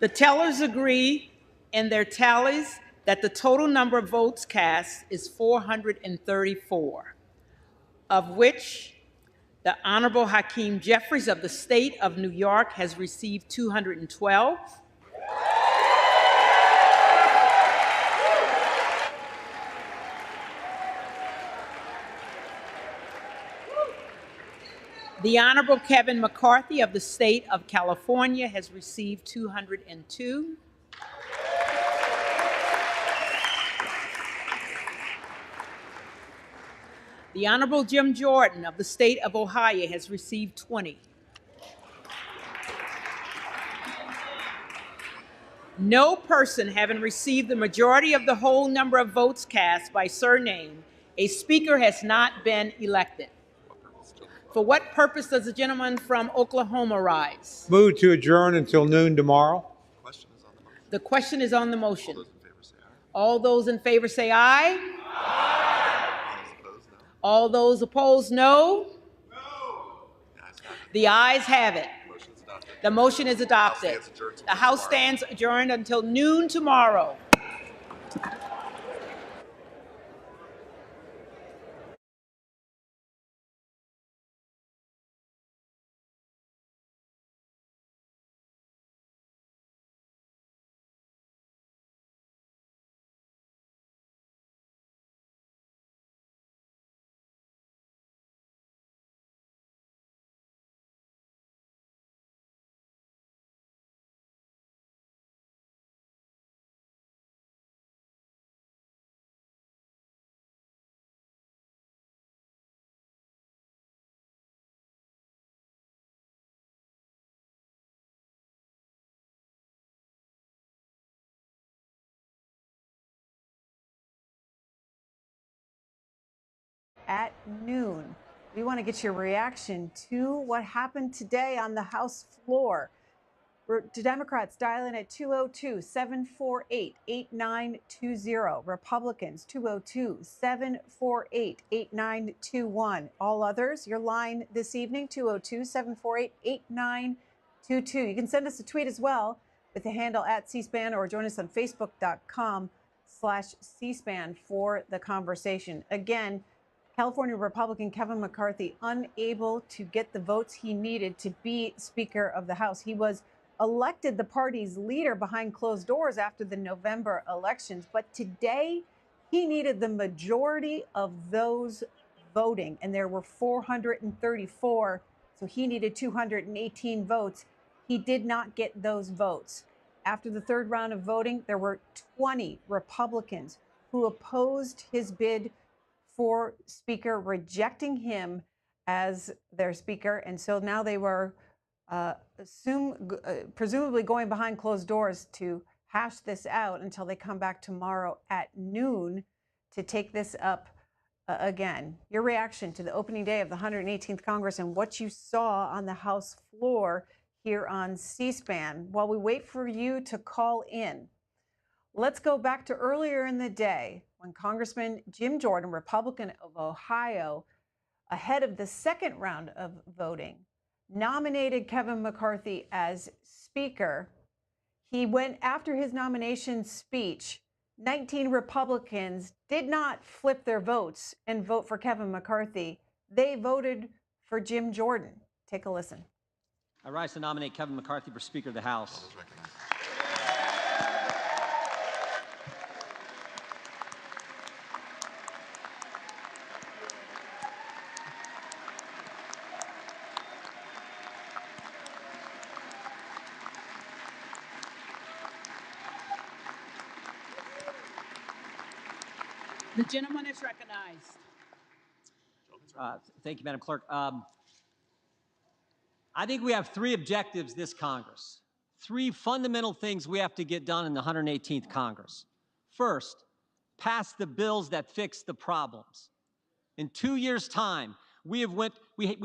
The tellers agree in their tallies that the total number of votes cast is 434, of which the Honorable Hakeem Jeffries of the State of New York has received 212. The Honorable Kevin McCarthy of the State of California has received 202. The Honorable Jim Jordan of the State of Ohio has received 20. No person having received the majority of the whole number of votes cast by surname, a speaker has not been elected. For what purpose does the gentleman from Oklahoma rise? Move to adjourn until noon tomorrow. The question is on the motion. All those in favor say aye. All those opposed, no. The ayes have it. The motion is adopted. The House stands adjourned until noon tomorrow. At noon. We want to get your reaction to what happened today on the House floor. Democrats dial in at 202-748-8920. Republicans 202-748-8921. All others, your line this evening 202-748-8922. You can send us a tweet as well with the handle at C-SPAN or join us on Facebook.com/C-SPAN for the conversation. Again, California Republican Kevin McCarthy unable to get the votes he needed to be Speaker of the House. He was elected the party's leader behind closed doors after the November elections, but today he needed the majority of those voting, and there were 434, so he needed 218 votes. He did not get those votes. After the third round of voting, there were 20 Republicans who opposed his bid for Speaker, rejecting him as their Speaker. And so now they were presumably going behind closed doors to hash this out until they come back tomorrow at noon to take this up again. Your reaction to the opening day of the 118th Congress and what you saw on the House floor here on C-SPAN. While we wait for you to call in, let's go back to earlier in the day when Congressman Jim Jordan, Republican of Ohio, ahead of the second round of voting, nominated Kevin McCarthy as Speaker. He went after his nomination speech. 19 Republicans did not flip their votes and vote for Kevin McCarthy. They voted for Jim Jordan. Take a listen. I rise to nominate Kevin McCarthy for Speaker of the House. The gentleman is recognized. Thank you, Madam Clerk. I think we have three objectives this Congress, three fundamental things we have to get done in the 118th Congress. First, pass the bills that fix the problems. In 2 years' time, we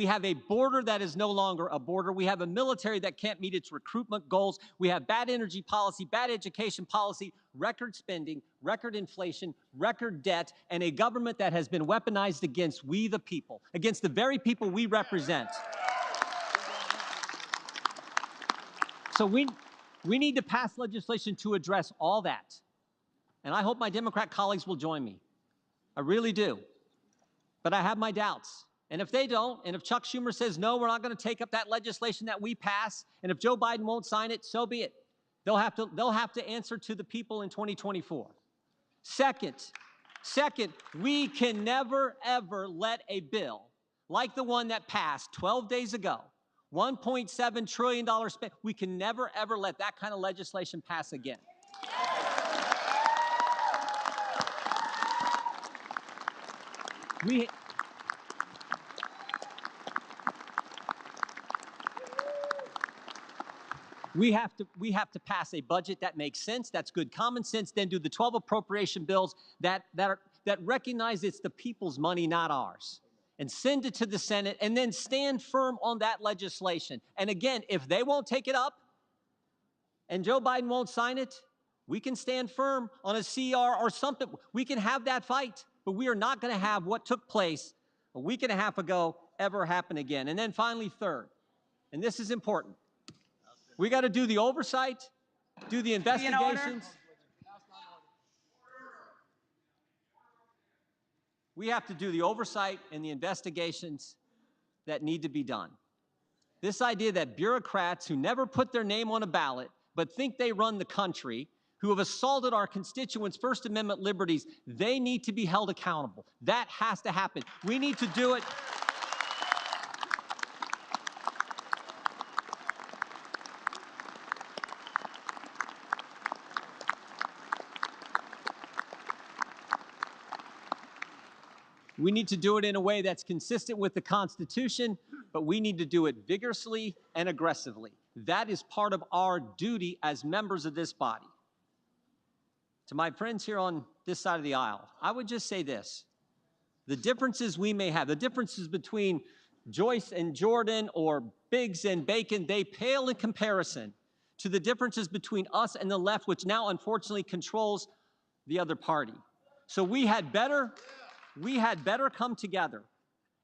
have a border that is no longer a border. We have a military that can't meet its recruitment goals. We have bad energy policy, bad education policy, record spending, record inflation, record debt, and a government that has been weaponized against we the people, against the very people we represent. So we We need to pass legislation to address all that. And I hope my Democrat colleagues will join me. I really do. But I have my doubts. And if they don't, and if Chuck Schumer says, no, we're not going to take up that legislation that we pass, and if Joe Biden won't sign it, so be it. They'll have to answer to the people in 2024. Second, we can never, ever let a bill like the one that passed 12 days ago, $1.7 trillion spent, we can never, ever let that kind of legislation pass again. We have to pass a budget that makes sense, that's good common sense, then do the 12 appropriation bills that recognize it's the people's money, not ours, and send it to the Senate, and then stand firm on that legislation. And again, if they won't take it up and Joe Biden won't sign it, we can stand firm on a CR or something. We can have that fight, but we are not going to have what took place a week and a half ago ever happen again. And then finally, third, and this is important, we got to do the oversight, do the investigations. We have to do the oversight and the investigations that need to be done. This idea that bureaucrats who never put their name on a ballot but think they run the country, who have assaulted our constituents' First Amendment liberties, they need to be held accountable. That has to happen. We need to do it. We need to do it in a way that's consistent with the Constitution, but we need to do it vigorously and aggressively. That is part of our duty as members of this body. To my friends here on this side of the aisle, I would just say this. The differences we may have, the differences between Joyce and Jordan or Biggs and Bacon, they pale in comparison to the differences between us and the left, which now unfortunately controls the other party. So we had better come together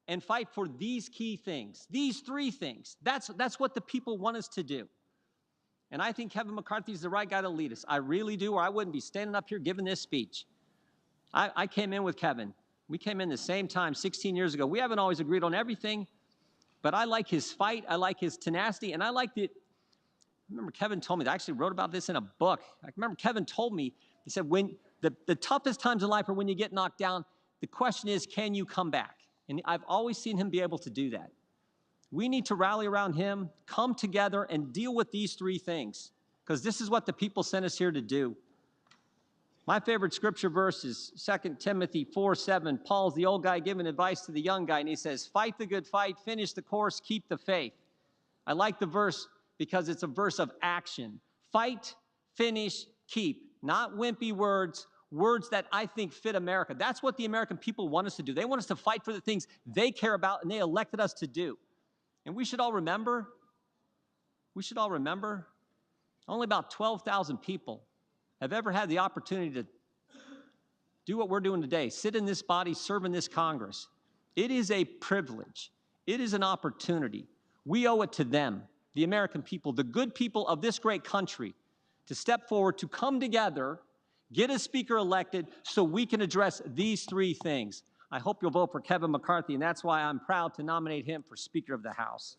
and fight for these key things, these three things. That's what the people want us to do. And I think Kevin McCarthy is the right guy to lead us. I really do, or I wouldn't be standing up here giving this speech. I came in with Kevin. We came in the same time 16 years ago. We haven't always agreed on everything, but I like his fight. I like his tenacity, and I like I remember Kevin told me, I actually wrote about this in a book. I remember Kevin told me, he said, when the toughest times in life are when you get knocked down, the question is, can you come back? And I've always seen him be able to do that. We need to rally around him, come together, and deal with these three things, because this is what the people sent us here to do. My favorite scripture verse is 2 Timothy 4:7. Paul's the old guy giving advice to the young guy, and he says, fight the good fight, finish the course, keep the faith. I like the verse because it's a verse of action. Fight, finish, keep. Not wimpy words, words that I think fit America. That's what the American people want us to do. They want us to fight for the things they care about and they elected us to do. And we should all remember, only about 12,000 people have ever had the opportunity to do what we're doing today, sit in this body, serve in this Congress. It is a privilege. It is an opportunity. We owe it to them, the American people, the good people of this great country, to step forward, to come together, get a speaker elected so we can address these three things. I hope you'll vote for Kevin McCarthy, and that's why I'm proud to nominate him for Speaker of the House.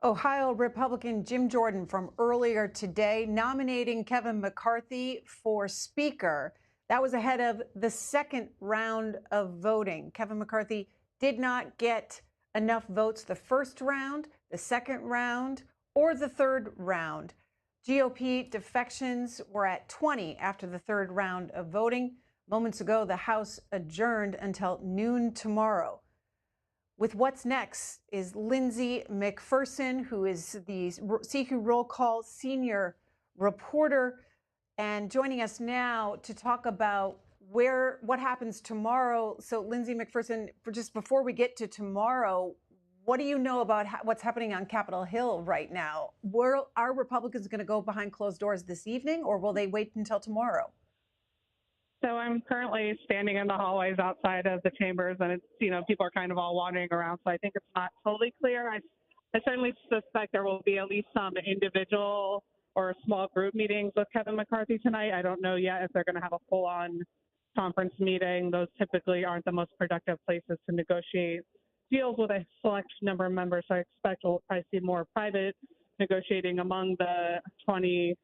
Ohio Republican Jim Jordan from earlier today nominating Kevin McCarthy for Speaker. That was ahead of the second round of voting. Kevin McCarthy did not get enough votes the first round, the second round, or the third round. GOP defections were at 20 after the third round of voting. Moments ago, the House adjourned until noon tomorrow. With what's next is Lindsay McPherson, who is the CQ Roll Call senior reporter, and joining us now to talk about what happens tomorrow. So Lindsay McPherson, just before we get to tomorrow, What do you know about what's happening on Capitol Hill right now? Are Republicans going to go behind closed doors this evening, or will they wait until tomorrow? So I'm currently standing in the hallways outside of the chambers, and it's, people are kind of all wandering around. So I think it's not totally clear. I certainly suspect there will be at least some individual or small group meetings with Kevin McCarthy tonight. I don't know yet if they're going to have a full-on conference meeting. Those typically aren't the most productive places to negotiate deals with a select number of members. So I expect we'll probably see more private negotiating among the 20,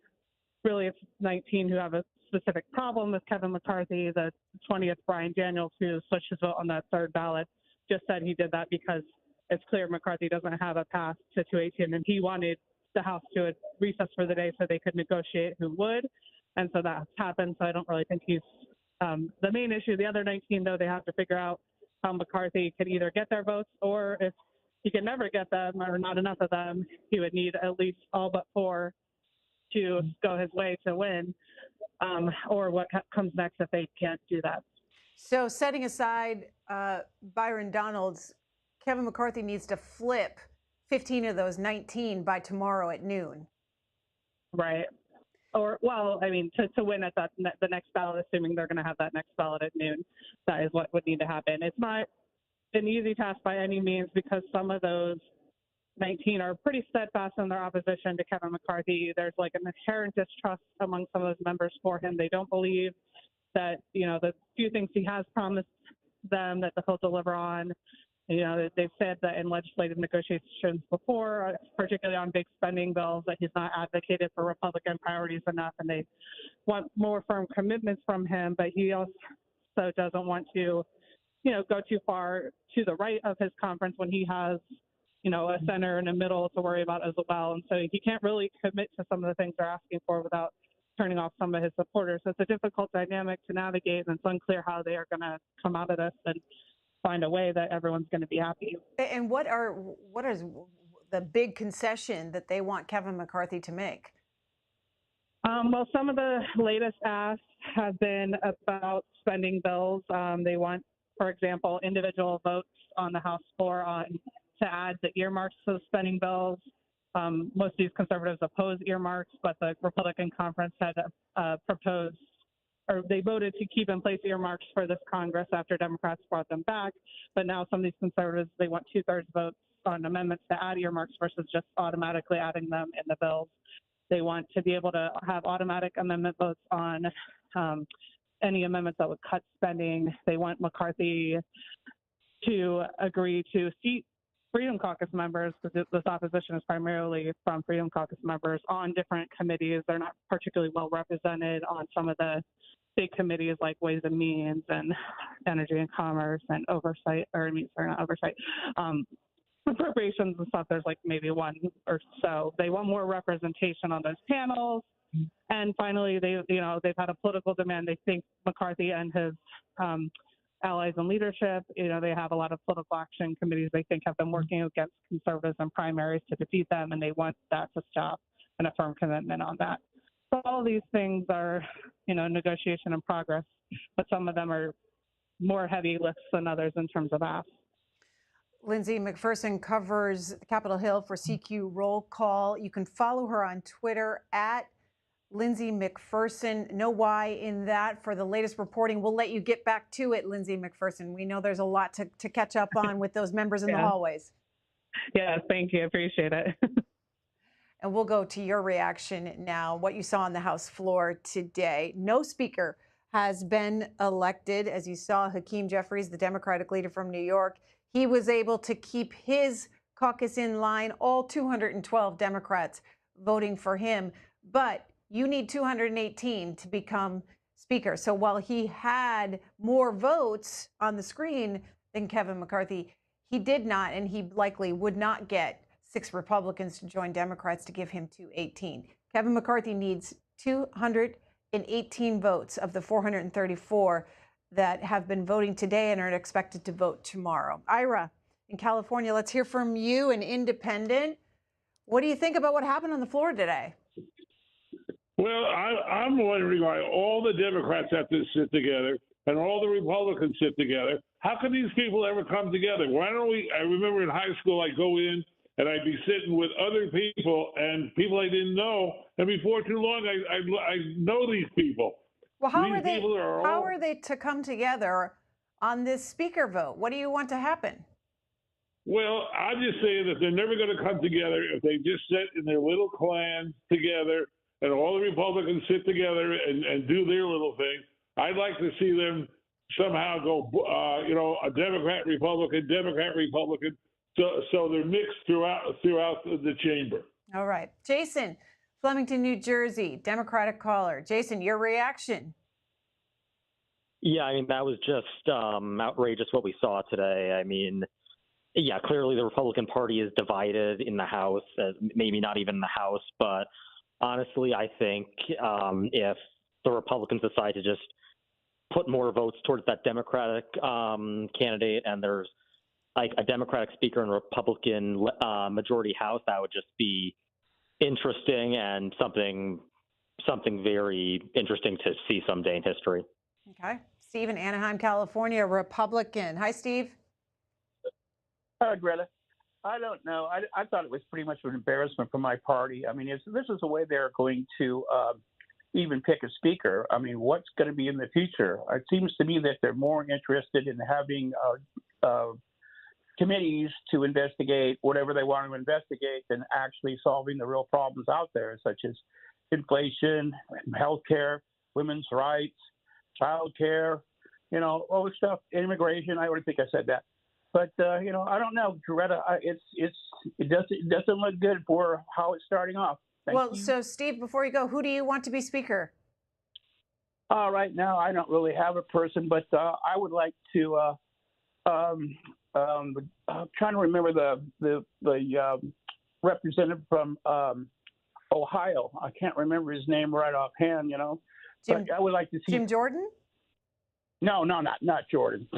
really it's 19 who have a specific problem with Kevin McCarthy. The 20th, Brian Daniels, who switched his vote on that third ballot, just said he did that because it's clear McCarthy doesn't have a path to 218, and he wanted the House to recess for the day so they could negotiate who would. And so that's happened. So I don't really think he's the main issue. The other 19, though, they have to figure out how McCarthy can either get their votes, or if he can never get them or not enough of them, he would need at least all but 4 to go his way to win, or what comes next if they can't do that. So setting aside Byron Donalds, Kevin McCarthy needs to flip 15 of those 19 by tomorrow at noon. Right. Or, well, I mean, to win at the next ballot, assuming they're going to have that next ballot at noon, that is what would need to happen. It's not an easy task by any means, because some of those 19 are pretty steadfast in their opposition to Kevin McCarthy. There's like an inherent distrust among some of those members for him. They don't believe that, the few things he has promised them that he'll deliver on. They've said that in legislative negotiations before, particularly on big spending bills, that he's not advocated for Republican priorities enough, and they want more firm commitments from him. But he also doesn't want to, go too far to the right of his conference when he has, a center and a middle to worry about as well. And so he can't really commit to some of the things they're asking for without turning off some of his supporters. So it's a difficult dynamic to navigate, and it's unclear how they are going to come out of this and find a way that everyone's going to be happy. And what is the big concession that they want Kevin McCarthy to make? Well, some of the latest asks have been about spending bills. They want, for example, individual votes on the House floor to add the earmarks to the spending bills. Most of these conservatives oppose earmarks, but the Republican conference had proposed, or they voted to keep in place earmarks for this Congress after Democrats brought them back. But now some of these conservatives, they want 2/3 votes on amendments to add earmarks versus just automatically adding them in the bills. They want to be able to have automatic amendment votes on any amendments that would cut spending. They want McCarthy to agree to seat Freedom Caucus members, because this opposition is primarily from Freedom Caucus members, on different committees. They're not particularly well represented on some of the big committees like Ways and Means and Energy and Commerce and appropriations and stuff. There's like maybe one or so. They want more representation on those panels. And finally, they've had a political demand. They think McCarthy and his allies in leadership, they have a lot of political action committees they think have been working against conservatives in primaries to defeat them, and they want that to stop, and a firm commitment on that. So all these things are, negotiation in progress, but some of them are more heavy lifts than others in terms of asks. Lindsay McPherson covers Capitol Hill for CQ Roll Call. You can follow her on Twitter at Lindsay McPherson. No Y in that for the latest reporting. We'll let you get back to it, Lindsay McPherson. We know there's a lot to catch up on with those members in the hallways. Yeah, thank you. Appreciate it. And we'll go to your reaction now, what you saw on the House floor today. No speaker has been elected. As you saw, Hakeem Jeffries, the Democratic leader from New York, he was able to keep his caucus in line, all 212 Democrats voting for him. But you need 218 to become speaker. So while he had more votes on the screen than Kevin McCarthy, he did not, and he likely would not get 6 Republicans to join Democrats to give him 218. Kevin McCarthy needs 218 votes of the 434 that have been voting today and are expected to vote tomorrow. Ira, in California, let's hear from you, an independent. What do you think about what happened on the floor today? Well, I'm wondering why all the Democrats have to sit together and all the Republicans sit together. How can these people ever come together? Why don't we? I remember in high school, I'd go in and I'd be sitting with other people and people I didn't know, and before too long, I know these people. Well, how These are they? people are How all- are they to come together on this speaker vote? What do you want to happen? Well, I'm just saying that they're never going to come together if they just sit in their little clan together and all the Republicans sit together and do their little thing. I'd like to see them somehow go, a Democrat, Republican, so they're mixed throughout the chamber. All right. Jason, Flemington, New Jersey, Democratic caller. Jason, your reaction? Yeah, I mean, that was just outrageous what we saw today. I mean, yeah, clearly the Republican Party is divided in the House, maybe not even in the House, but honestly, I think if the Republicans decide to just put more votes towards that Democratic candidate and there's like a Democratic speaker and a Republican majority House, that would just be interesting and something very interesting to see someday in history. Okay. Steve in Anaheim, California, Republican. Hi, Steve. Greta, I don't know. I thought it was pretty much an embarrassment for my party. I mean, if this is the way they're going to even pick a speaker, I mean, what's going to be in the future? It seems to me that they're more interested in having committees to investigate whatever they want to investigate than actually solving the real problems out there, such as inflation, healthcare, women's rights, childcare, all this stuff, immigration. I already think I said that. But I don't know, Greta. It doesn't look good for how it's starting off. Thank you. So Steve, before you go, who do you want to be speaker? Right now, I don't really have a person, but I would like to. I'm trying to remember the representative from Ohio. I can't remember his name right offhand. But I would like to see Jim Jordan. No, not Jordan.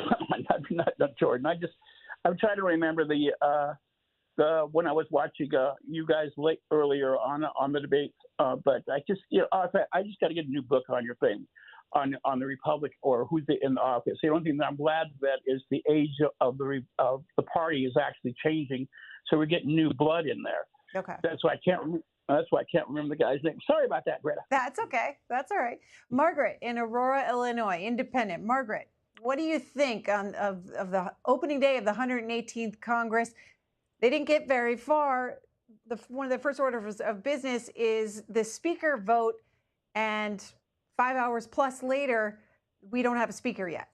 not Jordan. I'm trying to remember the when I was watching you guys earlier on the debates. But I just I just got to get a new book on your thing, on the Republic or who's in the office. The only thing that I'm glad that is the age of the party is actually changing, so we're getting new blood in there. Okay. That's why I can't remember the guy's name. Sorry about that, Greta. That's okay. That's all right. Margaret in Aurora, Illinois, Independent. Margaret, what do you think of the opening day of the 118th Congress? They didn't get very far. One of the first orders of business is the speaker vote, and 5 hours plus later, we don't have a speaker yet.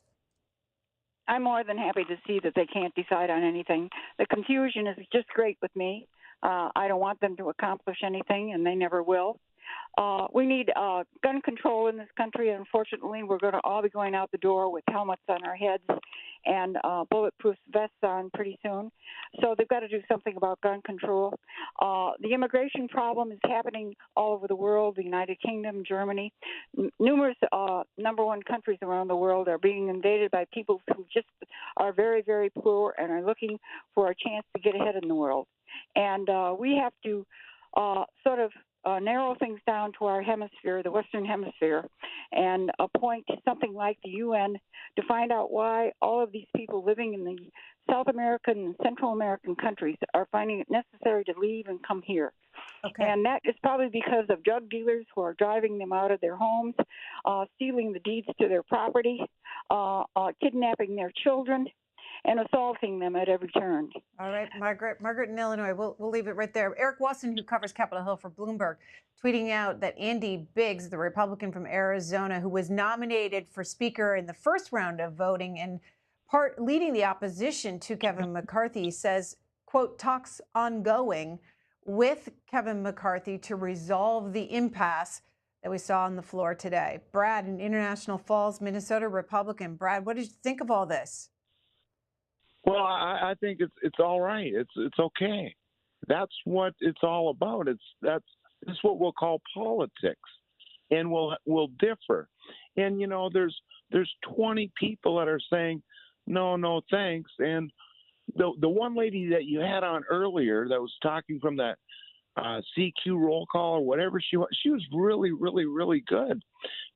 I'm more than happy to see that they can't decide on anything. The confusion is just great with me. I don't want them to accomplish anything, and they never will. We need gun control in this country. Unfortunately, we're going to all be going out the door with helmets on our heads and bulletproof vests on pretty soon. So they've got to do something about gun control. The immigration problem is happening all over the world, the United Kingdom, Germany. Numerous number one countries around the world are being invaded by people who just are very, very poor and are looking for a chance to get ahead in the world. And we have to sort of narrow things down to our hemisphere, the Western Hemisphere, and appoint something like the UN to find out why all of these people living in the South American and Central American countries are finding it necessary to leave and come here. Okay. And that is probably because of drug dealers who are driving them out of their homes, stealing the deeds to their property, kidnapping their children, and assaulting them at every turn. All right, Margaret in Illinois, we'll leave it right there. Eric Wasson, who covers Capitol Hill for Bloomberg, tweeting out that Andy Biggs, the Republican from Arizona, who was nominated for Speaker in the first round of voting and leading the opposition to Kevin McCarthy, says, quote, talks ongoing with Kevin McCarthy to resolve the impasse that we saw on the floor today. Brad in International Falls, Minnesota, Republican. Brad, what did you think of all this? Well, I think it's all right. It's okay. That's what it's all about. This is what we'll call politics, and we'll differ. And there's 20 people that are saying no thanks. And the one lady that you had on earlier that was talking from that CQ roll call or whatever she was. She was really, really, really good.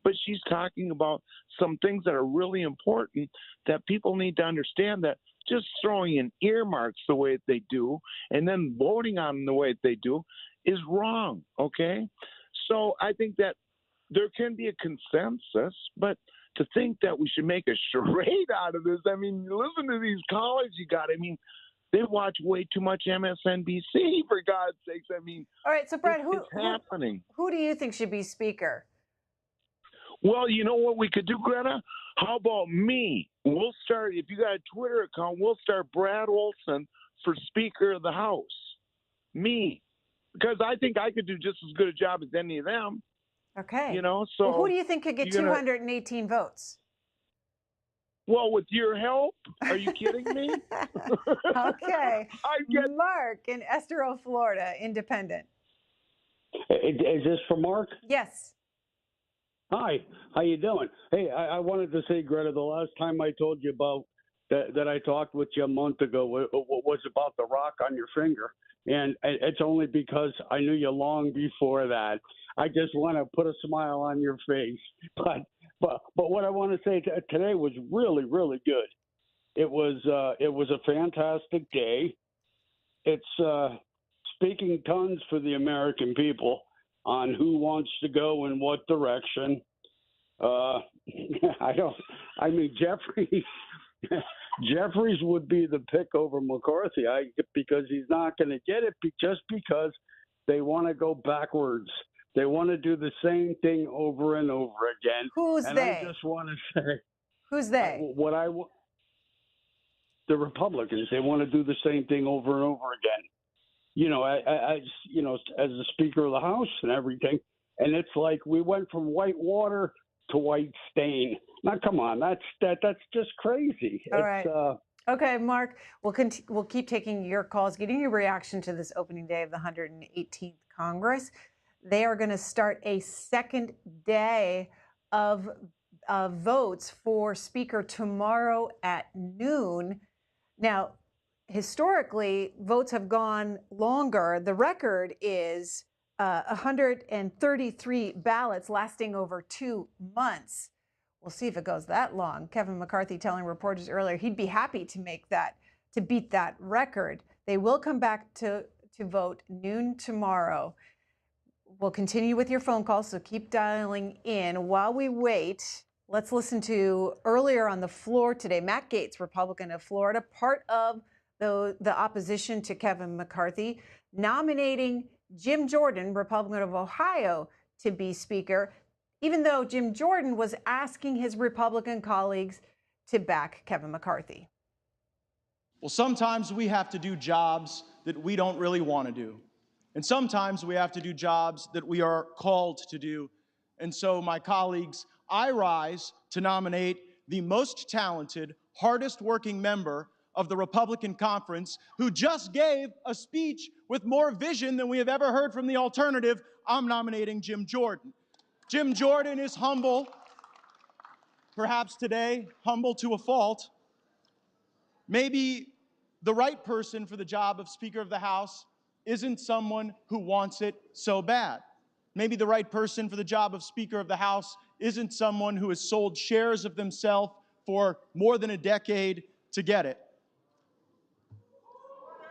But she's talking about some things that are really important that people need to understand, that just throwing in earmarks the way they do and then voting on them the way they do is wrong, okay? So I think that there can be a consensus, but to think that we should make a charade out of this, I mean, listen to these callers you got. I mean, they watch way too much MSNBC, for God's sakes. I mean, all right, so Brad, it's happening. Who do you think should be Speaker? Well, you know what we could do, Greta? How about me? We'll start, if you got a Twitter account, we'll start Brad Olson for Speaker of the House. Me. Because I think I could do just as good a job as any of them. Okay. You know, so. Well, who do you think could get 218 votes? Well, with your help? Are you kidding me? Okay. Mark in Estero, Florida, Independent. Is this for Mark? Yes. Hi, how you doing? Hey, I wanted to say, Greta, the last time I told you about that I talked with you a month ago was about the rock on your finger. And it's only because I knew you long before that. I just want to put a smile on your face. But what I want to say today was really, really good. It was a fantastic day. It's speaking tons for the American people on who wants to go in what direction. Jeffries would be the pick over McCarthy because he's not going to get it just because they want to go backwards. They want to do the same thing over and over again. Who's and they? I just want to say. Who's they? The Republicans. They want to do the same thing over and over again. You know, as the Speaker of the House and everything. And it's like we went from white water to white stain. Now, come on, that's just crazy. All right. Okay, Mark, we'll keep taking your calls, getting your reaction to this opening day of the 118th Congress. They are going to start a second day of votes for Speaker tomorrow at noon. Now, historically, votes have gone longer. The record is 133 ballots lasting over 2 months. We'll see if it goes that long. Kevin McCarthy telling reporters earlier he'd be happy to beat that record. They will come back to vote noon tomorrow. We'll continue with your phone calls, so keep dialing in. While we wait, let's listen to earlier on the floor today, Matt Gaetz, Republican of Florida, part of the opposition to Kevin McCarthy, nominating Jim Jordan, Republican of Ohio, to be Speaker, even though Jim Jordan was asking his Republican colleagues to back Kevin McCarthy. Well, sometimes we have to do jobs that we don't really want to do. And sometimes we have to do jobs that we are called to do. And so, my colleagues, I rise to nominate the most talented, hardest working member of the Republican conference who just gave a speech with more vision than we have ever heard from the alternative. I'm nominating Jim Jordan. Jim Jordan is humble, perhaps today, humble to a fault. Maybe the right person for the job of Speaker of the House isn't someone who wants it so bad. Maybe the right person for the job of Speaker of the House isn't someone who has sold shares of themselves for more than a decade to get it.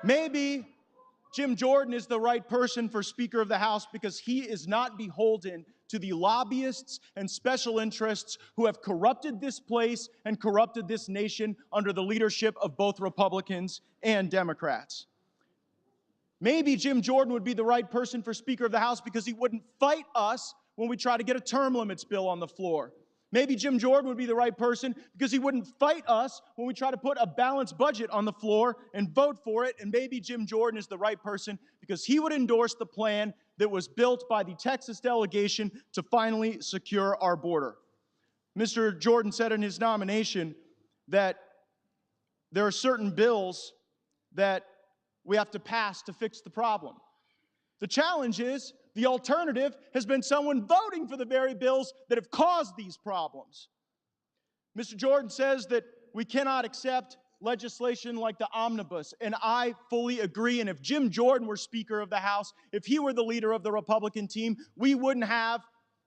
Maybe Jim Jordan is the right person for Speaker of the House because he is not beholden to the lobbyists and special interests who have corrupted this place and corrupted this nation under the leadership of both Republicans and Democrats. Maybe Jim Jordan would be the right person for Speaker of the House because he wouldn't fight us when we try to get a term limits bill on the floor. Maybe Jim Jordan would be the right person because he wouldn't fight us when we try to put a balanced budget on the floor and vote for it. And maybe Jim Jordan is the right person because he would endorse the plan that was built by the Texas delegation to finally secure our border. Mr. Jordan said in his nomination that there are certain bills that we have to pass to fix the problem. The challenge is the alternative has been someone voting for the very bills that have caused these problems. Mr. Jordan says that we cannot accept legislation like the omnibus. And I fully agree. And if Jim Jordan were Speaker of the House, if he were the leader of the Republican team, we wouldn't have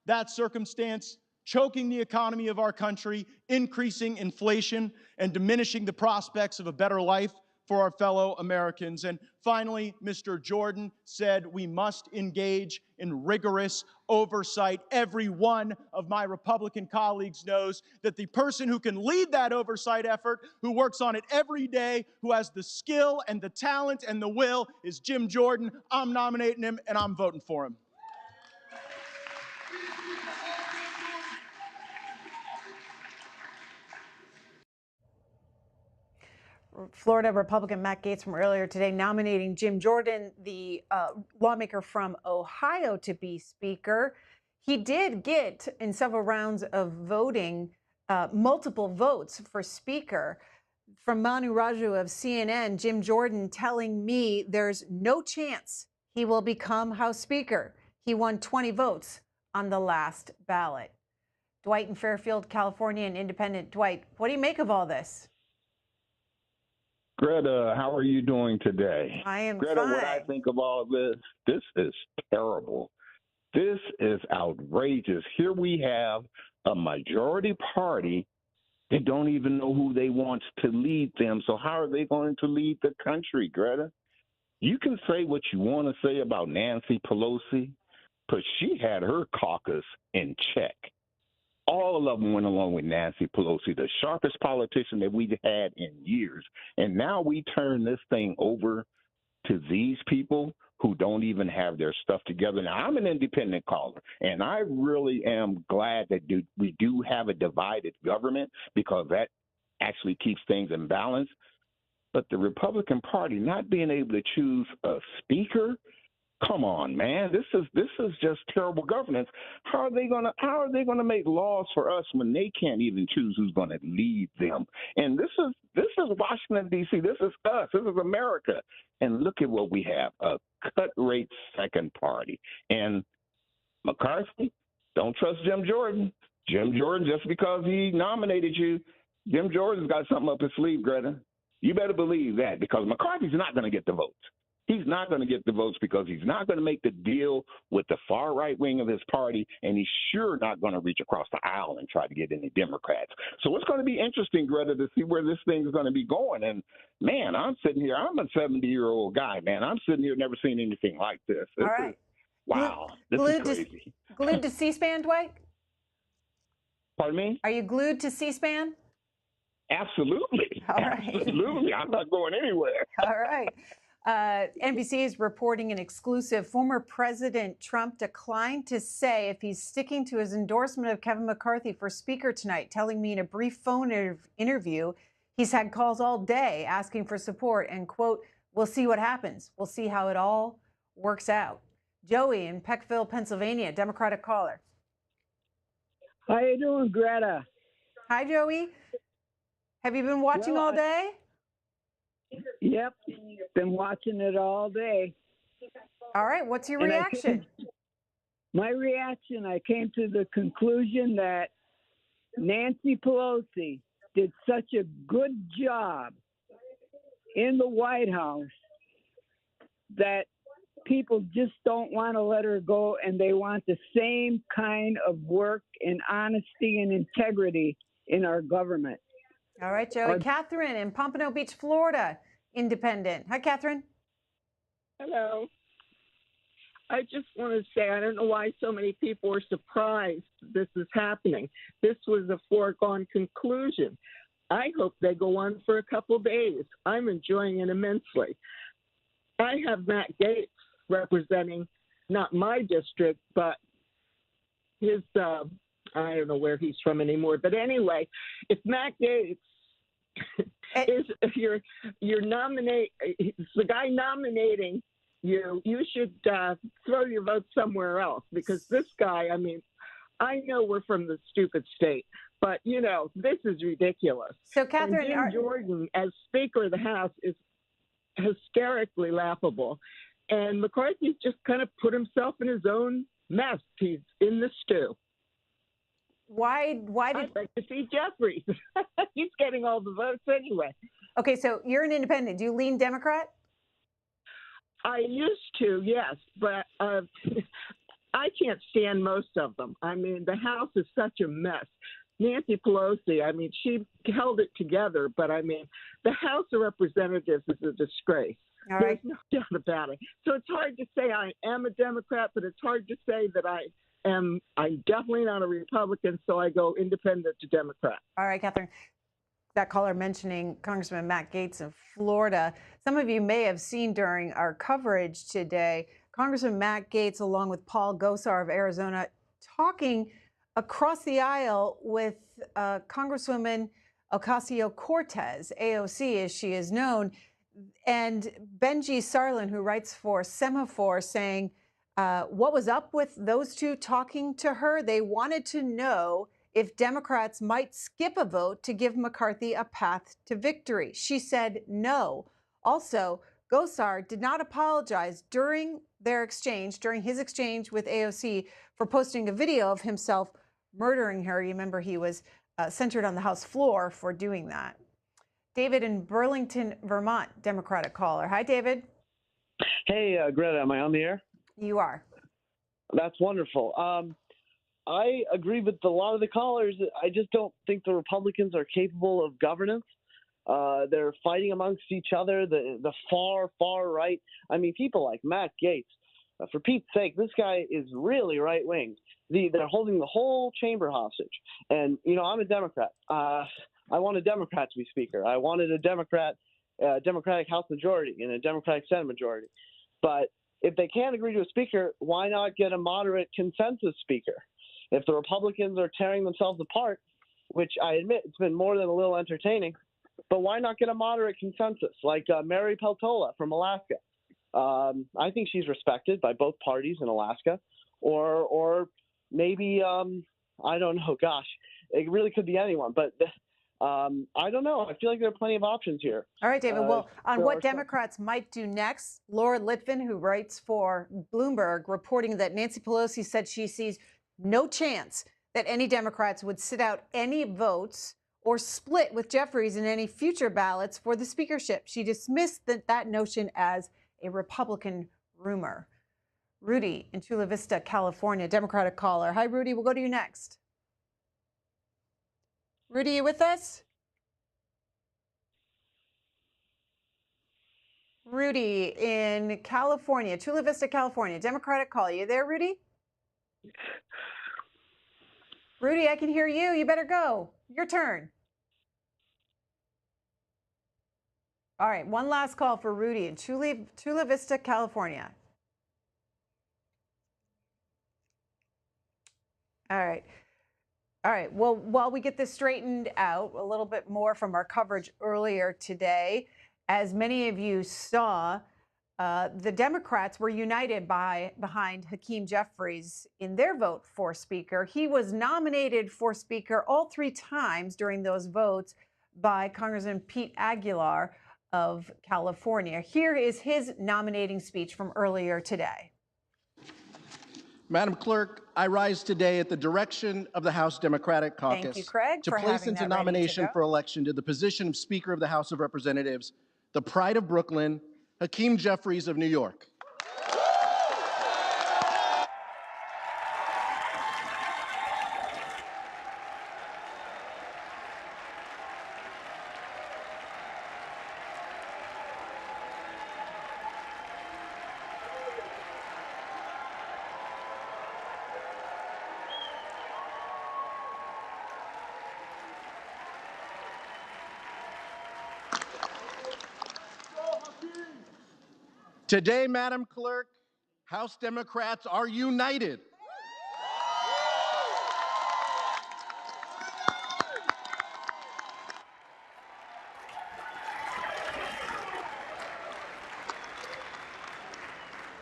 that circumstance choking the economy of our country, increasing inflation, and diminishing the prospects of a better life for our fellow Americans. And finally, Mr. Jordan said we must engage in rigorous oversight. Every one of my Republican colleagues knows that the person who can lead that oversight effort, who works on it every day, who has the skill and the talent and the will, is Jim Jordan. I'm nominating him, and I'm voting for him. Florida Republican Matt Gaetz from earlier today nominating Jim Jordan, the lawmaker from Ohio, to be Speaker. He did get, in several rounds of voting, multiple votes for Speaker. From Manu Raju of CNN, Jim Jordan telling me there's no chance he will become House Speaker. He won 20 votes on the last ballot. Dwight in Fairfield, California, an independent. Dwight, what do you make of all this? Greta, how are you doing today? I am Greta, fine. what I think of all this is terrible. This is outrageous. Here we have a majority party that don't even know who they want to lead them. So how are they going to lead the country, Greta? You can say what you want to say about Nancy Pelosi, but she had her caucus in check. All of them went along with Nancy Pelosi, the sharpest politician that we've had in years. And now we turn this thing over to these people who don't even have their stuff together. Now, I'm an independent caller, and I really am glad that we do have a divided government because that actually keeps things in balance. But the Republican Party not being able to choose a speaker, come on, man. This is just terrible governance. How are they gonna make laws for us when they can't even choose who's gonna lead them? And this is Washington, D.C. This is us. This is America. And look at what we have, a cut-rate second party. And McCarthy, don't trust Jim Jordan. Jim Jordan, just because he nominated you, Jim Jordan's got something up his sleeve, Greta. You better believe that, because McCarthy's not going to get the votes. He's not going to get the votes because he's not going to make the deal with the far right wing of his party, and he's sure not going to reach across the aisle and try to get any Democrats. So it's going to be interesting, Greta, to see where this thing is going to be going. And, man, I'm sitting here. I'm a 70-year-old guy, man. I'm sitting here never seen anything like this. All right. Wow. This is crazy. Glued to C-SPAN, Dwight? Pardon me? Are you glued to C-SPAN? Absolutely. All right. Absolutely. I'm not going anywhere. All right. NBC is reporting an exclusive. Former President Trump declined to say if he's sticking to his endorsement of Kevin McCarthy for Speaker tonight, telling me in a brief phone interview he's had calls all day asking for support and, quote, we'll see what happens. We'll see how it all works out. Joey in Peckville, Pennsylvania, Democratic caller. How you doing, Greta? Hi, Joey. Have you been watching all day? Yep, been watching it all day. All right, what's your reaction? My reaction, I came to the conclusion that Nancy Pelosi did such a good job in the White House that people just don't want to let her go, and they want the same kind of work and honesty and integrity in our government. All right, Joey. Catherine in Pompano Beach, Florida, independent. Hi, Catherine. Hello. I just want to say I don't know why so many people are surprised this is happening. This was a foregone conclusion. I hope they go on for a couple days. I'm enjoying it immensely. I have Matt Gaetz representing not my district, but his, I don't know where he's from anymore. But anyway, if Matt Gaetz is you're the guy nominating you, you should throw your vote somewhere else, because this guy, I mean, I know we're from the stupid state, but you know, this is ridiculous. So Catherine, and Jim Jordan as Speaker of the House is hysterically laughable, and McCarthy's just kind of put himself in his own mess. He's in the stew. Why did I'd like to see Jeffries? He's getting all the votes anyway. Okay, so you're an independent. Do you lean Democrat? I used to, yes, but I can't stand most of them. I mean, the House is such a mess. Nancy Pelosi, I mean, she held it together, but I mean, the House of Representatives is a disgrace. All There's right. no doubt about it. So it's hard to say I am a Democrat, but it's hard to say that I'm definitely not a Republican, so I go independent to Democrat. All right, Catherine. That caller mentioning Congressman Matt Gaetz of Florida. Some of you may have seen during our coverage today, Congressman Matt Gaetz, along with Paul Gosar of Arizona, talking across the aisle with Congresswoman Ocasio-Cortez, AOC as she is known, and Benji Sarlin, who writes for Semaphore, saying, what was up with those two talking to her? They wanted to know if Democrats might skip a vote to give McCarthy a path to victory. She said no. Also, Gosar did not apologize during his exchange with AOC, for posting a video of himself murdering her. You remember he was censured on the House floor for doing that. David in Burlington, Vermont, Democratic caller. Hi, David. Hey, Greta, am I on the air? You are. That's wonderful. I agree with a lot of the callers. I just don't think the Republicans are capable of governance. They're fighting amongst each other, the far right. I mean, people like Matt Gaetz, for Pete's sake, this guy is really right-wing. They're holding the whole chamber hostage. And, you know, I'm a Democrat. I want a Democrat to be Speaker. I wanted a Democratic House majority and a Democratic Senate majority. But if they can't agree to a Speaker, why not get a moderate consensus Speaker? If the Republicans are tearing themselves apart, which I admit it's been more than a little entertaining, but why not get a moderate consensus like Mary Peltola from Alaska? I think she's respected by both parties in Alaska. Or maybe, I don't know, gosh, it really could be anyone. But I don't know. I feel like there are plenty of options here. All right, David. Well, on what Democrats might do next, Laura Litvin, who writes for Bloomberg, reporting that Nancy Pelosi said she sees no chance that any Democrats would sit out any votes or split with Jeffries in any future ballots for the speakership. She dismissed that notion as a Republican rumor. Rudy in Chula Vista, California, Democratic caller. Hi, Rudy. We'll go to you next. Rudy, you with us? Rudy in California, Chula Vista, California, Democratic caller. You there, Rudy? Rudy, I can hear you. You better go. Your turn. All right, one last call for Rudy in Chula Vista, California. All right. All right. Well, while we get this straightened out a little bit more from our coverage earlier today, as many of you saw, the Democrats were united behind Hakeem Jeffries in their vote for Speaker. He was nominated for Speaker all 3 times during those votes by Congressman Pete Aguilar of California. Here is his nominating speech from earlier today. Madam Clerk, I rise today at the direction of the House Democratic Caucus Thank you, Craig, to for place having into that ready to nomination go. for election to the position of Speaker of the House of Representatives, the pride of Brooklyn, Hakeem Jeffries of New York. Today, Madam Clerk, House Democrats are united.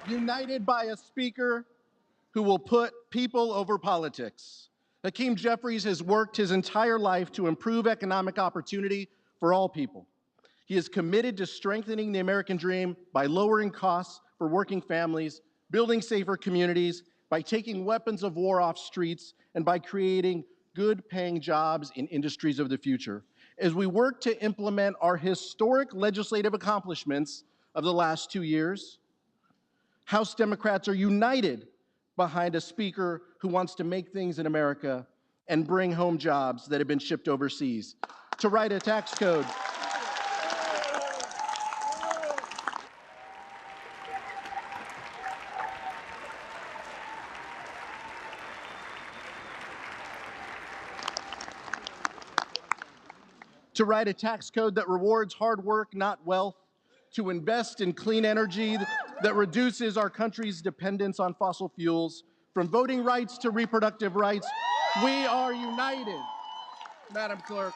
United by a Speaker who will put people over politics. Hakeem Jeffries has worked his entire life to improve economic opportunity for all people. He is committed to strengthening the American dream by lowering costs for working families, building safer communities, by taking weapons of war off streets, and by creating good-paying jobs in industries of the future. as we work to implement our historic legislative accomplishments of the last 2 years. House Democrats are united behind a speaker who wants to make things in America and bring home jobs that have been shipped overseas, to write a tax code that rewards hard work, not wealth, to invest in clean energy that reduces our country's dependence on fossil fuels, from voting rights to reproductive rights. We are united, Madam Clerk.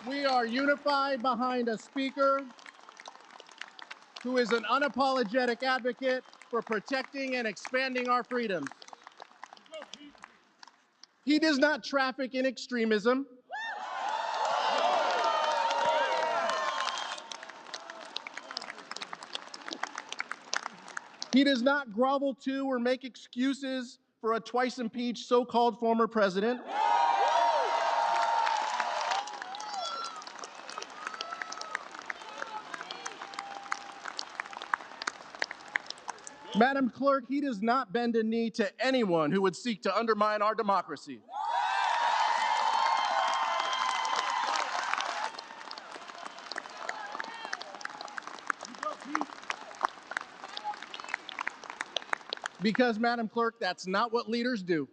We are unified behind a speaker who is an unapologetic advocate for protecting and expanding our freedoms. He does not traffic in extremism. He does not grovel to or make excuses for a twice-impeached so-called former president. Madam Clerk, he does not bend a knee to anyone who would seek to undermine our democracy. Because, Madam Clerk, that's not what leaders do.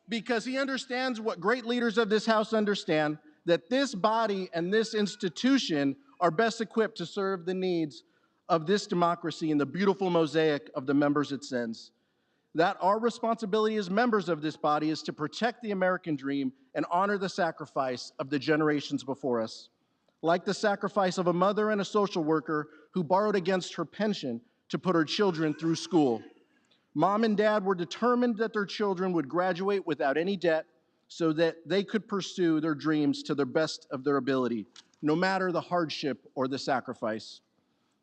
Because he understands what great leaders of this House understand, that this body and this institution are best equipped to serve the needs of this democracy and the beautiful mosaic of the members it sends. That our responsibility as members of this body is to protect the American dream and honor the sacrifice of the generations before us. Like the sacrifice of a mother and a social worker who borrowed against her pension to put her children through school. Mom and Dad were determined that their children would graduate without any debt so that they could pursue their dreams to the best of their ability, no matter the hardship or the sacrifice.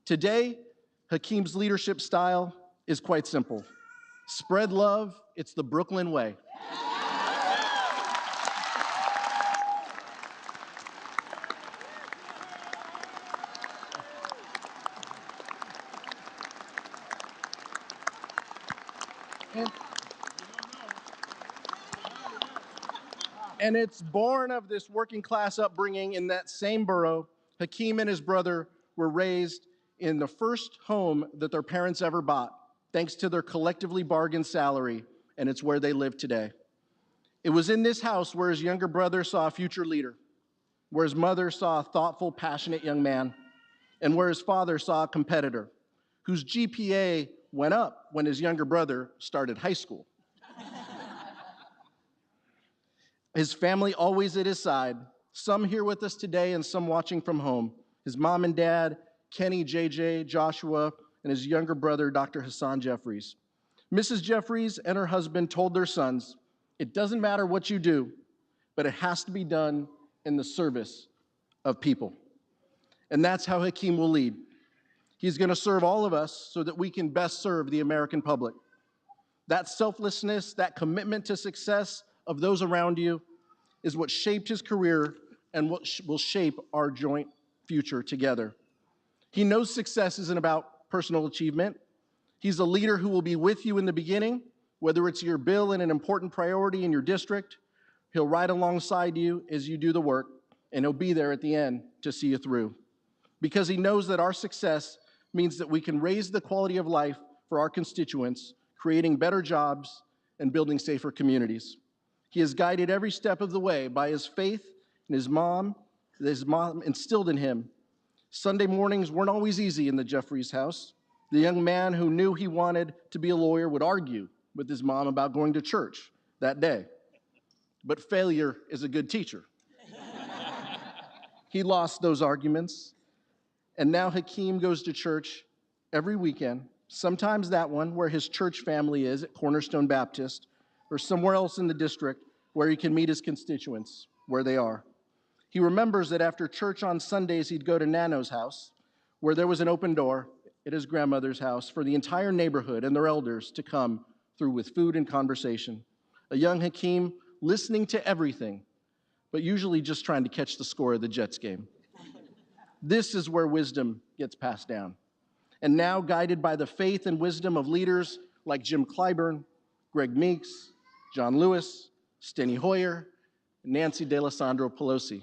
Today, Hakeem's leadership style is quite simple. Spread love, it's the Brooklyn way. And it's born of this working class upbringing in that same borough. Hakeem and his brother were raised in the first home that their parents ever bought, thanks to their collectively bargained salary, and it's where they live today. It was in this house where his younger brother saw a future leader, where his mother saw a thoughtful, passionate young man, and where his father saw a competitor whose GPA went up when his younger brother started high school. His family always at his side, some here with us today and some watching from home. His mom and dad, Kenny, JJ, Joshua, and his younger brother, Dr. Hassan Jeffries. Mrs. Jeffries and her husband told their sons, it doesn't matter what you do, but it has to be done in the service of people. And that's how Hakeem will lead. He's going to serve all of us so that we can best serve the American public. That selflessness, that commitment to success of those around you is what shaped his career and what will shape our joint future together. He knows success isn't about personal achievement. He's a leader who will be with you in the beginning, whether it's your bill and an important priority in your district. He'll ride alongside you as you do the work, and he'll be there at the end to see you through. Because he knows that our success means that we can raise the quality of life for our constituents, creating better jobs and building safer communities. He has guided every step of the way by his faith and his mom instilled in him. Sunday mornings weren't always easy in the Jeffries house. The young man who knew he wanted to be a lawyer would argue with his mom about going to church that day. But failure is a good teacher. He lost those arguments, and now Hakeem goes to church every weekend, sometimes that one where his church family is at Cornerstone Baptist, or somewhere else in the district where he can meet his constituents where they are. He remembers that after church on Sundays, he'd go to Nano's house, where there was an open door at his grandmother's house for the entire neighborhood and their elders to come through with food and conversation. A young Hakeem listening to everything, but usually just trying to catch the score of the Jets game. This is where wisdom gets passed down. And now, guided by the faith and wisdom of leaders like Jim Clyburn, Greg Meeks, John Lewis, Steny Hoyer, and Nancy D'Alessandro Pelosi.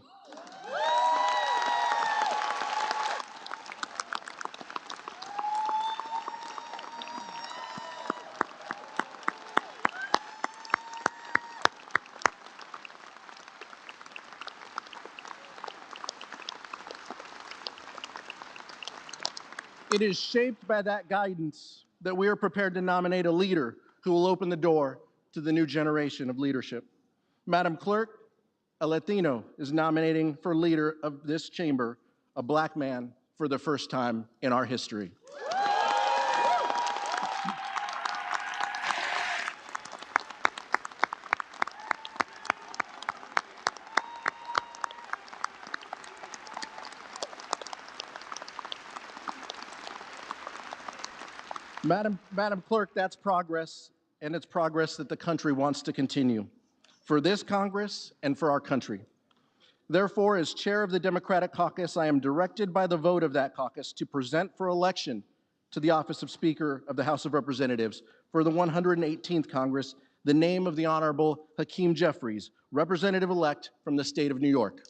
It is shaped by that guidance that we are prepared to nominate a leader who will open the door to the new generation of leadership. Madam Clerk, a Latino is nominating for leader of this chamber a Black man for the first time in our history. Madam Clerk, that's progress, and it's progress that the country wants to continue for this Congress and for our country. Therefore, as chair of the Democratic Caucus, I am directed by the vote of that caucus to present for election to the office of Speaker of the House of Representatives for the 118th Congress the name of the Honorable Hakeem Jeffries, Representative-elect from the state of New York.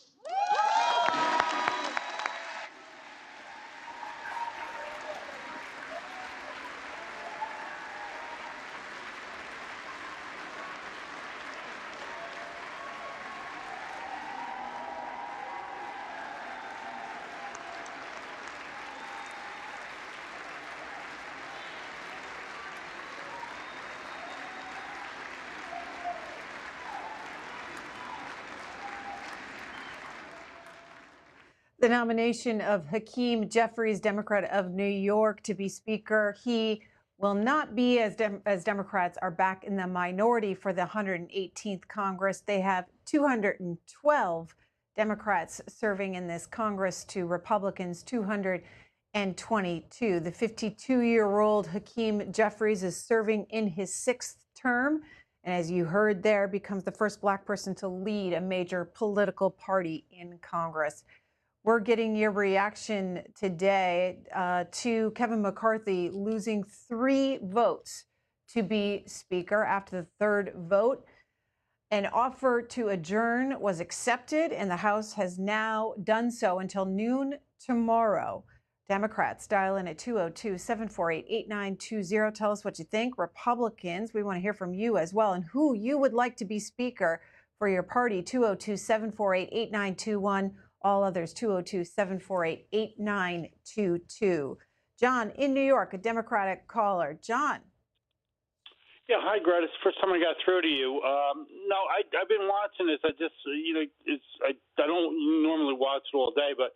The nomination of Hakeem Jeffries, Democrat of New York, to be Speaker. He will not be, as Democrats are back in the minority for the 118th Congress. They have 212 Democrats serving in this Congress to Republicans 222. The 52-year-old Hakeem Jeffries is serving in his 6th term, and as you heard there, becomes the first Black person to lead a major political party in Congress. We're getting your reaction today to Kevin McCarthy losing 3 votes to be Speaker. After the 3rd vote, an offer to adjourn was accepted, and the House has now done so until noon tomorrow. Democrats, dial in at 202-748-8920. Tell us what you think. Republicans, we want to hear from you as well, and who you would like to be Speaker for your party. 202-748-8921. All others, 202-748-8922. John in New York, a Democratic caller. John. Yeah, hi, Greta. It's the first time I got through to you. No, I've been watching this. I just, I don't normally watch it all day, but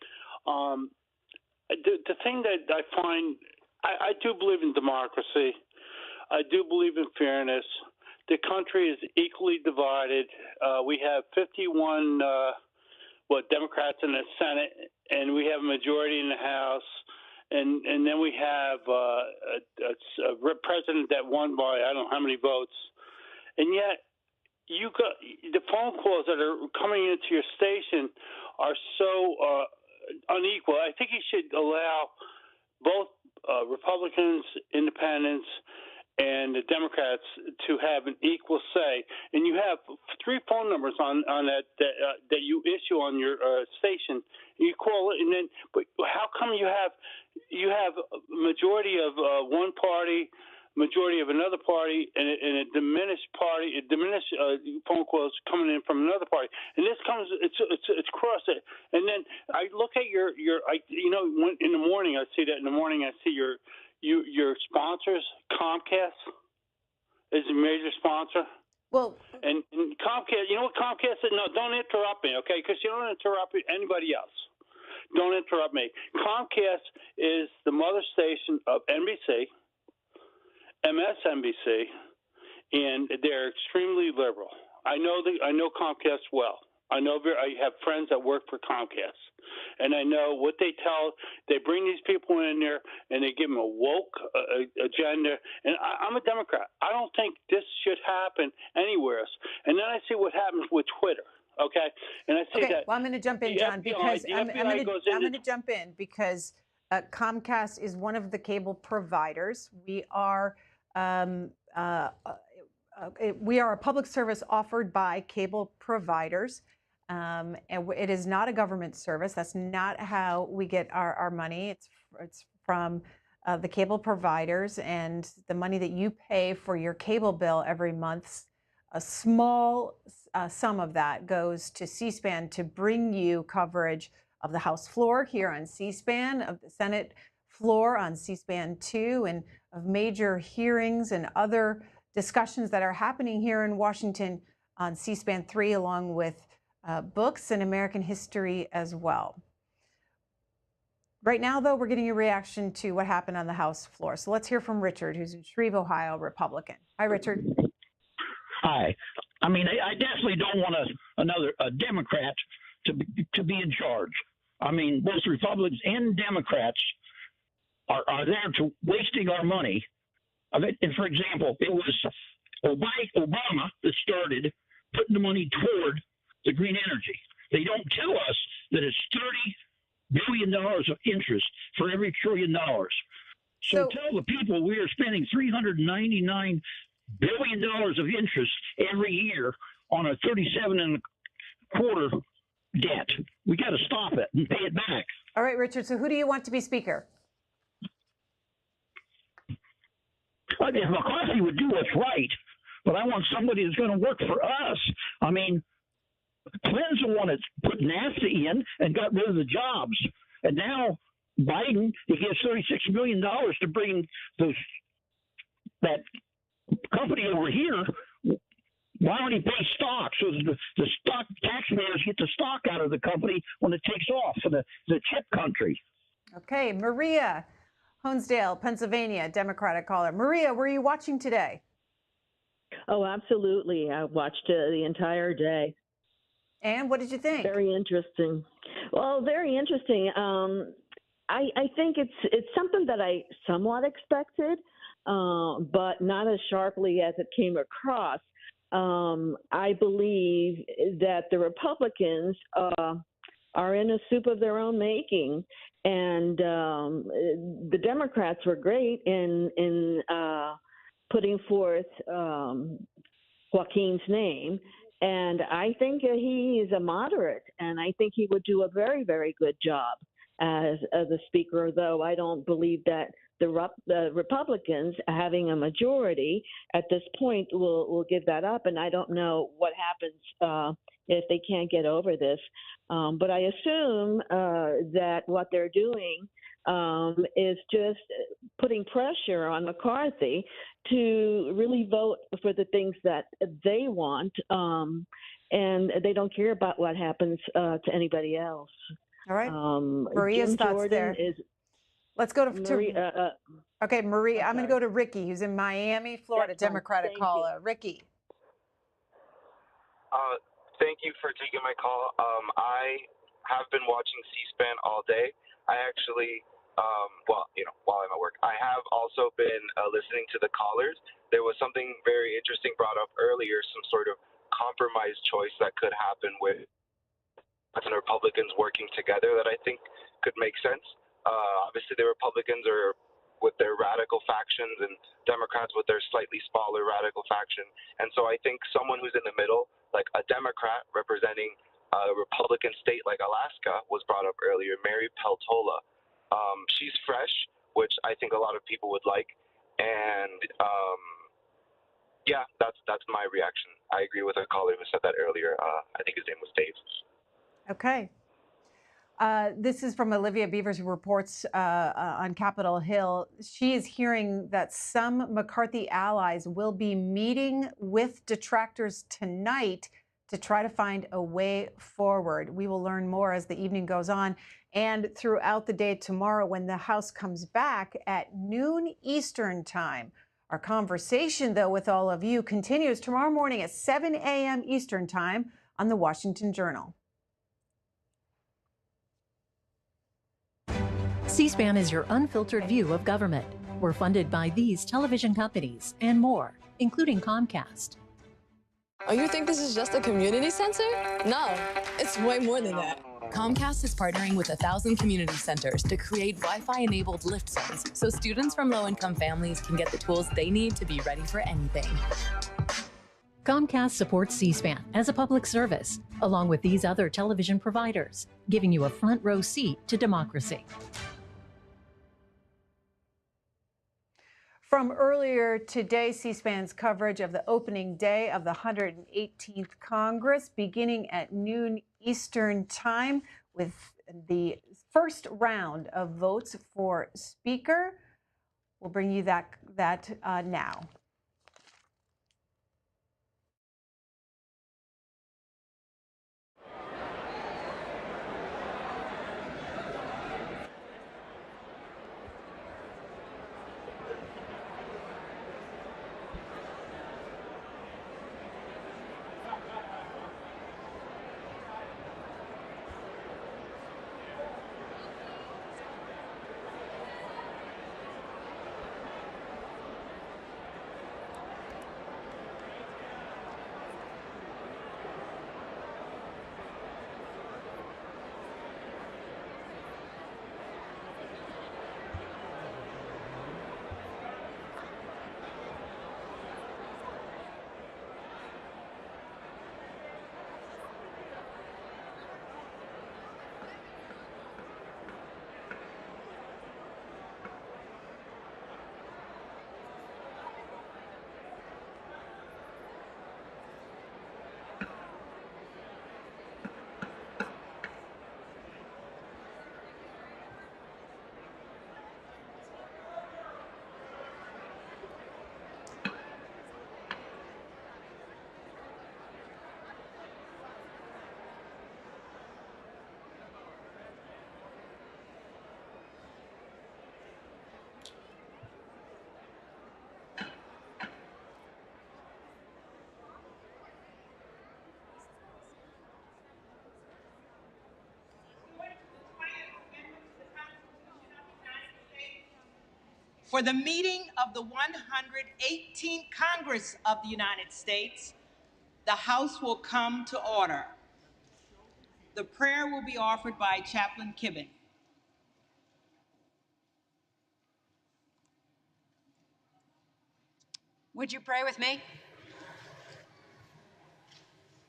the thing that I find, I do believe in democracy. I do believe in fairness. The country is equally divided. We have 51 Democrats in the Senate, and we have a majority in the House, and then we have a president that won by I don't know how many votes, and yet you got the phone calls that are coming into your station are so unequal. I think you should allow both Republicans, Independents, and the Democrats to have an equal say. And you have 3 phone numbers on that you issue on your station. You call it, and then, but how come you have a majority of one party, majority of another party, and a diminished phone calls coming in from another party? And this comes, it's cross it. And then I look at your when in the morning I see that. In the morning I see your sponsors. Comcast is a major sponsor. Well, and Comcast, you know what Comcast said? No, don't interrupt me, okay? Because you don't interrupt anybody else. Don't interrupt me. Comcast is the mother station of NBC, MSNBC, and they're extremely liberal. I know Comcast well. I have friends that work for Comcast, and I know what they tell. They bring these people in there, and they give them a woke agenda. And I'm a Democrat. I don't think this should happen anywhere else. And then I see what happens with Twitter. Okay, and I see Okay, that. well, I'm going to jump in, the John, FBI because the I'm FBI goes into going to jump in because Comcast is one of the cable providers. We are we are a public service offered by cable providers, and it is not a government service. That's not how we get our money. It's from the cable providers, and the money that you pay for your cable bill every month. A small sum of that goes to C-SPAN to bring you coverage of the House floor here on C-SPAN, of the Senate floor on C-SPAN 2, and of major hearings and other discussions that are happening here in Washington on C-SPAN 3, along with books and American history as well. Right now, though, we're getting a reaction to what happened on the House floor. So let's hear from Richard, who's in Shreve, Ohio, Republican. Hi, Richard. Hi. I mean, I definitely don't want a Democrat to be in charge. I mean, both Republicans and Democrats are there to wasting our money. And for example, it was Obama that started putting the money toward the green energy. They don't tell us that it's $30 billion of interest for every $1 trillion. So tell the people we are spending $399 billion of interest every year on a 37.25 debt. We got to stop it and pay it back. All right, Richard. So who do you want to be speaker? I mean, McCarthy would do what's right, but I want somebody that's going to work for us. I mean, Clinton's the one that put NAFTA in and got rid of the jobs, and now Biden, he gives $36 million to bring that company over here. Why don't he pay stock so the stock taxpayers get the stock out of the company when it takes off for the chip country? Okay, Maria, Honesdale, Pennsylvania, Democratic caller. Maria, were you watching today? Oh, absolutely. I watched the entire day. And what did you think? Very interesting. Well, very interesting. I think it's something that I somewhat expected, but not as sharply as it came across. I believe that the Republicans are in a soup of their own making, and the Democrats were great in putting forth Joaquin's name. And I think he is a moderate, and I think he would do a very, very good job as a speaker, though I don't believe that the Republicans having a majority at this point will give that up. And I don't know what happens if they can't get over this. But I assume that what they're doing is just putting pressure on McCarthy to really vote for the things that they want, and they don't care about what happens to anybody else. All right. Maria's thoughts there. Let's go to okay, Maria. I'm going to go to Ricky, who's in Miami, Florida, Democratic caller. Ricky. Thank you for taking my call. I have been watching C-SPAN all day. I actually, while I'm at work, I have also been listening to the callers. There was something very interesting brought up earlier, some sort of compromise choice that could happen with and Republicans working together that I think could make sense. Obviously, the Republicans are with their radical factions and Democrats with their slightly smaller radical faction. And so I think someone who's in the middle, like a Democrat representing a Republican state like Alaska, was brought up earlier, Mary Peltola. She's fresh, which I think a lot of people would like. And yeah, that's my reaction. I agree with a caller who said that earlier. I think his name was Dave. Okay. This is from Olivia Beavers, who reports on Capitol Hill. She is hearing that some McCarthy allies will be meeting with detractors tonight to try to find a way forward. We will learn more as the evening goes on and throughout the day tomorrow when the House comes back at noon Eastern time. Our conversation, though, with all of you continues tomorrow morning at 7 a.m. Eastern time on the Washington Journal. C-SPAN is your unfiltered view of government. We're funded by these television companies and more, including Comcast. Oh, you think this is just a community center? No, it's way more than that. Comcast is partnering with 1,000 community centers to create Wi-Fi-enabled lift zones so students from low-income families can get the tools they need to be ready for anything. Comcast supports C-SPAN as a public service, along with these other television providers, giving you a front row seat to democracy. From earlier today, C-SPAN's coverage of the opening day of the 118th Congress, beginning at noon Eastern Time, with the first round of votes for Speaker. We'll bring you that now. For the meeting of the 118th Congress of the United States, the House will come to order. The prayer will be offered by Chaplain Kibben. Would you pray with me?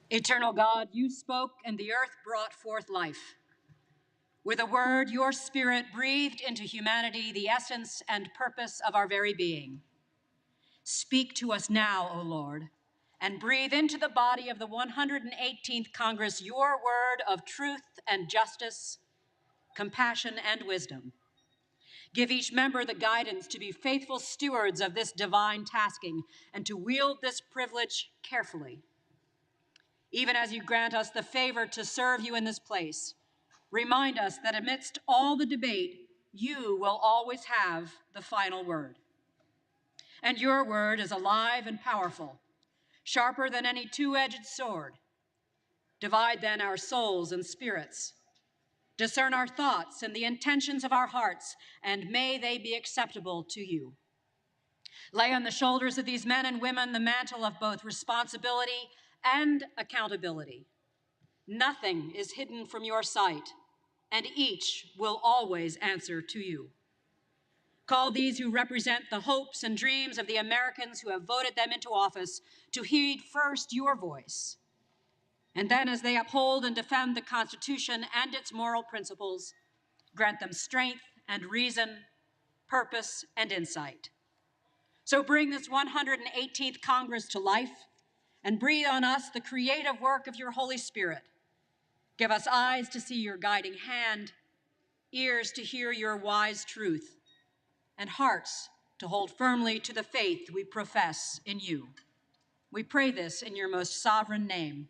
Eternal God, you spoke and the earth brought forth life. With a word, your Spirit breathed into humanity the essence and purpose of our very being. Speak to us now, O Lord, and breathe into the body of the 118th Congress your word of truth and justice, compassion and wisdom. Give each member the guidance to be faithful stewards of this divine tasking and to wield this privilege carefully. Even as you grant us the favor to serve you in this place, remind us that amidst all the debate, you will always have the final word. And your word is alive and powerful, sharper than any two-edged sword. Divide then our souls and spirits. Discern our thoughts and the intentions of our hearts, and may they be acceptable to you. Lay on the shoulders of these men and women the mantle of both responsibility and accountability. Nothing is hidden from your sight, and each will always answer to you. Call these who represent the hopes and dreams of the Americans who have voted them into office to heed first your voice. And then, as they uphold and defend the Constitution and its moral principles, grant them strength and reason, purpose and insight. So bring this 118th Congress to life and breathe on us the creative work of your Holy Spirit. Give us eyes to see your guiding hand, ears to hear your wise truth, and hearts to hold firmly to the faith we profess in you. We pray this in your most sovereign name.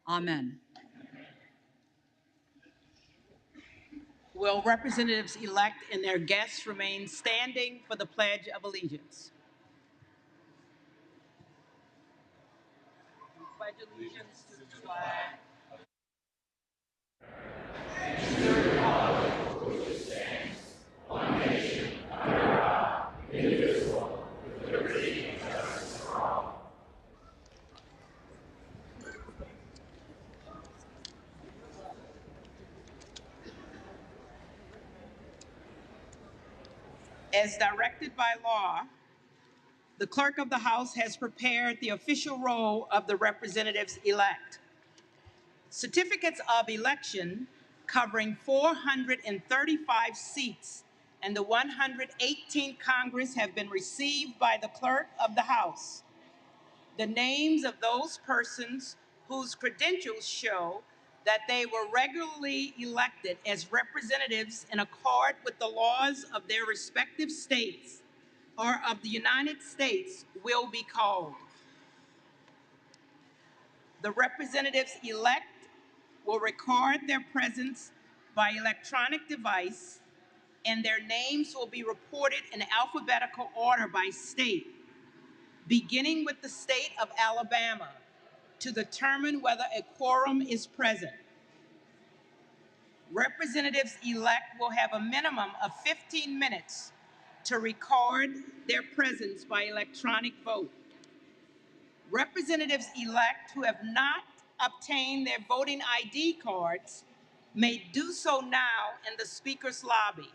Amen. Will representatives-elect and their guests remain standing for the Pledge of Allegiance? We pledge allegiance to the flag As directed by law, the clerk of the House has prepared the official roll of the representatives-elect. Certificates of election covering 435 seats and the 118th Congress have been received by the clerk of the House. The names of those persons whose credentials show that they were regularly elected as representatives in accord with the laws of their respective states or of the United States will be called. The representatives-elect will record their presence by electronic device, and their names will be reported in alphabetical order by state, beginning with the state of Alabama, to determine whether a quorum is present. Representatives-elect will have a minimum of 15 minutes to record their presence by electronic vote. Representatives-elect who have not obtained their voting ID cards may do so now in the Speaker's lobby.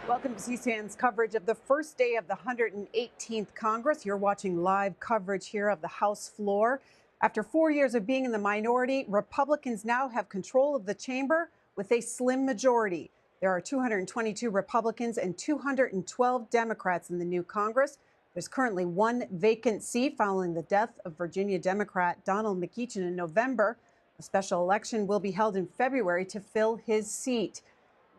Welcome to C-SPAN's coverage of the first day of the 118th Congress. You're watching live coverage here of the House floor. After 4 years of being in the minority, Republicans now have control of the chamber with a slim majority. There are 222 Republicans and 212 Democrats in the new Congress. There's currently one vacant seat following the death of Virginia Democrat Donald McEachin in November. A special election will be held in February to fill his seat.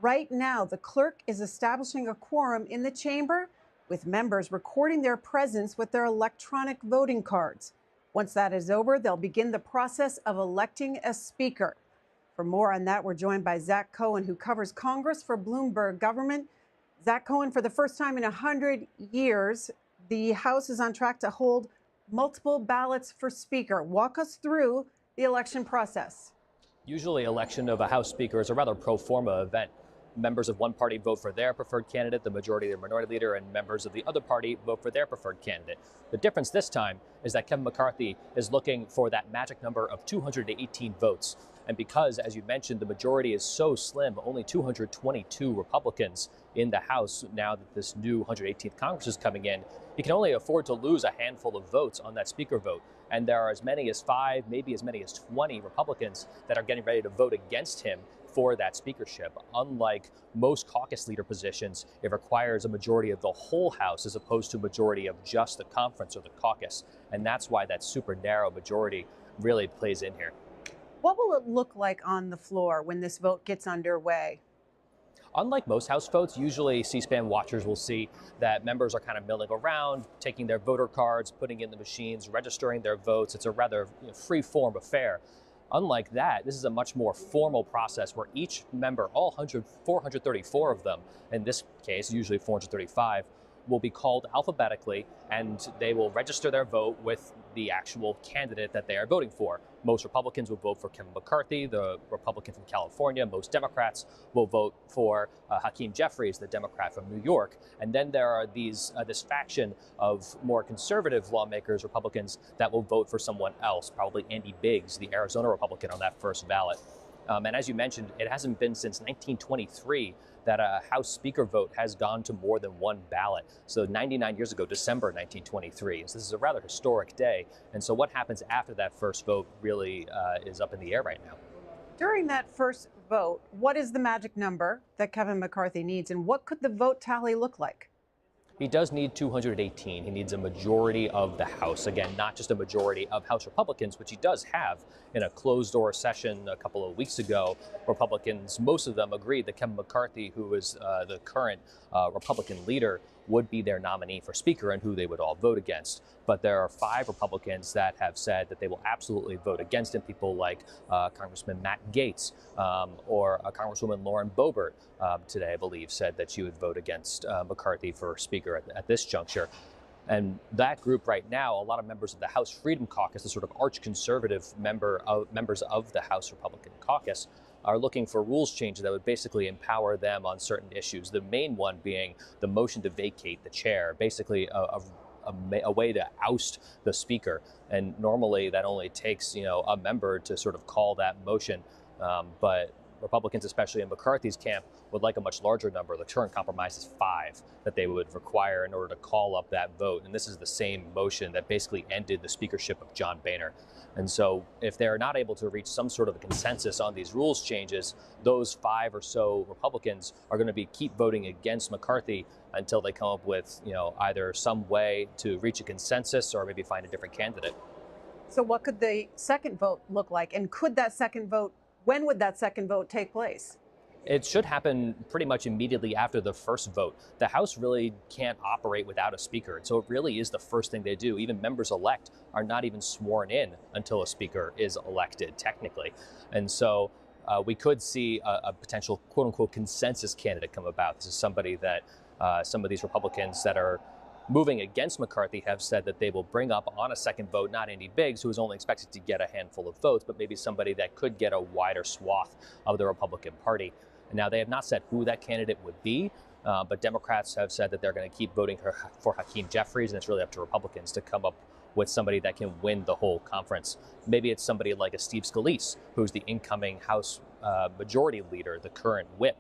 Right now, the clerk is establishing a quorum in the chamber with members recording their presence with their electronic voting cards. Once that is over, they'll begin the process of electing a speaker. For more on that, we're joined by Zach Cohen, who covers Congress for Bloomberg Government. Zach Cohen, for the first time in 100 years, the House is on track to hold multiple ballots for speaker. Walk us through the election process. Usually, election of a House Speaker is a rather pro forma event. Members of one party vote for their preferred candidate, the majority of their minority leader, and members of the other party vote for their preferred candidate. The difference this time is that Kevin McCarthy is looking for that magic number of 218 votes. And because, as you mentioned, the majority is so slim, only 222 Republicans in the House now that this new 118th Congress is coming in, he can only afford to lose a handful of votes on that speaker vote. And there are as many as 5, maybe as many as 20 Republicans that are getting ready to vote against him for that speakership. Unlike most caucus leader positions, it requires a majority of the whole House as opposed to a majority of just the conference or the caucus. And that's why that super narrow majority really plays in here. What will it look like on the floor when this vote gets underway? Unlike most House votes, usually C-SPAN watchers will see that members are kind of milling around, taking their voter cards, putting in the machines, registering their votes. It's a rather free-form affair. Unlike that, this is a much more formal process where each member, all 434 of them, in this case, usually 435, will be called alphabetically, and they will register their vote with the actual candidate that they are voting for. Most Republicans will vote for Kevin McCarthy, the Republican from California. Most Democrats will vote for Hakeem Jeffries, the Democrat from New York. And then there are this faction of more conservative lawmakers, Republicans, that will vote for someone else, probably Andy Biggs, the Arizona Republican, on that first ballot. And as you mentioned, it hasn't been since 1923 that a House Speaker vote has gone to more than one ballot. So 99 years ago, December 1923. So this is a rather historic day. And so what happens after that first vote really is up in the air right now. During that first vote, what is the magic number that Kevin McCarthy needs, and what could the vote tally look like? He does need 218. He needs a majority of the House. Again, not just a majority of House Republicans, which he does have. In a closed-door session a couple of weeks ago, Republicans, most of them agreed that Kevin McCarthy, who is the current Republican leader, would be their nominee for Speaker and who they would all vote against. But there are 5 Republicans that have said that they will absolutely vote against him. People like Congressman Matt Gaetz or Congresswoman Lauren Boebert today, I believe, said that she would vote against McCarthy for Speaker at this juncture. And that group right now, a lot of members of the House Freedom Caucus, the sort of arch-conservative members of the House Republican Caucus, are looking for rules changes that would basically empower them on certain issues. The main one being the motion to vacate the chair, basically a way to oust the Speaker. And normally that only takes, a member to sort of call that motion. But Republicans, especially in McCarthy's camp, would like a much larger number. The current compromise is 5 that they would require in order to call up that vote. And this is the same motion that basically ended the speakership of John Boehner. And so if they're not able to reach some sort of a consensus on these rules changes, those 5 or so Republicans are going to keep voting against McCarthy until they come up with, either some way to reach a consensus or maybe find a different candidate. So what could the second vote look like? And when would that second vote take place? It should happen pretty much immediately after the first vote. The House really can't operate without a speaker. And so it really is the first thing they do. Even members-elect are not even sworn in until a speaker is elected, technically. And so we could see a potential quote-unquote consensus candidate come about. This is somebody that some of these Republicans that are moving against McCarthy have said that they will bring up on a second vote, not Andy Biggs, who is only expected to get a handful of votes, but maybe somebody that could get a wider swath of the Republican Party. Now, they have not said who that candidate would be, but Democrats have said that they're going to keep voting for Hakeem Jeffries, and it's really up to Republicans to come up with somebody that can win the whole conference. Maybe it's somebody like a Steve Scalise, who's the incoming House Majority Leader, the current whip.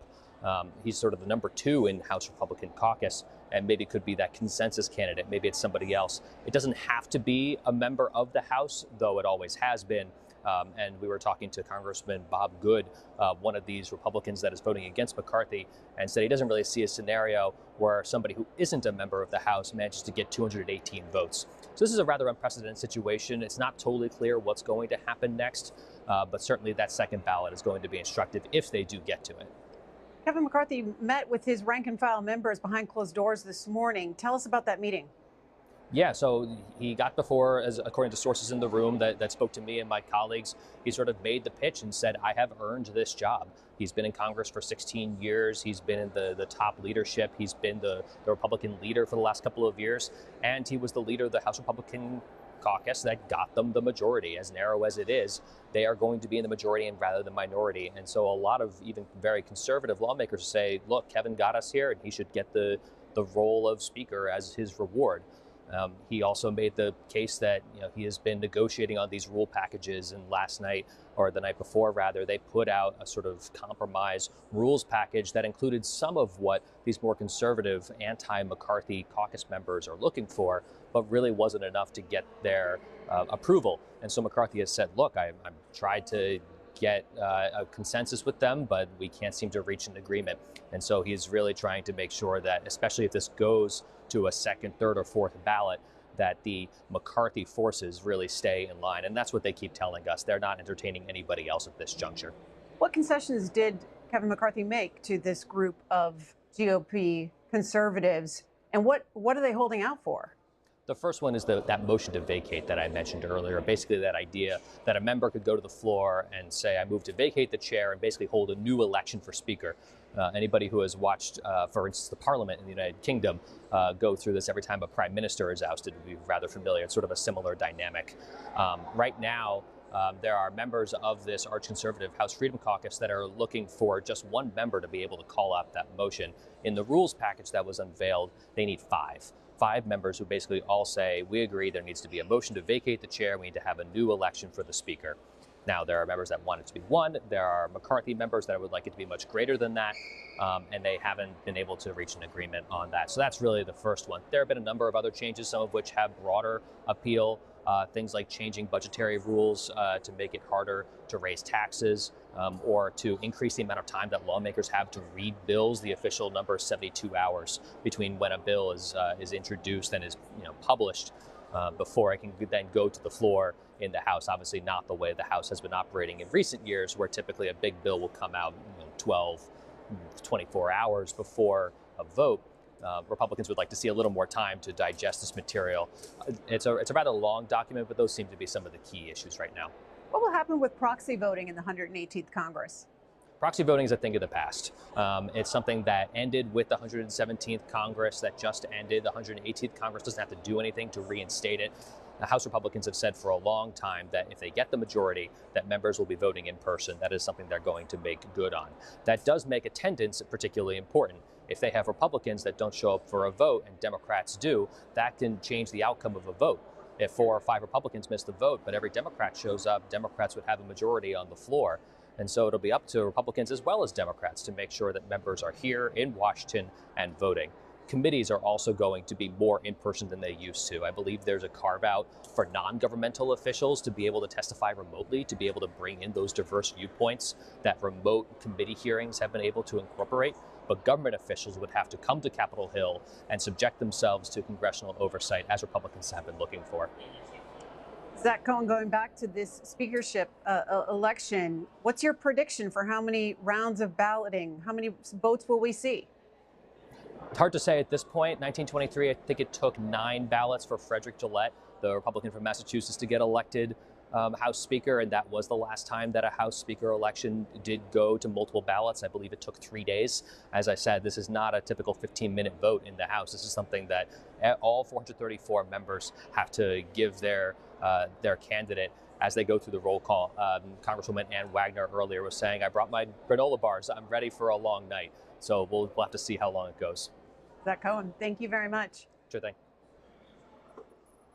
He's sort of the number 2 in House Republican Caucus, and maybe could be that consensus candidate. Maybe it's somebody else. It doesn't have to be a member of the House, though it always has been. And we were talking to Congressman Bob Good, one of these Republicans that is voting against McCarthy, and said he doesn't really see a scenario where somebody who isn't a member of the House manages to get 218 votes. So this is a rather unprecedented situation. It's not totally clear what's going to happen next, but certainly that second ballot is going to be instructive if they do get to it. Kevin McCarthy met with his rank and file members behind closed doors this morning. Tell us about that meeting. Yeah, so he got before, as according to sources in the room that spoke to me and my colleagues, he sort of made the pitch and said, I have earned this job. He's been in Congress for 16 years. He's been in the top leadership. He's been the Republican leader for the last couple of years. And he was the leader of the House Republican Caucus that got them the majority. As narrow as it is, they are going to be in the majority and rather the minority. And so a lot of even very conservative lawmakers say, look, Kevin got us here and he should get the role of Speaker as his reward. He also made the case that he has been negotiating on these rule packages, and last night, or the night before rather, they put out a sort of compromise rules package that included some of what these more conservative anti-McCarthy caucus members are looking for, but really wasn't enough to get their approval. And so McCarthy has said, look, I've tried to get a consensus with them, but we can't seem to reach an agreement. And so he's really trying to make sure that, especially if this goes to a second, third, or fourth ballot, that the McCarthy forces really stay in line. And that's what they keep telling us. They're not entertaining anybody else at this juncture. What concessions did Kevin McCarthy make to this group of GOP conservatives, and what are they holding out for? The first one is that motion to vacate that I mentioned earlier. Basically that idea that a member could go to the floor and say, I move to vacate the chair, and basically hold a new election for Speaker. Anybody who has watched, for instance, the Parliament in the United Kingdom go through this every time a prime minister is ousted would be rather familiar. It's sort of a similar dynamic. Right now, there are members of this arch-conservative House Freedom Caucus that are looking for just one member to be able to call out that motion. In the rules package that was unveiled, they need 5 members who basically all say, we agree there needs to be a motion to vacate the chair. We need to have a new election for the Speaker. Now, there are members that want it to be 1. There are McCarthy members that would like it to be much greater than that, and they haven't been able to reach an agreement on that. So that's really the first one. There have been a number of other changes, some of which have broader appeal. things like changing budgetary rules to make it harder to raise taxes, or to increase the amount of time that lawmakers have to read bills. The official number is 72 hours between when a bill is introduced and is published before it can then go to the floor in the House. Obviously not the way the House has been operating in recent years, where typically a big bill will come out 12, 24 hours before a vote. Republicans would like to see a little more time to digest this material. It's a rather long document, but those seem to be some of the key issues right now. What will happen with proxy voting in the 118th Congress? Proxy voting is a thing of the past. It's something that ended with the 117th Congress that just ended. The 118th Congress doesn't have to do anything to reinstate it. The House Republicans have said for a long time that if they get the majority, that members will be voting in person. That is something they're going to make good on. That does make attendance particularly important. If they have Republicans that don't show up for a vote and Democrats do, that can change the outcome of a vote. If 4 or 5 Republicans miss the vote, but every Democrat shows up, Democrats would have a majority on the floor. And so it'll be up to Republicans as well as Democrats to make sure that members are here in Washington and voting. Committees are also going to be more in person than they used to. I believe there's a carve out for non-governmental officials to be able to testify remotely, to be able to bring in those diverse viewpoints that remote committee hearings have been able to incorporate. But government officials would have to come to Capitol Hill and subject themselves to congressional oversight, as Republicans have been looking for. Zach Cohen, going back to this speakership election, what's your prediction for how many rounds of balloting? How many votes will we see? It's hard to say at this point. 1923, I think it took 9 ballots for Frederick Gillette, the Republican from Massachusetts, to get elected House Speaker, and that was the last time that a House Speaker election did go to multiple ballots. I believe it took 3 days. As I said, this is not a typical 15-minute vote in the House. This is something that all 434 members have to give their candidate as they go through the roll call. Congresswoman Ann Wagner earlier was saying, I brought my granola bars. I'm ready for a long night. So we'll have to see how long it goes. Zach Cohen, thank you very much. Sure thing.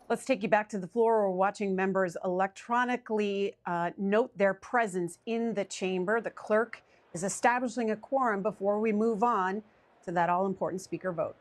Let's take you back to the floor. We're watching members electronically note their presence in the chamber. The clerk is establishing a quorum before we move on to that all-important speaker vote.